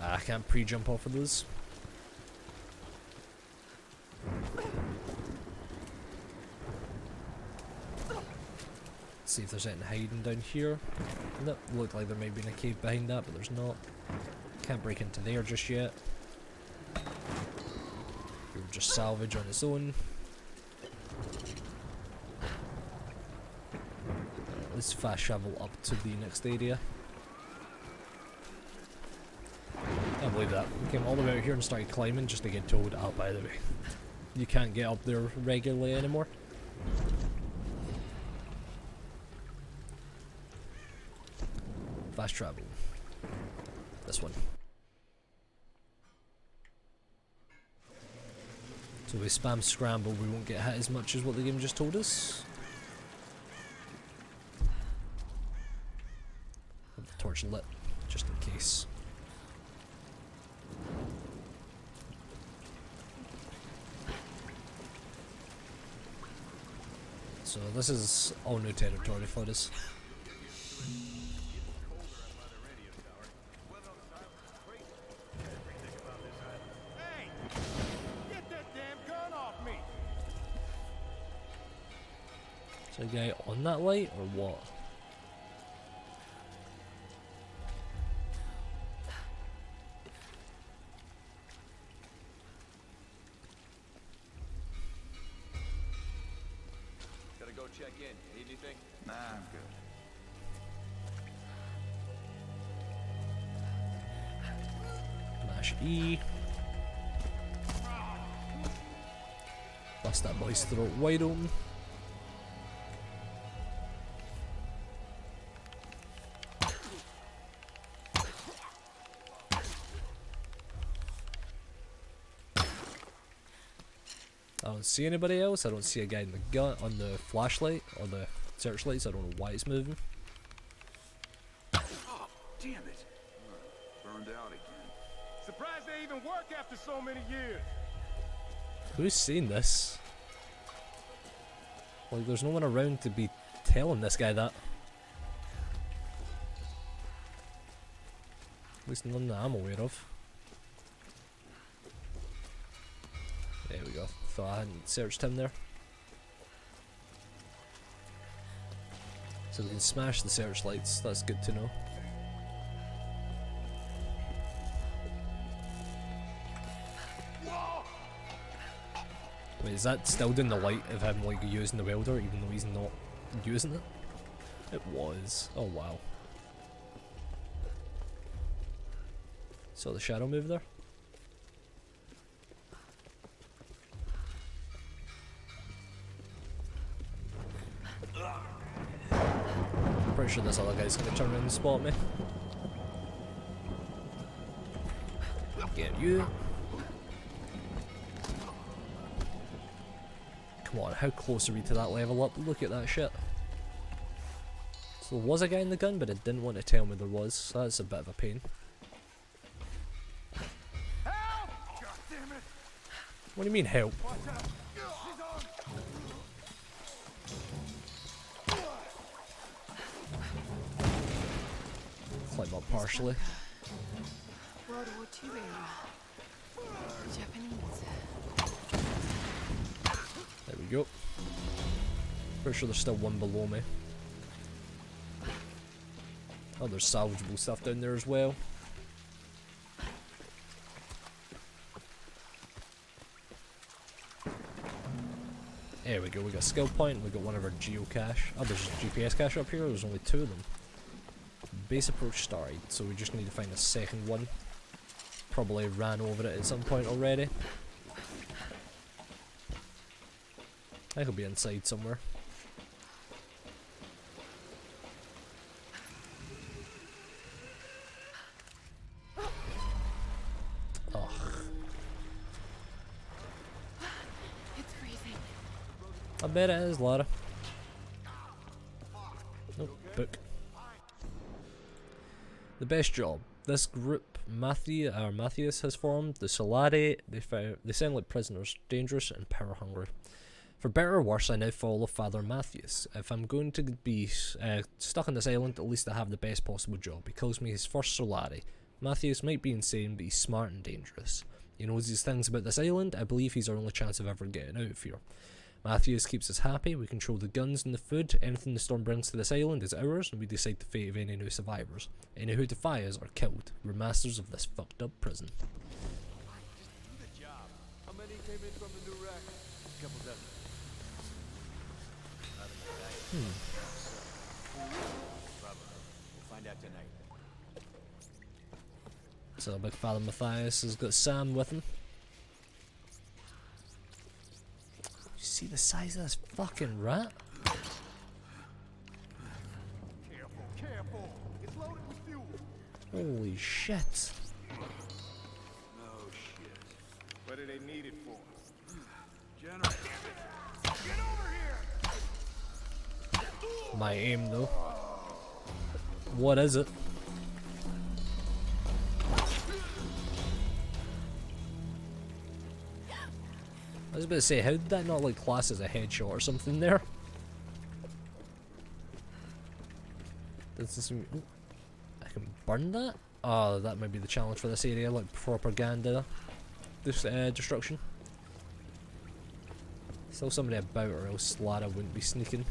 I can't pre-jump off of those. See if there's anything hiding down here. Nope, looked like there might be a cave behind that, but there's not. Can't break into there just yet. We'll just salvage on its own. Let's fast travel up to the next area. I can't believe that. We came all the way out here and started climbing just to get told, oh, by the way, you can't get up there regularly anymore. Fast travel. This one. So we spam scramble, we won't get hit as much as what the game just told us. Have the torch lit, just in case. So this is all new territory for us. Is there a guy on that light or what? Gotta go check in. Need anything? Nah, I'm good. Mash E. Bust that boy's throat wide open. I don't see anybody else. I don't see a guy in the gun on the flashlight or the searchlights. I don't know why it's moving. Oh, damn it! Burned out again. Surprised they even work after so many years. Who's seen this? Like, there's no one around to be telling this guy that. At least none that I'm aware of. There we go. Thought I hadn't searched him there. So we can smash the searchlights. That's good to know. Wait, is that still doing the light of him like using the welder even though he's not using it? It was. Oh wow. Saw the shadow move there? Pretty sure this other guy's gonna turn around and spot me. Get you. Come on, how close are we to that level up? Look at that shit. So there was a guy in the gun, but it didn't want to tell me there was. So that's a bit of a pain. What do you mean help? Climb up partially. World War II era. Japanese. There we go. Pretty sure there's still one below me. Oh, there's salvageable stuff down there as well. There we go, we got a skill point, we got one of our geocache. Oh, there's a GPS cache up here, there's only 2 of them. Base approach started, so we just need to find a second one. Probably ran over it at some point already. I think it'll be inside somewhere. Oh. It's freezing. I bet it is, Lara. Nope, book. The best job. This group Matthias has formed, the Solari, they sound like prisoners, dangerous and power hungry. For better or worse, I now follow Father Matthias. If I'm going to be stuck on this island, at least I have the best possible job. He calls me his first Solari. Matthias might be insane, but he's smart and dangerous. He knows these things about this island. I believe he's our only chance of ever getting out of here. Matthias keeps us happy, we control the guns and the food, anything the storm brings to this island is ours, and we decide the fate of any new survivors. Any who defy us are killed. We're masters of this fucked up prison. Just do the job. How many came in from the new rack? A couple dozen. Probably. We'll find out tonight. So big Father Matthias has got Sam with him. You see the size of this fucking rat? Careful, careful. It's loaded with fuel. Holy shit. No shit. What do they need it for? General. Get over here! My aim though. What is it? I was about to say, how did that not like class as a headshot or something there? Does this mean, ooh, I can burn that? Oh, that might be the challenge for this area, like propaganda destruction. Still somebody about, or else Lara wouldn't be sneaking.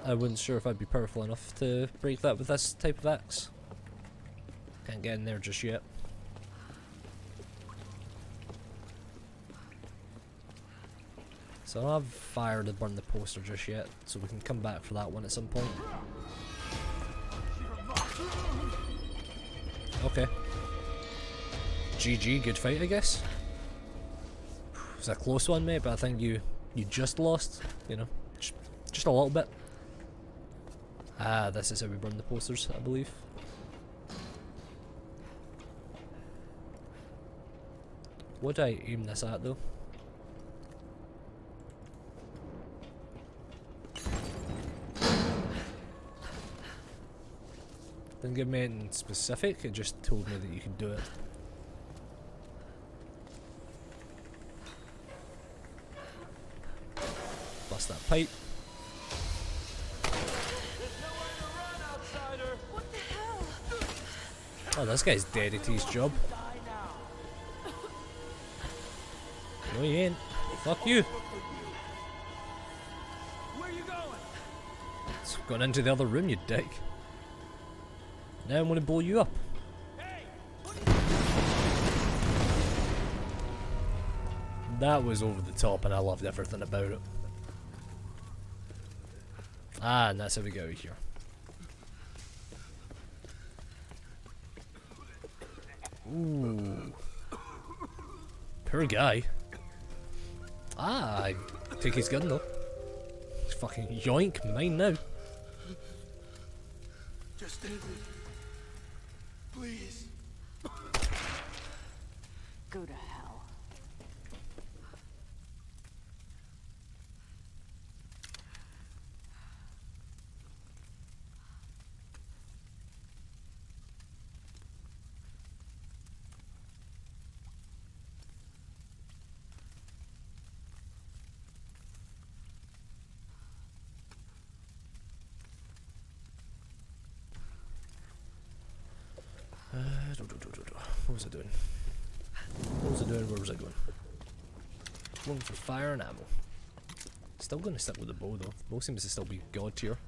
I wasn't sure if I'd be powerful enough to break that with this type of axe. Can't get in there just yet. So I don't have fire to burn the poster just yet, so we can come back for that one at some point. Okay. GG, good fight I guess. It was a close one, mate, but I think you just lost, you know, just a little bit. Ah, this is how we burn the posters, I believe. What do I aim this at though? Didn't give me anything specific, it just told me that you could do it. Bust that pipe. What the hell? Oh, this guy's dead to his job. No, he ain't. Fuck you. Where you going? It's gone into the other room, you dick. Now I'm gonna blow you up. That was over the top and I loved everything about it. Ah, and that's how we get out of here. Ooh. Poor guy. Ah, I take his gun though. Fucking yoink, mine now. Just end it. Please. Go to hell. What was I doing? What was I doing? Where was I going? Looking for fire and ammo. Still going to stick with the bow though. The bow seems to still be god tier.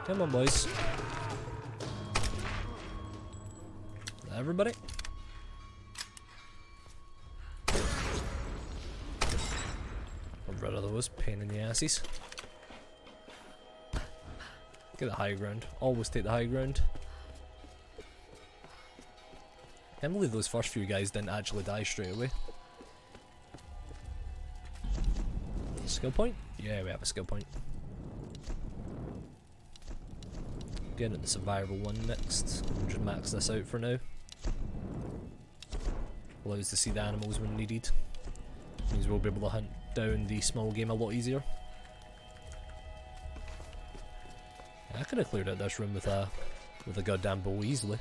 Come on, boys. Everybody. Get rid of those pain in the asses. Get the high ground. Always take the high ground. Can't believe those first few guys didn't actually die straight away. Skill point? Yeah, we have a skill point. Getting at the survival one next. We'll just max this out for now. Allows us to see the animals when needed. Means we'll be able to hunt down the small game a lot easier. I could have cleared out this room with a goddamn bow easily.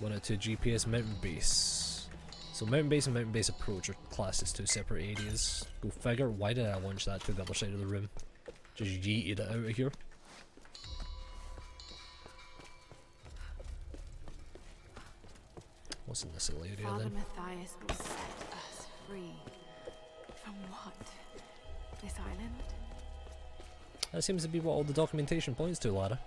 102 GPS mountain base. So mountain base and mountain base approach are classed as two separate areas. Go figure. Why did I launch that to the other side of the room? Just yeeted it out of here. What's in this little area Father then? Matthias will set us free. From what? This island? That seems to be what all the documentation points to, Lara.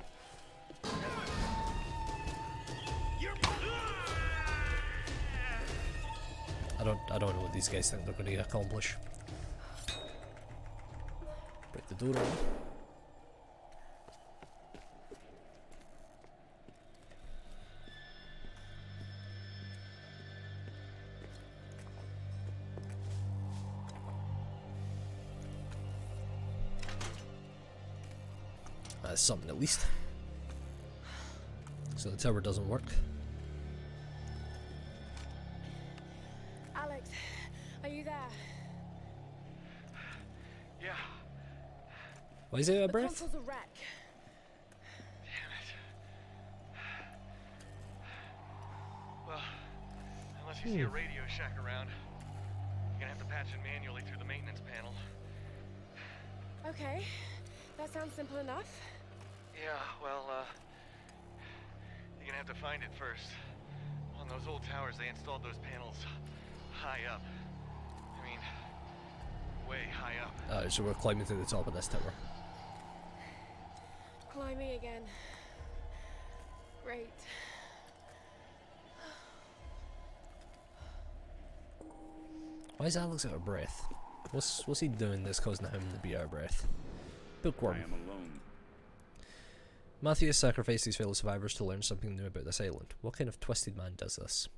I don't know what these guys think they're going to accomplish. Break the door open. That's something at least. So the tower doesn't work. Alex, are you there? Yeah. Why is it out of breath? The console's a wreck. Damn it. Well, unless you see a Radio Shack around, you're gonna have to patch it manually through the maintenance panel. Okay, that sounds simple enough. Yeah, well, you're gonna have to find it first. On those old towers, they installed those panels high up. I mean, way high up. So we're climbing to the top of this tower. Climbing again. Great. Why is Alex out of breath? What's he doing that's causing him to be out of breath? Bookworm. I am alone. Matthias sacrificed his fellow survivors to learn something new about this island. What kind of twisted man does this?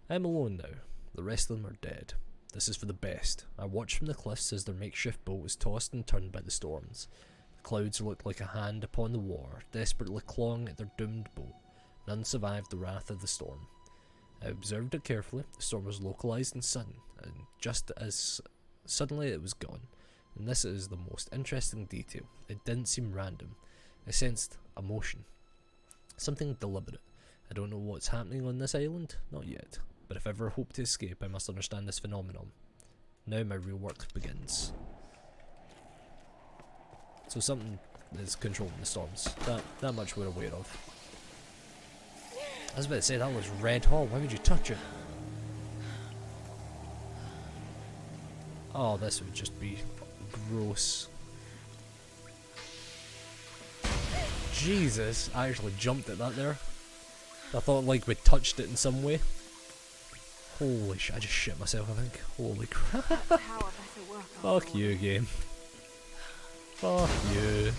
I am alone now. The rest of them are dead. This is for the best. I watched from the cliffs as their makeshift boat was tossed and turned by the storms. The clouds looked like a hand upon the water, desperately clawing at their doomed boat. None survived the wrath of the storm. I observed it carefully. The storm was localized and sudden, and just as suddenly it was gone. And this is the most interesting detail. It didn't seem random. I sensed emotion. Something deliberate. I don't know what's happening on this island, not yet. But if I ever hope to escape, I must understand this phenomenon. Now my real work begins. So something is controlling the storms. That much we're aware of. I was about to say, that was red hot. Why would you touch it? Oh, this would just be gross. Jesus, I actually jumped at that there. I thought like we touched it in some way. Holy shit, I just shit myself, I think. Holy crap. Fuck you, game. Fuck you.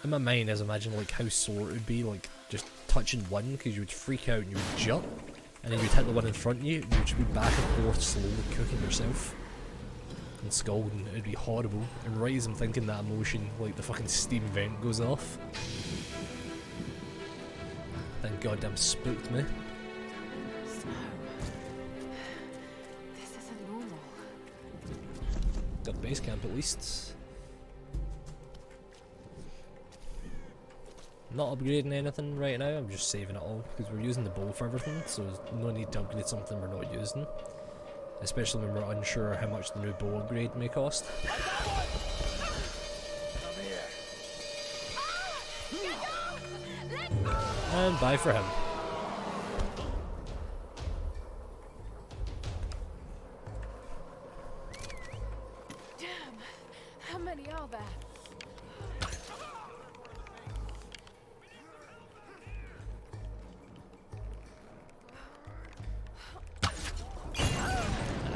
In my mind, I was imagining like how sore it would be, like just touching one, because you would freak out and you would jump, and then you'd hit the one in front of you, and you would just be back and forth slowly cooking yourself. And scalding, it'd be horrible. And right as I'm thinking that emotion, like the fucking steam vent goes off. Then goddamn spooked me. Snow. This isn't normal. Got base camp at least. Not upgrading anything right now, I'm just saving it all because we're using the bow for everything, so there's no need to upgrade something we're not using. Especially when we're unsure how much the new bow upgrade may cost. And bye for him. Damn, how many are there?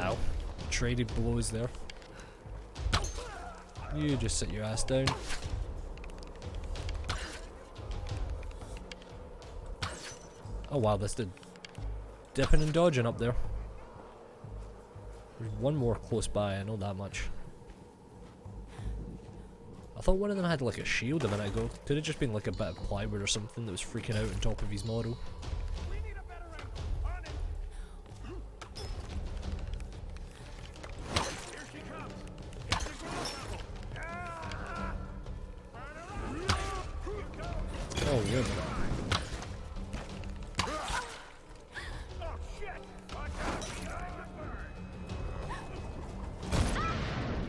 Ow. Traded blows there. You just sit your ass down. Oh wow, this did dipping and dodging up there. There's one more close by, I know that much. I thought one of them had like a shield a minute ago. Could have just been like a bit of plywood or something that was freaking out on top of his model. Oh, wait a minute.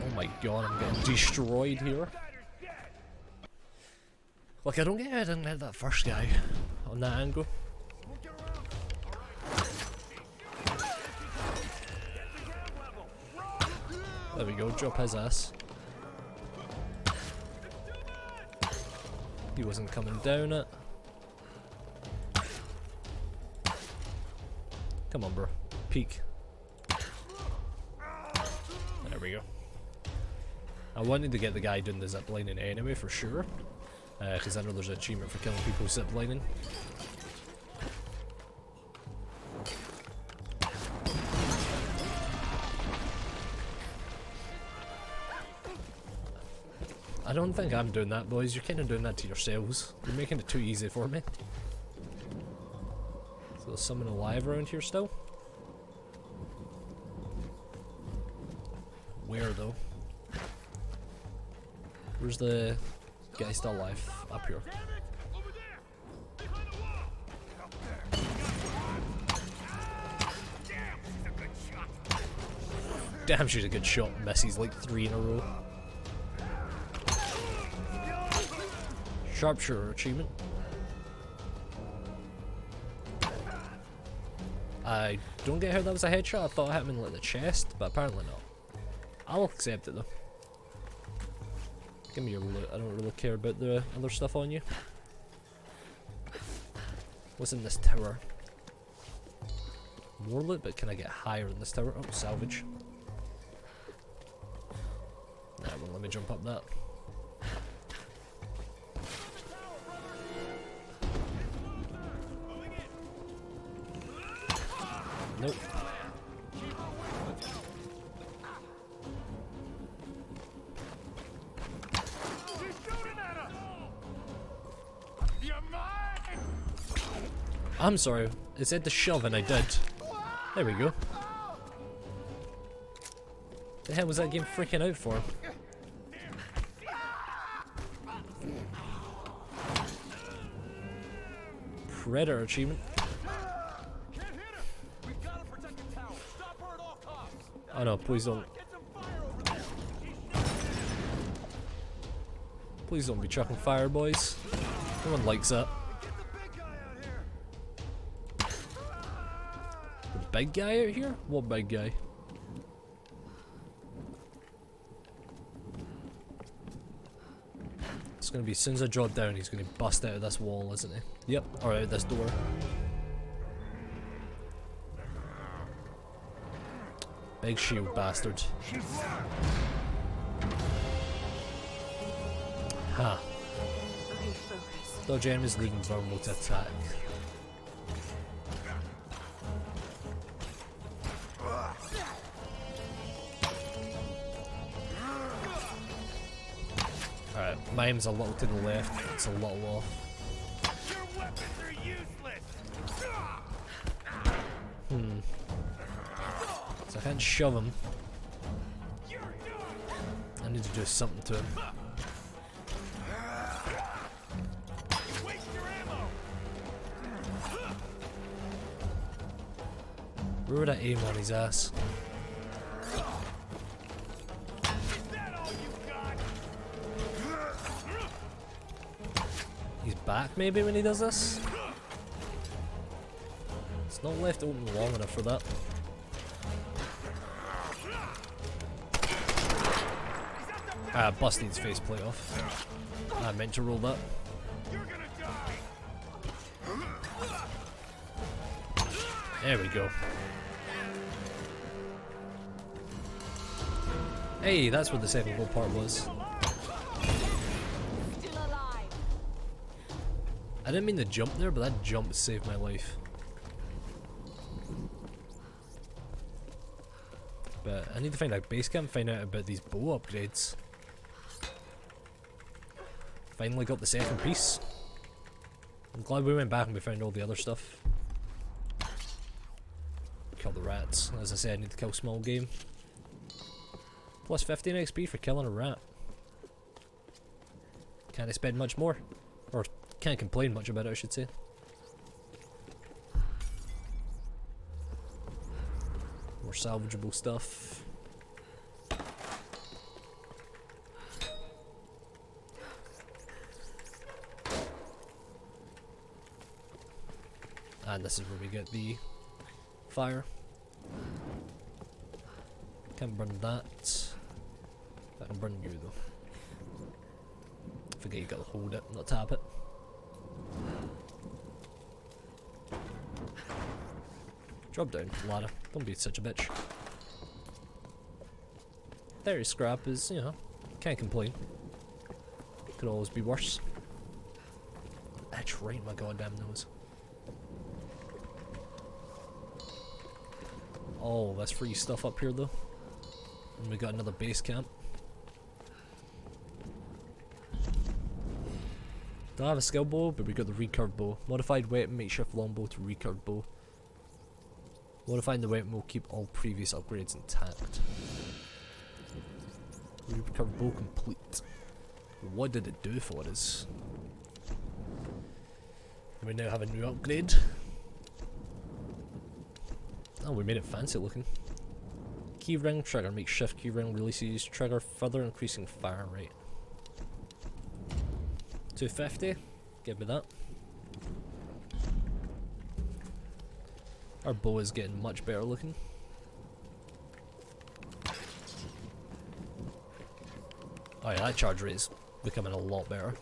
Oh my god, I'm getting destroyed here. Like, I don't get how I didn't hit that first guy on that angle. There we go, drop his ass. He wasn't coming down it. Come on, bro. Peek. There we go. I wanted to get the guy doing the ziplining anyway, for sure. Because I know there's an achievement for killing people ziplining. I don't think I'm doing that, boys. You're kind of doing that to yourselves. You're making it too easy for me. So there's someone alive around here still? Where though? Where's the guy still alive? Up here. Damn, she's a good shot. Misses like 3 in a row. Sharpshooter achievement. I don't get how that was a headshot. I thought it hit him in like the chest, but apparently not. I'll accept it though. Give me your loot. I don't really care about the other stuff on you. What's in this tower? More loot, but can I get higher in this tower? Oh, salvage. Nah, well, let me jump up that. Nope. I'm sorry, it said to shove and I did. There we go. The hell was that game freaking out for? Predator achievement. Oh no, please don't. Please don't be chucking fire, boys. No one likes that. The big guy out here? What big guy? It's gonna be, as soon as I drop down, he's gonna bust out of this wall, isn't he? Yep, or out this door. Big shield bastard. Ha. Dodge enemies leaving vulnerable to attack. Alright, my aim's a little to the left, it's a little off. Your weapons are useless. So I can't shove him. I need to do something to him. Where would I aim on his ass? He's back maybe when he does this? It's not left open long enough for that. Ah, busted his faceplate off. I meant to roll that. There we go. Hey, that's what the second goal part was. I didn't mean to jump there, but that jump saved my life. But I need to find out base camp, find out about these bow upgrades. Finally got the second piece. I'm glad we went back and we found all the other stuff. Kill the rats. As I said, I need to kill small game. Plus 15 XP for killing a rat. Can't expect much more. Or can't complain much about it, I should say. More salvageable stuff. And this is where we get the fire. Can't burn that. I can burn you though. Forget you gotta hold it, not tap it. Drop down, ladder. Don't be such a bitch. 30 scrap is, you know, can't complain. Could always be worse. Itch right in my goddamn nose. Oh, that's free stuff up here though. And we got another base camp. Don't have a skill bow, but we got the recurve bow. Modified weapon, makeshift longbow to recurve bow. Modifying the weapon will keep all previous upgrades intact. Recurve bow complete. What did it do for us? We now have a new upgrade. Oh, we made it fancy looking. Keyring trigger, makeshift keyring releases trigger, further increasing fire rate. 250, give me that. Our bow is getting much better looking. Oh yeah, that charge rate is becoming a lot better.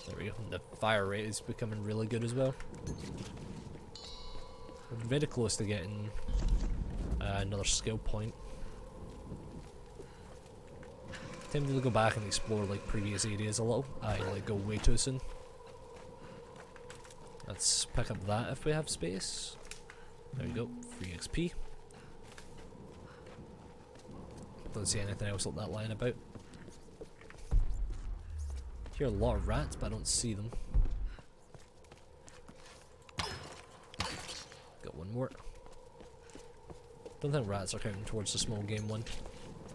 There we go, and the fire rate is becoming really good as well. We're very close to getting another skill point. Time to go back and explore like previous areas a little. I like go way too soon. Let's pick up that if we have space. There we go, free XP. Don't see anything else like that lying about. Hear a lot of rats, but I don't see them. Got one more. Don't think rats are counting towards the small game one.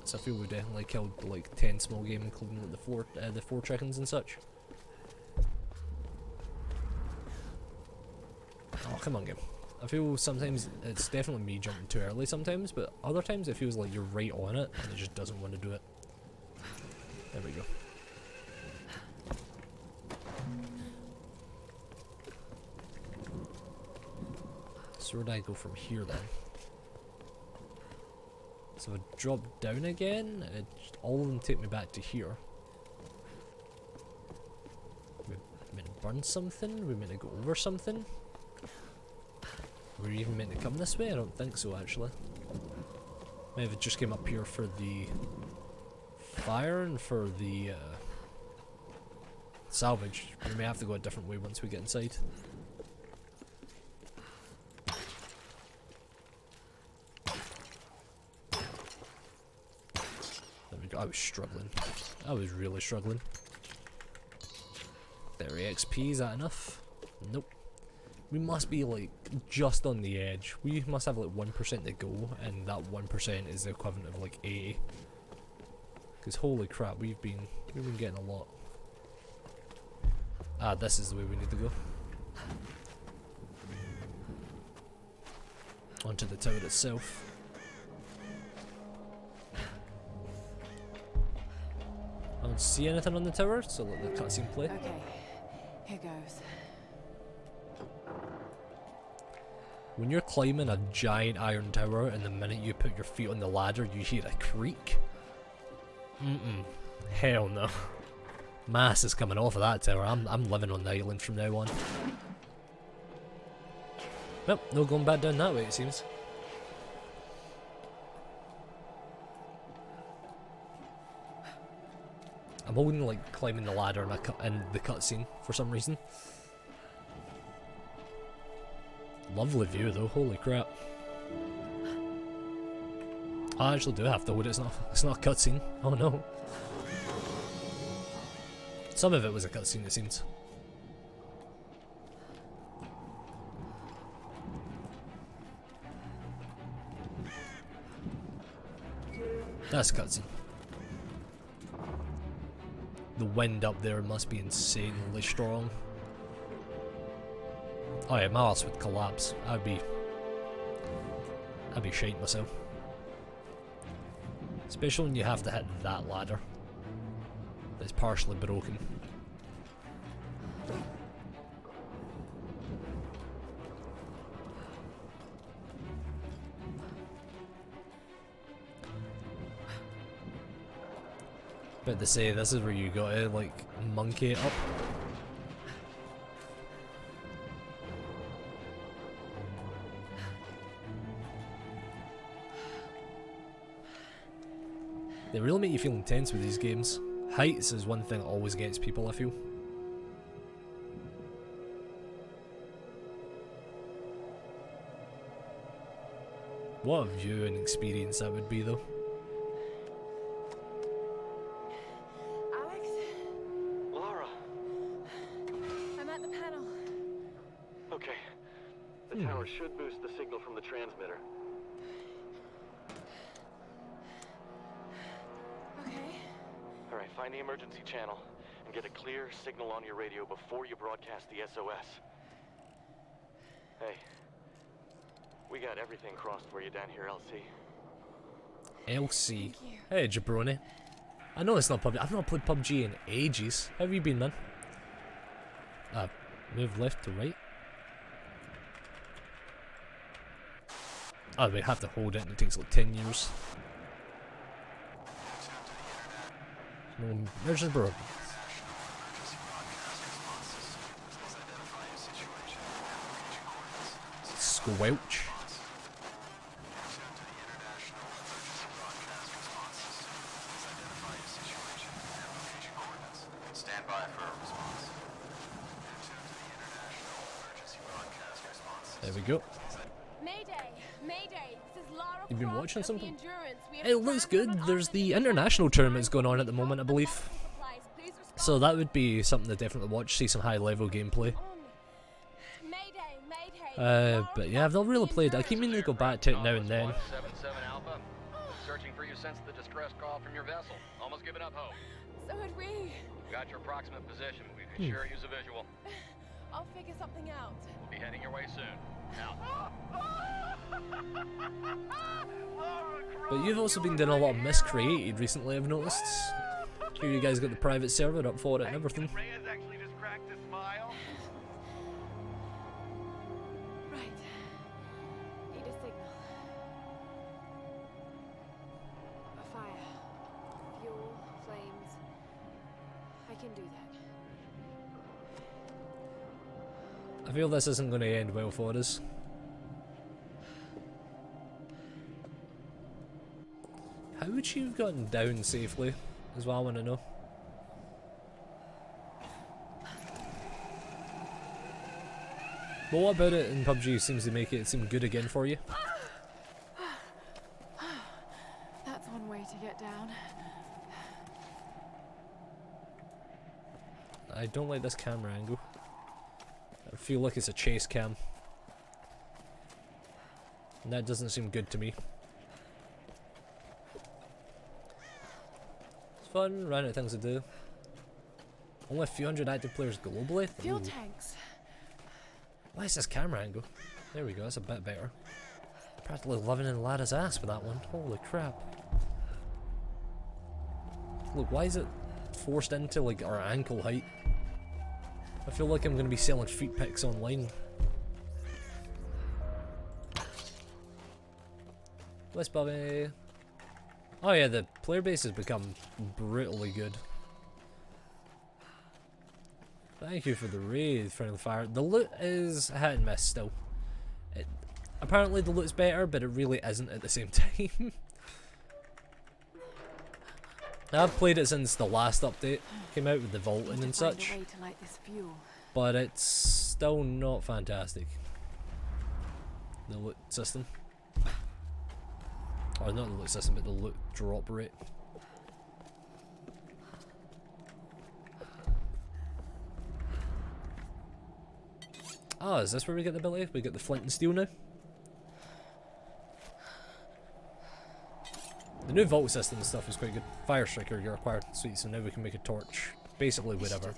So I feel we definitely killed like 10 small game, including like the four chickens and such. Oh, come on, game. I feel sometimes it's definitely me jumping too early sometimes, but other times it feels like you're right on it and it just doesn't want to do it. There we go. So where do I go from here then? So if I drop down again, all of them take me back to here. We meant to burn something? We meant to go over something? Were we even meant to come this way? I don't think so actually. Maybe it just came up here for the fire and for the salvage. We may have to go a different way once we get inside. I was struggling. I was really struggling. 30 XP, is that enough? Nope. We must be like just on the edge. We must have like 1% to go, and that 1% is the equivalent of like 80. Because holy crap, we've been getting a lot. Ah, this is the way we need to go. Onto the tower itself. I don't see anything on the tower, so let the cutscene play. Okay, here goes. When you're climbing a giant iron tower and the minute you put your feet on the ladder you hear a creak. Hell no. Mass is coming off of that tower. I'm living on the island from now on. Nope, no going back down that way it seems. I'm holding like climbing the ladder in the cutscene for some reason. Lovely view though, holy crap. I actually do have to hold it, it's not a cutscene. Oh no. Some of it was a cutscene it seems. That's a cutscene. The wind up there must be insanely strong. Oh yeah, my house would collapse. I'd be shitting myself. Especially when you have to hit that ladder. That's partially broken. But to say, this is where you gotta like monkey it up. They really make you feel intense with these games. Heights is one thing that always gets people, I feel. What a view and experience that would be though. Alex? Lara! I'm at the panel. Okay. The tower should boost the signal from the transmitter. Alright, find the emergency channel and get a clear signal on your radio before you broadcast the SOS. Hey, we got everything crossed for you down here, LC. LC. Hey, jabroni. I know it's not PUBG. I've not played PUBG in ages. How have you been, man? Move left to right. Oh, we have to hold it and it takes like 10 years. No, there's just bro. Squelch. Stand by for a response. There we go. Mayday! Mayday! This is Lara You've been Croft watching of something? the Endurance. We have It looks good. There's the international tournaments going on at the moment, I believe. So that would be something to definitely watch, see some high level gameplay. But yeah, I've not really played. I keep meaning to go back to it now and then. 77 Alpha. Searching for you since the distress call from your vessel. Almost given up hope. So had we. Got your approximate position. We could sure use a visual. I'll figure something out. We'll be heading your way soon. Out. But you've also been doing a lot of Miscreated recently, I've noticed. Here you guys got the private server up for it and everything. Reyes actually just cracked a smile. Right. Need a signal. A fire. Fuel, flames. I can do that. I feel this isn't going to end well for us. How would you have gotten down safely, is what I want to know. But what about it in PUBG seems to make it seem good again for you? That's one way to get down. I don't like this camera angle. feel like it's a chase cam. And that doesn't seem good to me. It's fun, run out of things to do. Only a few hundred active players globally? Fuel Ooh. tanks. Why is this camera angle? There we go, that's a bit better. Practically living in Lara's ass with that one. Holy crap. Look, why is it forced into like our ankle height? I feel like I'm gonna be selling feet pics online. Let's Bobby. Oh yeah, the player base has become brutally good. Thank you for the raid, friendly fire. The loot is hit and miss still. Apparently the loot's better, but it really isn't at the same time. I've played it since the last update came out with the vaulting and such, but it's still not fantastic. The loot system. Or not the loot system, but the loot drop rate. Oh, is this where we get the ability? We get the flint and steel now? The new vault system and stuff is quite good. Fire striker you're acquired. Sweet, so now we can make a torch. Basically whatever.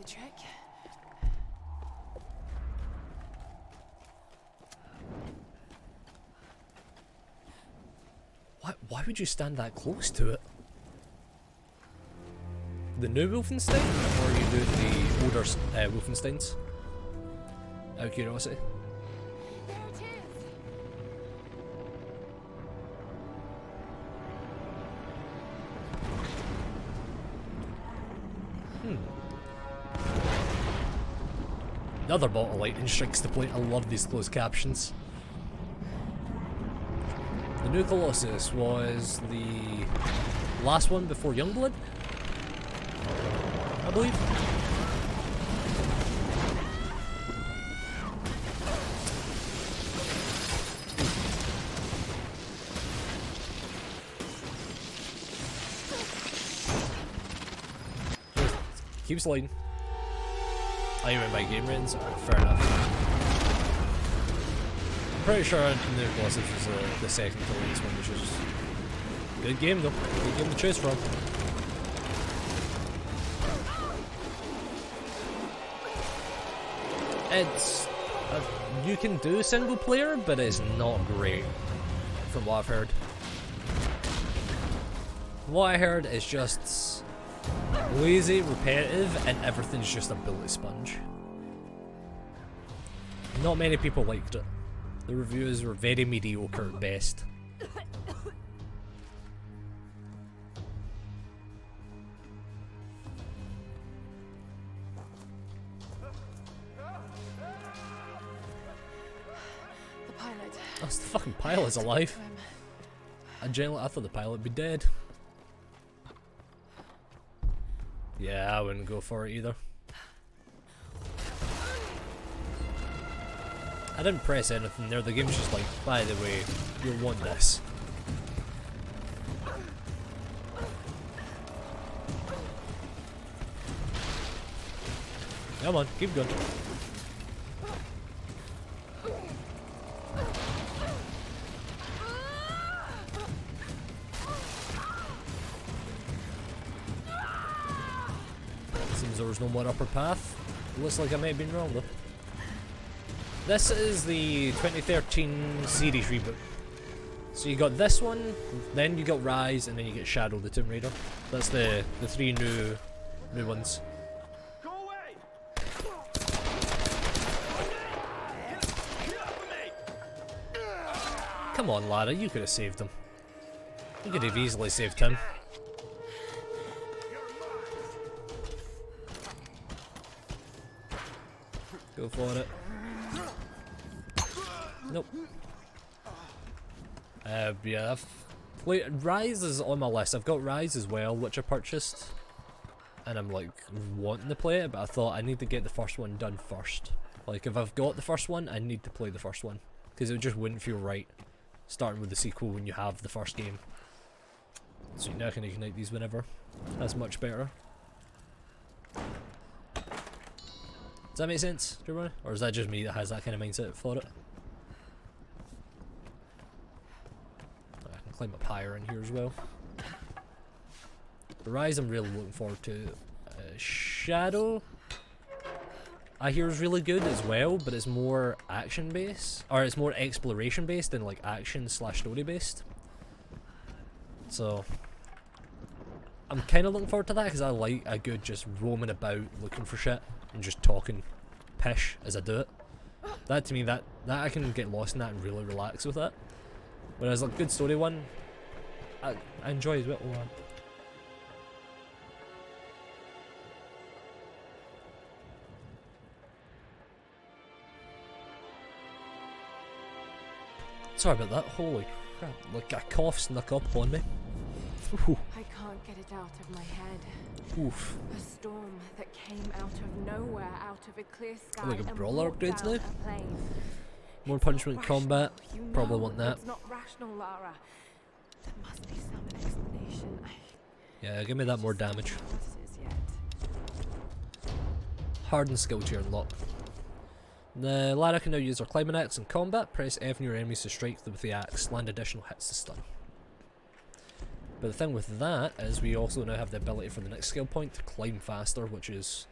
Why would you stand that close to it? The new Wolfenstein? Or are you doing the older Wolfensteins? Out of curiosity. Another bottle of lightning strikes the plate. I love these closed captions. The new Colossus was the last one before Youngblood, I believe. Keep sliding. Oh, you went by game ratings? Alright, fair enough. I'm pretty sure the new Colossus was the second to last one, which is a good game though. Good game to choose from. It's you can do single player, but it's not great from what I've heard. What I heard is just lazy, repetitive, and everything's just a bullet sponge. Not many people liked it. The reviews were very mediocre at best. The pilot. Oh, the fucking pilot's alive. I thought the pilot would be dead. Yeah, I wouldn't go for it either. I didn't press anything there, the game's just like, by the way, you'll want this. Come on, keep going. Seems there was no more upper path. Looks like I may have been wrong though. This is the 2013 series reboot. So you got this one, then you got Rise, and then you get Shadow the Tomb Raider. That's the three new ones. Go away! Come on, Lara, you could have saved him. You could have easily saved him. Go for it. Nope. Yeah, I've played Rise is on my list. I've got Rise as well, which I purchased, and I'm like wanting to play it, but I thought I need to get the first one done first. Like if I've got the first one, I need to play the first one because it just wouldn't feel right starting with the sequel when you have the first game. So now I can ignite these whenever. That's much better. It's that make sense, Jeremiah? Or is that just me that has that kind of mindset for it? I can climb up higher in here as well. The Rise I'm really looking forward to. Shadow, I hear is really good as well, but it's more action based, or it's more exploration based than like action / story based. So I'm kind of looking forward to that because I like a good just roaming about looking for shit and just talking pish as I do it. That to me, that I can get lost in that and really relax with that. Whereas like good story one, I enjoy as well. Sorry about that. Holy crap! Like a cough snuck up on me. Ooh. I can't get it out of my head. Oof. A storm that came out of nowhere, out of a clear sky. Oh, like a and brawler brought upgrades down now? a plane. More punishment combat. You Probably know want that. It's not rational, Lara. There must be some explanation. Yeah, give me that more damage. What it is yet. Hardened skill to unlock. Lara can now use her climbing axe in combat. Press F on your enemies to strike them with the axe. Land additional hits to stun. But the thing with that is we also now have the ability for the next skill point to climb faster, which is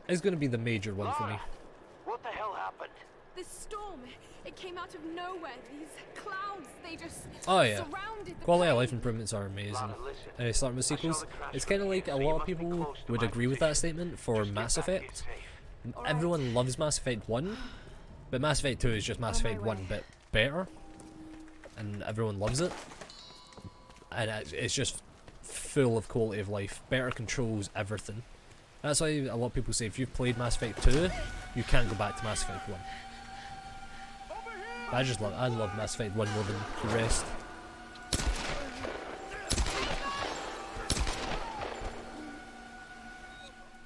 going to be the major one for me. What the hell happened? This storm, it came out of nowhere. These clouds, they just Oh yeah, surrounded the quality of plane. life improvements are amazing. Starting with sequels, it's kind of like a lot of people would agree with that statement for Mass Effect. Everyone loves Mass Effect 1, but Mass Effect 2 is just Mass Effect 1 bit better, and everyone loves it. And it's just full of quality of life, better controls, everything. That's why a lot of people say if you've played Mass Effect 2, you can't go back to Mass Effect 1. I love Mass Effect 1 more than the rest.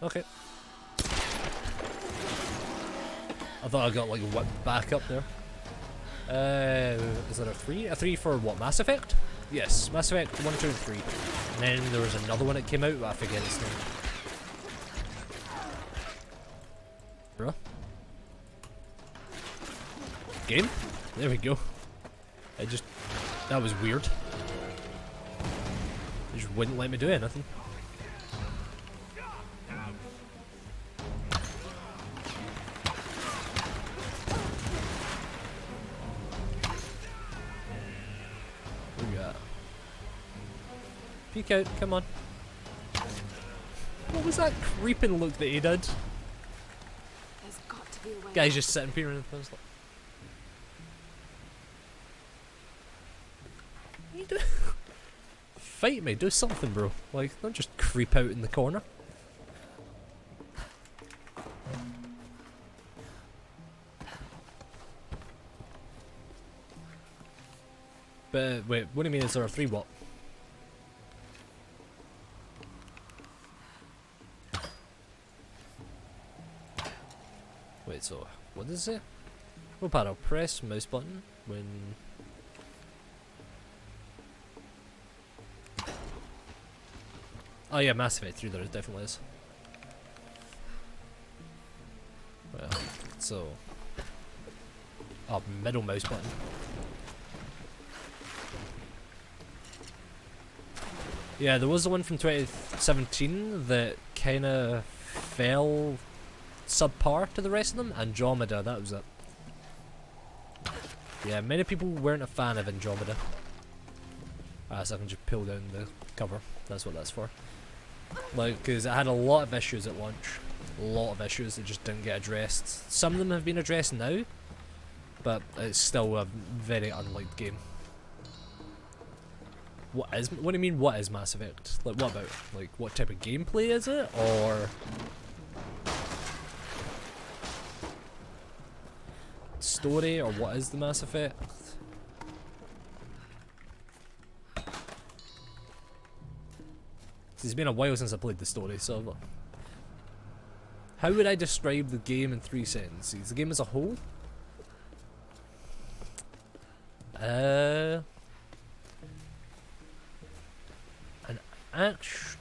Okay. I thought I got like whipped back up there. Is there a 3? A 3 for what, Mass Effect? Yes, Mass Effect 1, 2 and 3. And then there was another one that came out, but I forget its name. Bruh. Game? There we go. That was weird. It just wouldn't let me do anything. What we got? Peek out, come on. What was that creeping look that he did? There's got to be a way. Guy's just sitting here in the pencil. What are you doing? Fight me, do something, bro. Like, don't just creep out in the corner. But wait, what do you mean is there a 3 what? Wait, so what does it say? Well, paddle, press mouse button when oh yeah, Mass Effect 3 there definitely is. Well, so middle mouse button. Yeah, there was the one from 2017 that kinda fell subpar to the rest of them. Andromeda, that was it. Yeah, many people weren't a fan of Andromeda. So I can just pull down the cover. That's what that's for. Like, because it had a lot of issues at launch. A lot of issues that just didn't get addressed. Some of them have been addressed now, but it's still a very unliked game. What do you mean, what is Mass Effect? Like, what about? Like, what type of gameplay is it? Or story? Or what is the Mass Effect? It's been a while since I played the story, so how would I describe the game in 3 sentences? The game as a whole? An action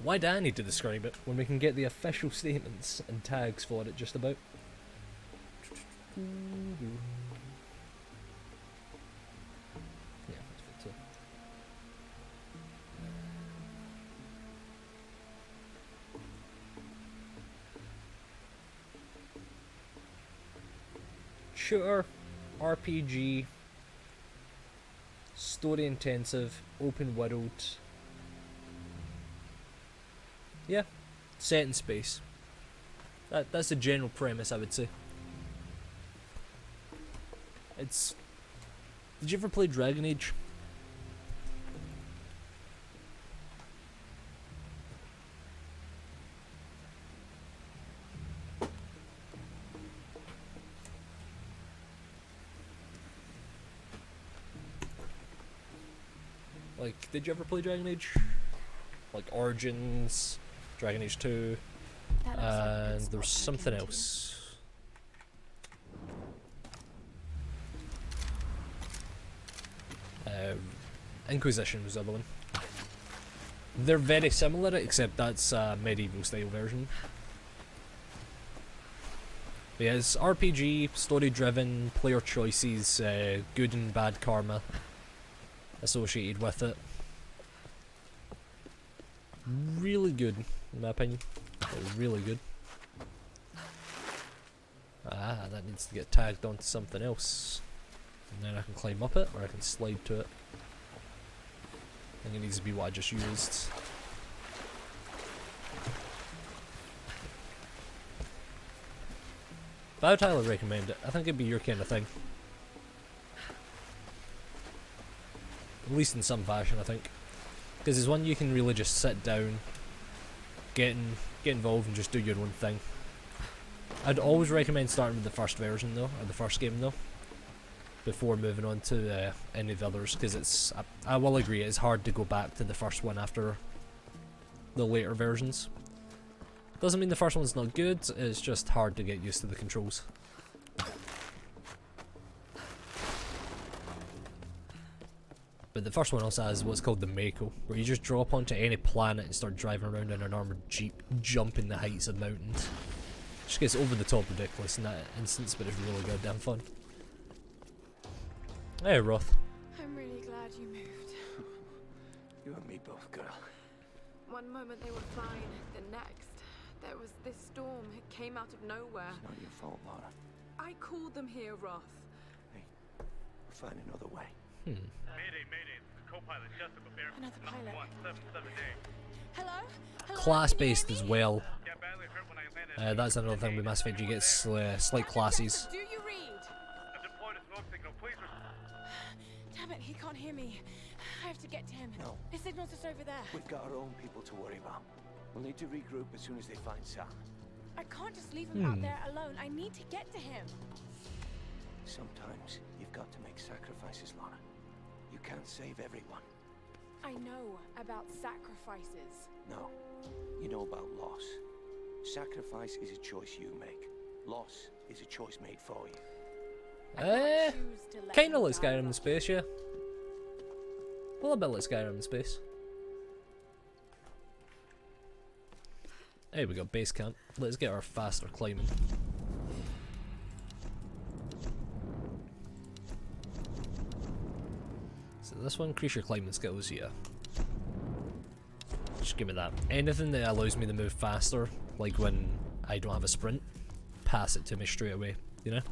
Why do I need to describe it when we can get the official statements and tags for it just about? Yeah, that's good too. Shooter, RPG, story intensive, open world. Yeah, set in space. That's the general premise, I would say. It's. Did you ever play Dragon Age? Like, did you ever play Dragon Age? Like Origins, Dragon Age 2, and there was something else. Inquisition was the other one. They're very similar, except that's a medieval style version. But yeah, it's RPG, story driven, player choices, good and bad karma associated with it. Really good, in my opinion. Really good. Ah, that needs to get tagged onto something else. And then I can climb up it, or I can slide to it. I think it needs to be what I just used. But I would highly recommend it. I think it'd be your kind of thing. At least in some fashion, I think. Because it's one you can really just sit down, get involved and just do your own thing. I'd always recommend starting with the first version though, or the first game though, before moving on to any of the others, because it's, I will agree, it's hard to go back to the first one after the later versions. Doesn't mean the first one's not good, it's just hard to get used to the controls. But the first one also has what's called the Mako, where you just drop onto any planet and start driving around in an armoured jeep, jumping the heights of mountains. Just gets over the top ridiculous in that instance, but it's really goddamn fun. Hey, Roth. I'm really glad you moved. You and me both, girl. One moment they were fine, the next, there was this storm. It came out of nowhere. It's not your fault, Lara. I called them here, Roth. Hey, we'll find another way. Mayday, mayday. The co-pilot Jessica Bear. Another pilot. 177A. Hello? Hello? Class-based as well. That's another thing with Mass Effect, you get slight classes. Do you read? I've deployed a smoke signal. Please Damn it, he can't hear me. I have to get to him. No. His signal's just over there. We've got our own people to worry about. We'll need to regroup as soon as they find Sam. I can't just leave him out there alone. I need to get to him. Sometimes you've got to make sacrifices, Lara. You can't save everyone. I know about sacrifices. No. You know about loss. Sacrifice is a choice you make. Loss is a choice made for you. Kinda like Skyrim in space, yeah. A little bit like Skyrim in space. Hey, we got base camp. Let's get our faster climbing. So this one, increase your climbing skills, yeah. Just give me that. Anything that allows me to move faster, like when I don't have a sprint, pass it to me straight away, you know?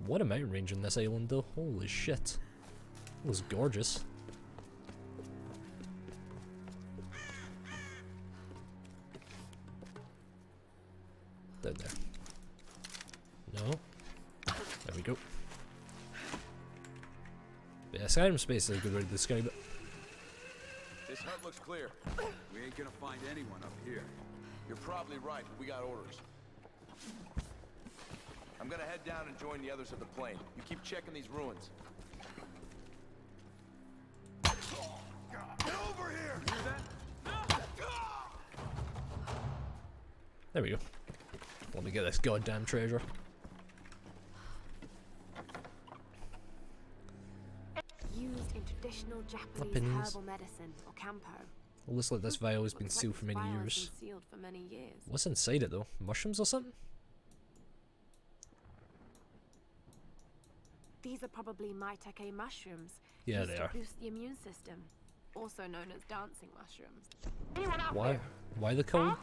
What a mountain range on this island though, holy shit. It was gorgeous. Down there. No. There we go. But yeah, Skyrim space is a good way to describe it. This hut looks clear. We ain't gonna find anyone up here. You're probably right, but we got orders. I'm gonna head down and join the others at the plane. You keep checking these ruins. Get over here! You hear that? There we go. Let me get this goddamn treasure. Used into traditional Japanese Weapons. herbal medicine, or campo. It looks like this vial has been Looks like sealed for this many vial has years. been sealed for many years. What's inside it though? Mushrooms or something? These are probably Maitake mushrooms. Yeah, used they to are. boost the immune system, also known as dancing mushrooms. Why? Why the code?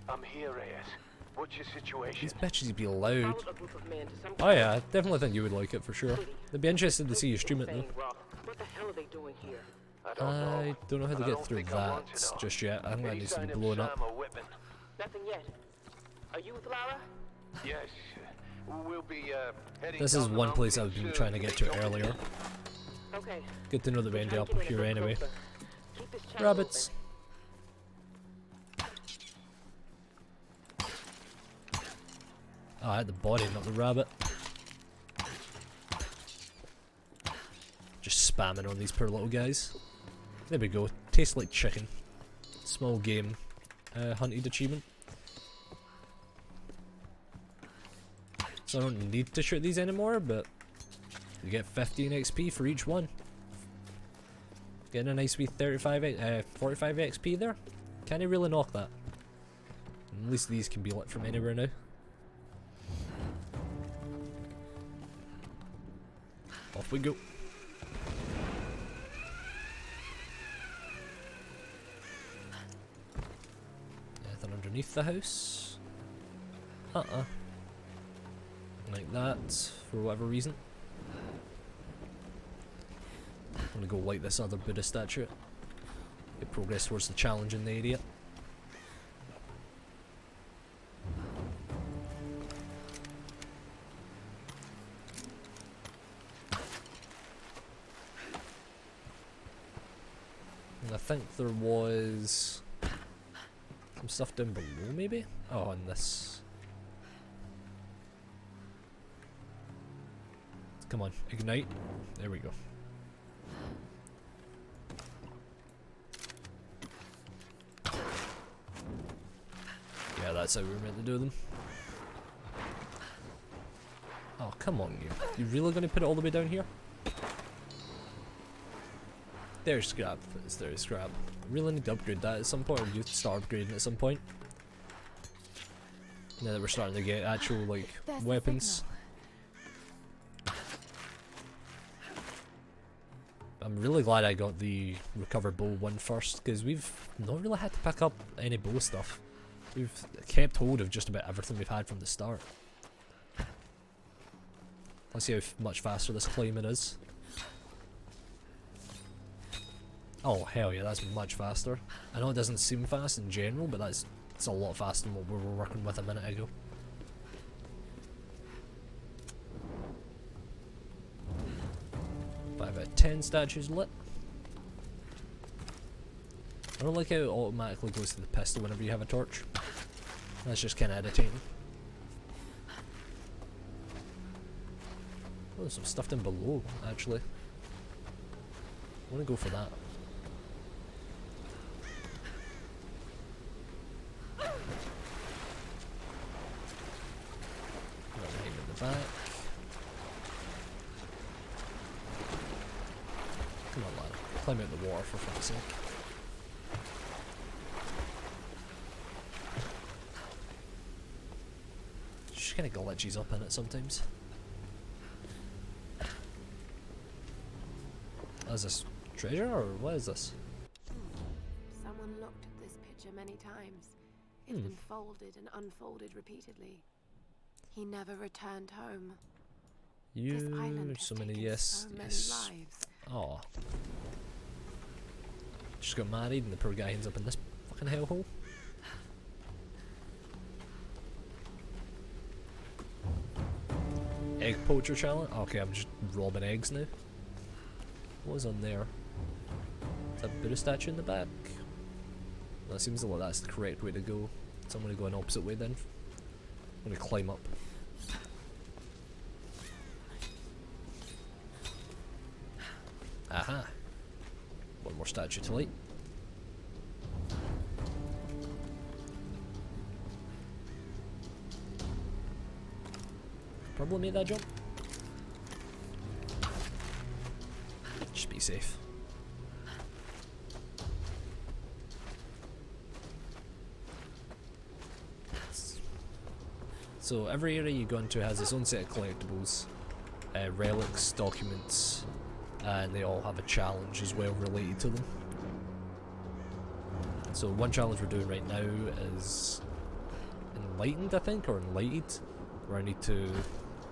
I'm here, Reyes. What's your situation? These bitches be loud. Followed a group of men to some Oh yeah, I definitely think you would like it for sure. They'd be interested to see you stream it though. What the hell are they doing here? I don't know how to get through that just yet. I think that needs to be blown up. Nothing yet. Are you with Lara? Yes. We'll be heading This is down the one place mountain I've been soon. trying to get to earlier. Okay. Good to know that we ended up here anyway. Keep this channel Rabbits. Oh, I had the body, not the rabbit. Just spamming on these poor little guys. There we go. Tastes like chicken. Small game. Hunted achievement. So I don't need to shoot these anymore, but you get 15 XP for each one. Getting a nice wee 45 XP there. Can't you really knock that? At least these can be lit from anywhere now. Off we go. Anything underneath the house? Like that, for whatever reason. I'm gonna go light this other Buddha statue. Get progress towards the challenge in the area. And I think there was some stuff down below maybe? Oh, on this. Come on, ignite. There we go. Yeah, that's how we were meant to do them. Oh, come on, you. You really gonna put it all the way down here? There's scrap. There's scrap. I really need to upgrade that at some point, or you start upgrading at some point. Now that we're starting to get actual, like, weapons. I'm really glad I got the recover bow one first, because we've not really had to pick up any bow stuff. We've kept hold of just about everything we've had from the start. Let's see how much faster this climbing is. Oh hell yeah, that's much faster. I know it doesn't seem fast in general, but it's a lot faster than what we were working with a minute ago. By about 10 statues lit. I don't like how it automatically goes to the pistol whenever you have a torch. That's just kinda irritating. Oh, there's some stuff down below, actually. I wanna go for that. Got him in the back. Come on, lad. Climb out the water for fuck's sake. Just kinda glitches up in it sometimes. Is this treasure or what is this? Someone looked at this picture many times. It's been folded and unfolded repeatedly. He never returned home. This island has So many taken yes, so many yes. lives. Oh. Just got married and the poor guy ends up in this fucking hellhole. Egg poacher challenge? Okay, I'm just robbing eggs now. What was on there? Is that Buddha statue in the back? Well, it seems like that's the correct way to go. So I'm gonna go an opposite way then. I'm gonna climb up. Aha! One more statue to light. Probably made that jump. Just be safe. So every area you go into has its own set of collectibles, relics, documents, and they all have a challenge as well related to them. So one challenge we're doing right now is Enlightened, I think, or Enlighted, where I need to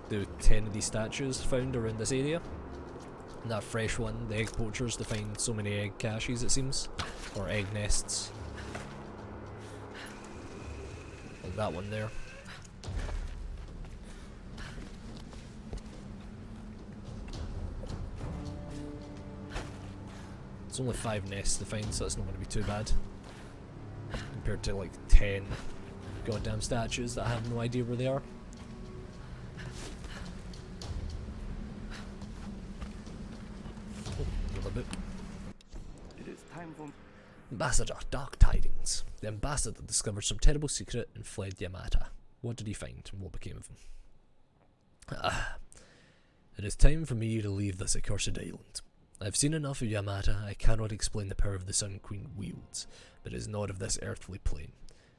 do 10 of these statues found around this area. And that fresh one, the egg poachers, to find so many egg caches, it seems, or egg nests. Like that one there. It's only 5 nests to find, so it's not going to be too bad. Compared to like 10 goddamn statues that I have no idea where they are. Another bit. It is time for Ambassador, dark tidings. The ambassador discovered some terrible secret and fled Yamata. What did he find and what became of him? It is time for me to leave this accursed island. I have seen enough of Yamata. I cannot explain the power of the Sun Queen wields, but it is not of this earthly plane.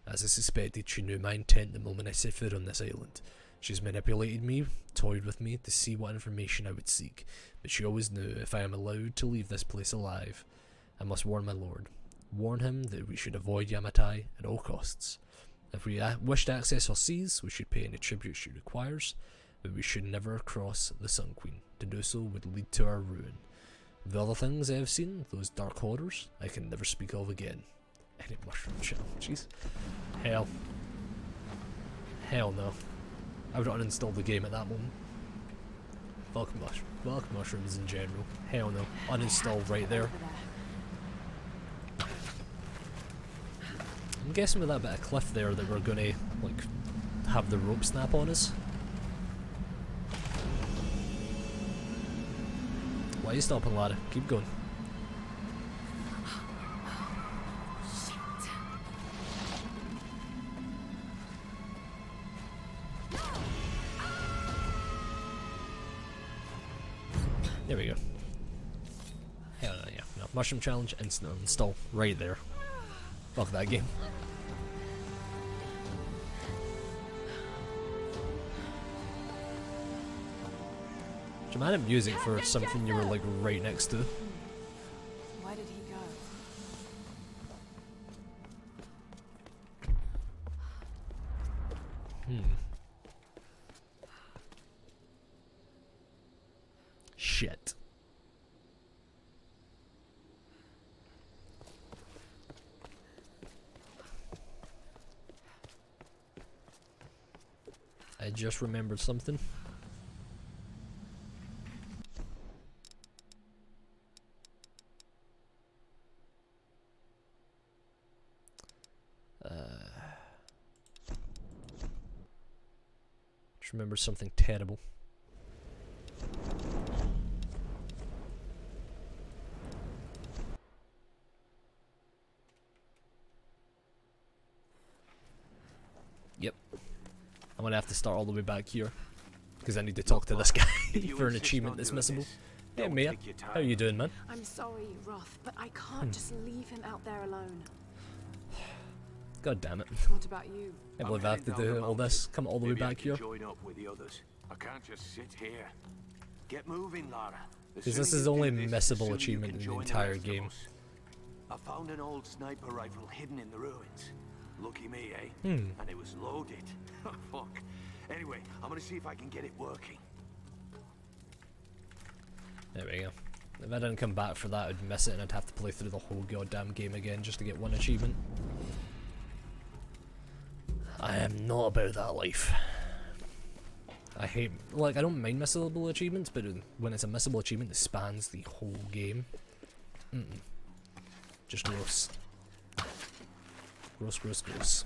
As I suspected, she knew my intent the moment I set foot on this island. She has manipulated me, toyed with me to see what information I would seek, but she always knew if I am allowed to leave this place alive, I must warn my lord. Warn him that we should avoid Yamatai at all costs. If we wish to access her seas, we should pay any tribute she requires, but we should never cross the Sun Queen. To do so would lead to our ruin. The other things I have seen, those dark horrors, I can never speak of again. Any mushroom challenge, jeez. Hell. Hell no. I would uninstall the game at that moment. Fuck mushrooms in general. Hell no. Uninstall right there. I'm guessing with that bit of cliff there that we're gonna, like, have the rope snap on us. Why are you stopping, lad? Keep going. There we go. Hell no, yeah. No. Mushroom challenge, instant install. Right there. Fuck that game. Dramatic music for something you were like right next to. Why did he go? Shit. I just remembered something. Just remembered something terrible. Yep. I'm gonna have to start all the way back here because I need to talk to this guy for an achievement that's missable. Hey Mia, how are you doing, man? I'm sorry, Roth, but I can't just leave him out there alone. God damn it. What about you? I believe I have to do all this, come all the way back here. Join up with the others. I can't just sit here. Get moving, Lara. Because this is the only missable achievement in the entire game. I found an old sniper rifle hidden in the ruins. Lucky me, eh? And it was loaded. Fuck. Anyway, I'm gonna see if I can get it working. There we go. If I didn't come back for that, I'd miss it and I'd have to play through the whole goddamn game again just to get one achievement. I am not about that life. I hate, like, I don't mind missable achievements, but when it's a missable achievement that spans the whole game, just gross. Gross, gross, gross.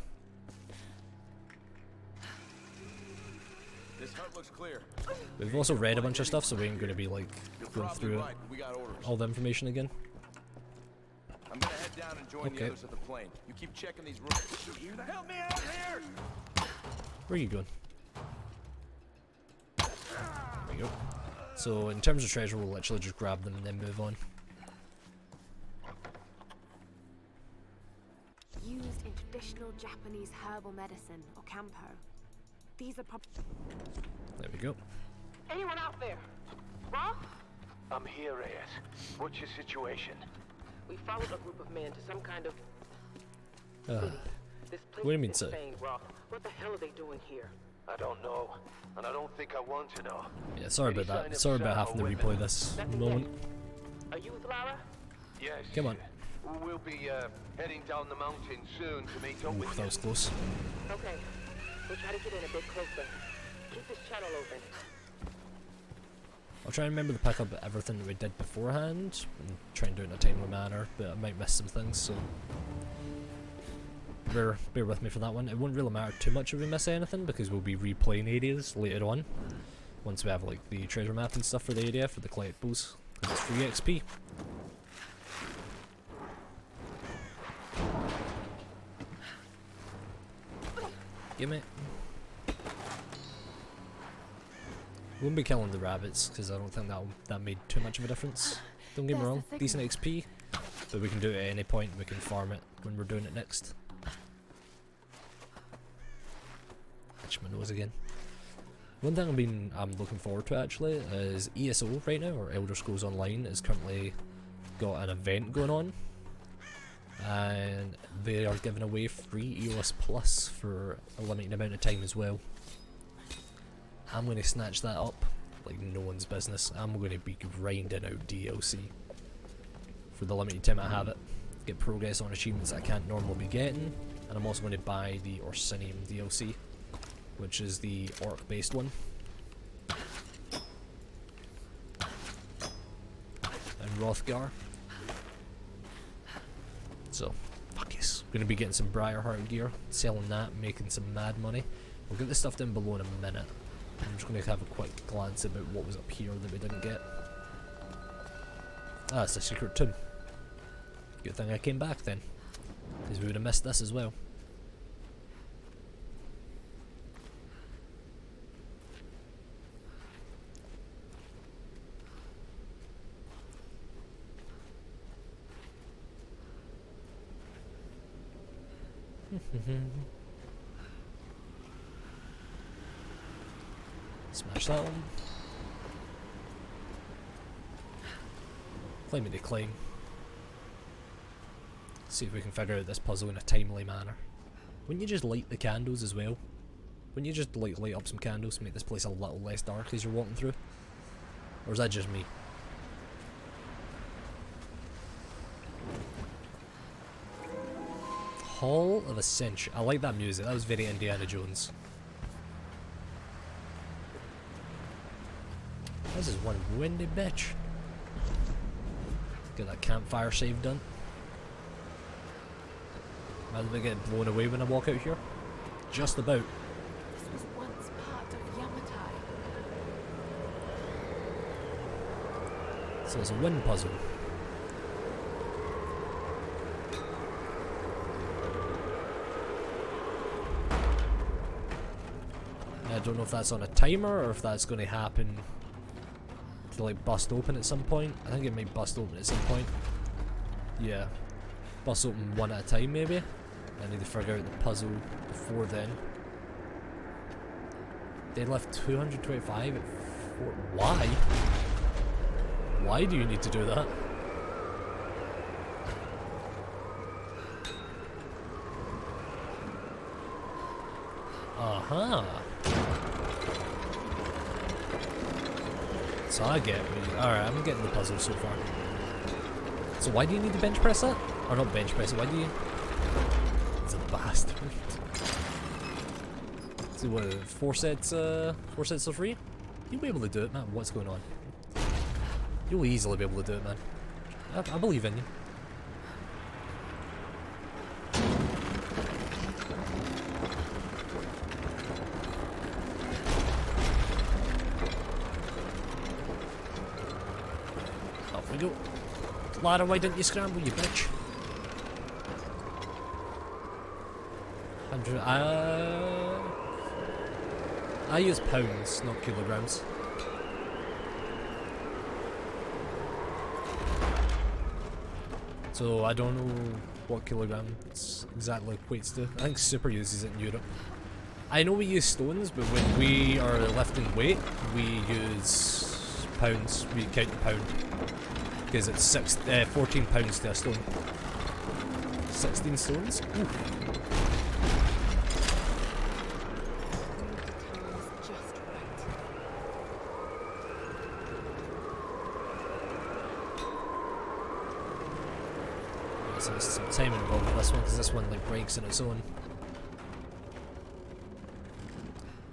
This hut looks clear. We've also read a bunch of stuff, so we ain't gonna be like going through all the information again. I'm gonna head down and join the others at the plane. You keep checking these rooms. Help me out here! Where are you going? There we go. So in terms of treasure, we'll literally just grab them and then move on. Used in traditional Japanese herbal medicine, or kampo. These are There we go. Anyone out there? Roth? I'm here, Reyes. What's your situation? We followed a group of men to some kind of city. This place What do you mean, is sir? insane, Roth. What the hell are they doing here? I don't know, and I don't think I want to know. Yeah, sorry about that. Sorry about having to replay this moment. Are you with Lara? Yes. Come on. We'll be heading down the mountain soon to meet up with Oof, that was close. Okay. We'll try to get in a bit closer. Keep this channel open. I'll try and remember to pick up everything that we did beforehand and try and do it in a timely manner, but I might miss some things, so bear with me for that one. It won't really matter too much if we miss anything because we'll be replaying areas later on once we have like the treasure map and stuff for the area for the collectibles. It's free XP. Gimme. Won't be killing the rabbits because I don't think that made too much of a difference. Don't get me wrong, decent XP, but we can do it at any point. We can farm it when we're doing it next. Itch my nose again. One thing I'm looking forward to actually is ESO right now, or Elder Scrolls Online, is currently got an event going on, and they are giving away free EOS Plus for a limited amount of time as well. I'm going to snatch that up like no one's business. I'm going to be grinding out DLC for the limited time I have it. Get progress on achievements I can't normally be getting, and I'm also going to buy the Orsinium DLC, which is the orc based one. And Rothgar. So, fuck yes. Going to be getting some Briarheart gear, selling that, making some mad money. We'll get this stuff down below in a minute. I'm just going to have a quick glance about what was up here that we didn't get. Ah, it's a secret tomb. Good thing I came back then, because we would have missed this as well. Smash that one. Claim it to claim. See if we can figure out this puzzle in a timely manner. Wouldn't you just light the candles as well? Wouldn't you just like light up some candles to make this place a little less dark as you're walking through? Or is that just me? Hall of Ascension. I like that music. That was very Indiana Jones. This is one windy bitch. Get that campfire save done. Might as well get blown away when I walk out here. Just about. This was once part of Yamatai. So it's a wind puzzle. I don't know if that's on a timer or if that's going to happen to like bust open at some point. I think it might bust open at some point. Yeah. Bust open one at a time maybe. I need to figure out the puzzle before then. They left 225 at 4. Why? Why do you need to do that? Uh-huh. So I get what you... Alright, I'm getting the puzzle so far. So why do you need to bench press that? Or not bench press it, why do you... It's a bastard. So what, 4 sets are free? You'll be able to do it, man. What's going on? You'll easily be able to do it, man. I believe in you. Off we go. Lara, why didn't you scramble, you bitch? 100. I use pounds, not kilograms. So I don't know what kilograms exactly equates to. I think Super uses it in Europe. I know we use stones, but when we are lifting weight, we use pounds. We count the pound. Because it's 14 pounds to a stone. 16 stones? Ooh. So there's some time involved with this one, because this one like breaks on its own.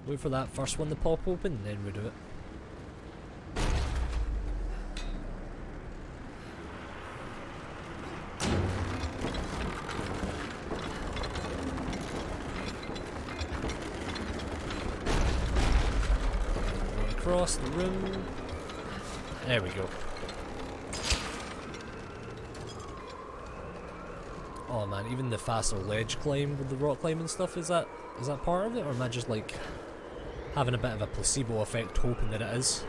Wait for that first one to pop open, and then we do it. Going across the room. There we go. Oh man, even the faster ledge climb with the rock climbing stuff, is that part of it, or am I just like having a bit of a placebo effect hoping that it is?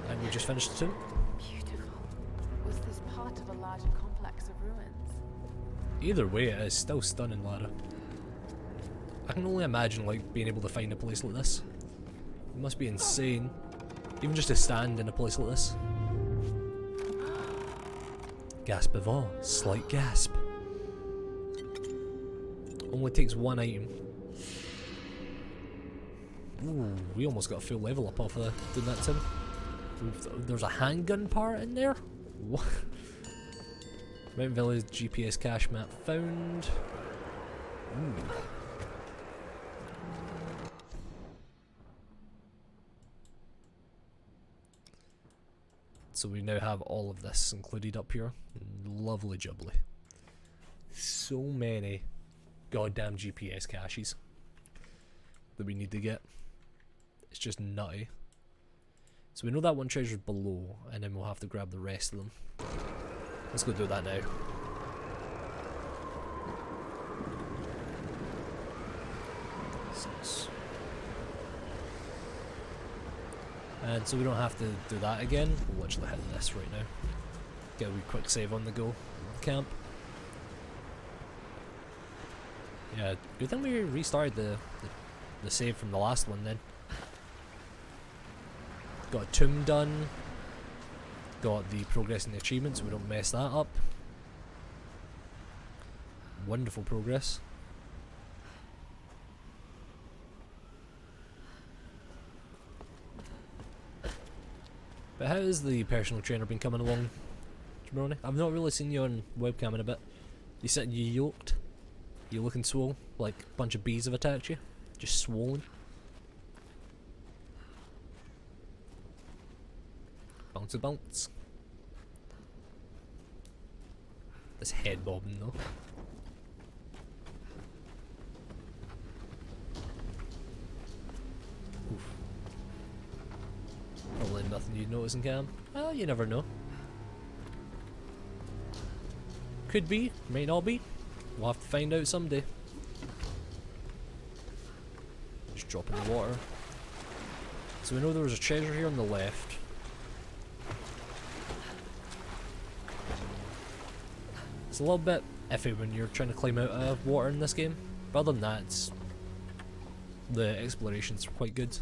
And we just finished the tomb. Beautiful. Was this part of a larger complex of ruins? Either way, it is still stunning, Lara. I can only imagine like being able to find a place like this. It must be insane, even just to stand in a place like this. Gasp of awe, slight gasp. Only takes one item. Ooh, we almost got a full level up off of doing that, Tim. There's a handgun part in there? What? Mountain Village GPS cache map found. Ooh. So we now have all of this included up here. Lovely jubbly. So many goddamn GPS caches that we need to get. It's just nutty. So we know that one treasure's below, and then we'll have to grab the rest of them. Let's go do that now. And so we don't have to do that again. We'll literally hit this right now. Get a wee quick save on the go. Camp. Yeah, good thing we restarted the save from the last one then. Got a tomb done. Got the progress in the achievements so we don't mess that up. Wonderful progress. But how has the personal trainer been coming along, Jabroni? I've not really seen you on webcam in a bit. You sitting you yoked? You looking swole? Like a bunch of bees have attacked you? Just swollen? Bounce a bounce. This head bobbing though. Oof. Probably nothing you'd notice in cam. Well, you never know. Could be, may not be. We'll have to find out someday. Just drop in the water. So we know there was a treasure here on the left. It's a little bit iffy when you're trying to climb out of water in this game. But other than that, the explorations are quite good.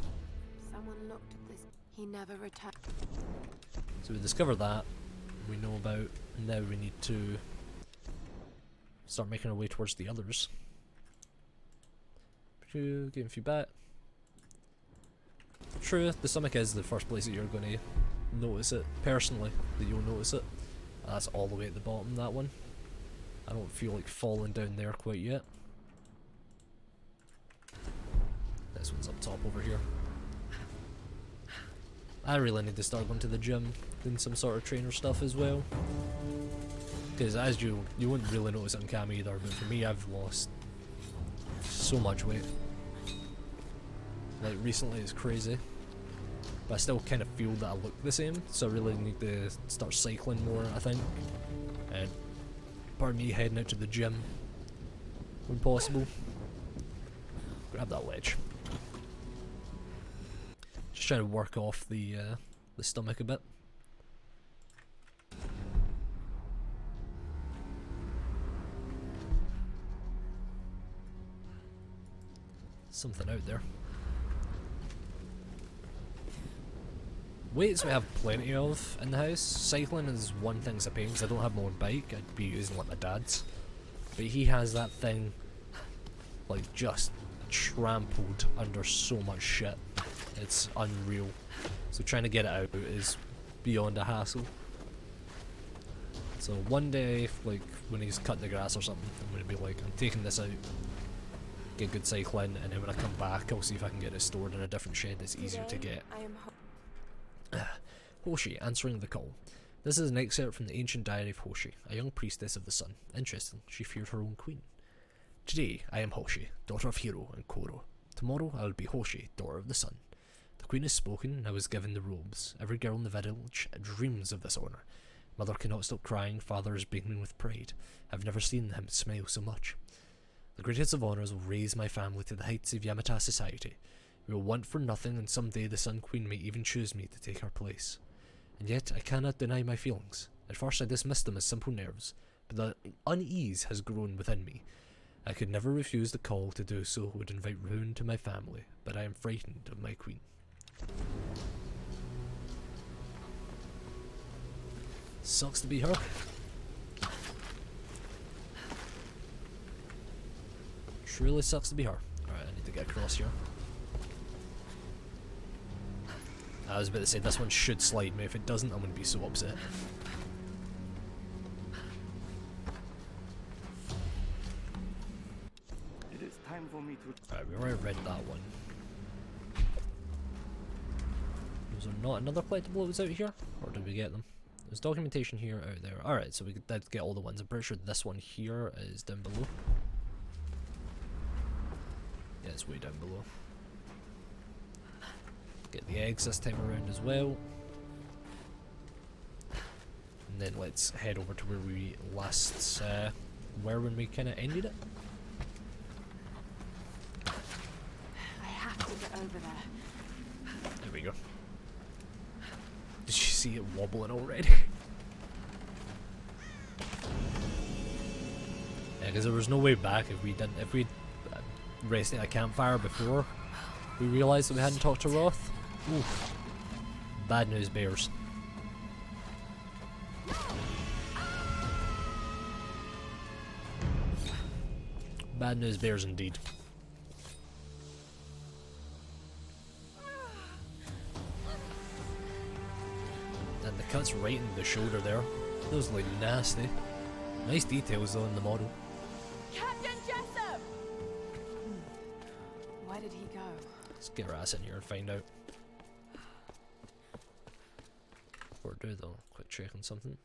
Someone looked at this. He never returned. So we discovered that. We know about. Now we need to start making our way towards the others. Getting feedback. True, the stomach is the first place that you're going to notice it. Personally, that you'll notice it. That's all the way at the bottom, that one. I don't feel like falling down there quite yet. This one's up top over here. I really need to start going to the gym, doing some sort of trainer stuff as well. Because as you wouldn't really notice it on cam either, but for me I've lost so much weight. Like recently it's crazy. But I still kind of feel that I look the same, so I really need to start cycling more, I think. And part of me heading out to the gym when possible. Grab that wedge. Just trying to work off the stomach a bit. Something out there. Weights we have plenty of in the house. Cycling is one thing that's a pain because I don't have my own bike. I'd be using like my dad's. But he has that thing like just trampled under so much shit. It's unreal. So trying to get it out is beyond a hassle. So one day, like when he's cutting the grass or something, I'm gonna be like, I'm taking this out, get good cycling, and then when I come back, I'll see if I can get it stored in a different shed that's easier to get. I am Hoshi answering the call. This is an excerpt from the ancient diary of Hoshi, a young priestess of the sun. Interesting, she feared her own queen. Today, I am Hoshi, daughter of Hiro and Koro. Tomorrow, I will be Hoshi, daughter of the sun. The queen has spoken, and I was given the robes. Every girl in the village dreams of this honour. Mother cannot stop crying, father is beaming with pride. I've never seen him smile so much. The greatest of honours will raise my family to the heights of Yamata society. We will want for nothing, and someday the Sun Queen may even choose me to take her place. And yet, I cannot deny my feelings. At first I dismissed them as simple nerves, but the unease has grown within me. I could never refuse the call. To do so would invite ruin to my family, but I am frightened of my queen. Sucks to be her. Truly sucks to be her. Alright, I need to get across here. I was about to say, this one should slide me. If it doesn't, I'm going to be so upset. It is time for me to... Alright, we already read that one. Was there not another collectible that was out here? Or did we get them? There's documentation here, out there. Alright, so we did get all the ones. I'm pretty sure this one here is down below. Yeah, it's way down below. Get the eggs this time around as well. And then let's head over to where we last were when we kind of ended it. I have to get over there. There we go. Did you see it wobbling already? Yeah, because there was no way back if we didn't. If we rested at a campfire before we realised that we hadn't talked to Roth. Oof. Bad news bears. Bad news bears indeed. And the cut's right in the shoulder there. Those look nasty. Nice details though in the model. Captain Jessup! Why did he go? Let's get our ass in here and find out. Or do though, quick check on something.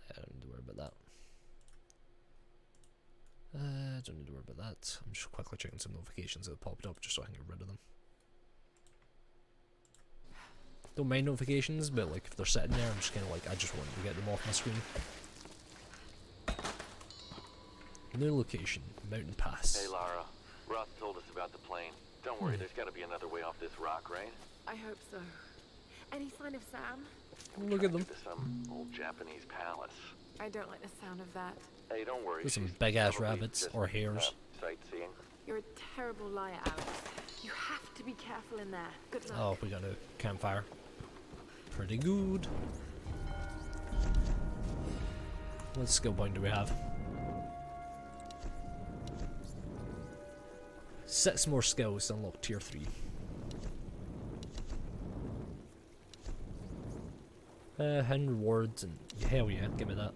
I don't need to worry about that. Don't need to worry about that. I'm just quickly checking some notifications that have popped up just so I can get rid of them. Don't mind notifications, but like if they're sitting there, I'm just kind of like, I just want to get them off my screen. New location, Mountain Pass. Hey Lara, Roth told us about the plane. Don't worry, there's got to be another way off this rock, right? I hope so. Any sign of Sam? Look at them. Some old Japanese palace. I don't like the sound of that. Hey, don't worry. There's some big ass rabbits or hares. Sightseeing. You're a terrible liar, Alex. You have to be careful in there. Good luck. Oh, we got a campfire. Pretty good. What skill point do we have? 6 more skills to unlock tier 3. Hidden rewards and hell yeah, give me that.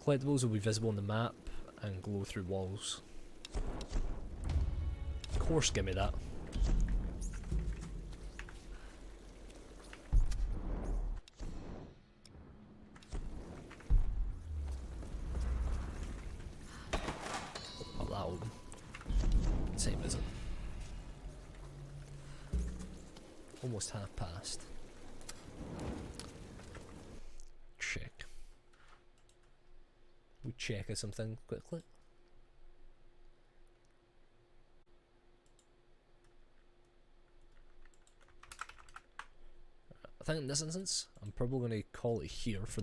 Collectibles will be visible on the map and glow through walls. Of course, give me that. Pop that open. Same as it. Almost half past. Check. We check something quickly. I think in this instance, I'm probably going to call it here for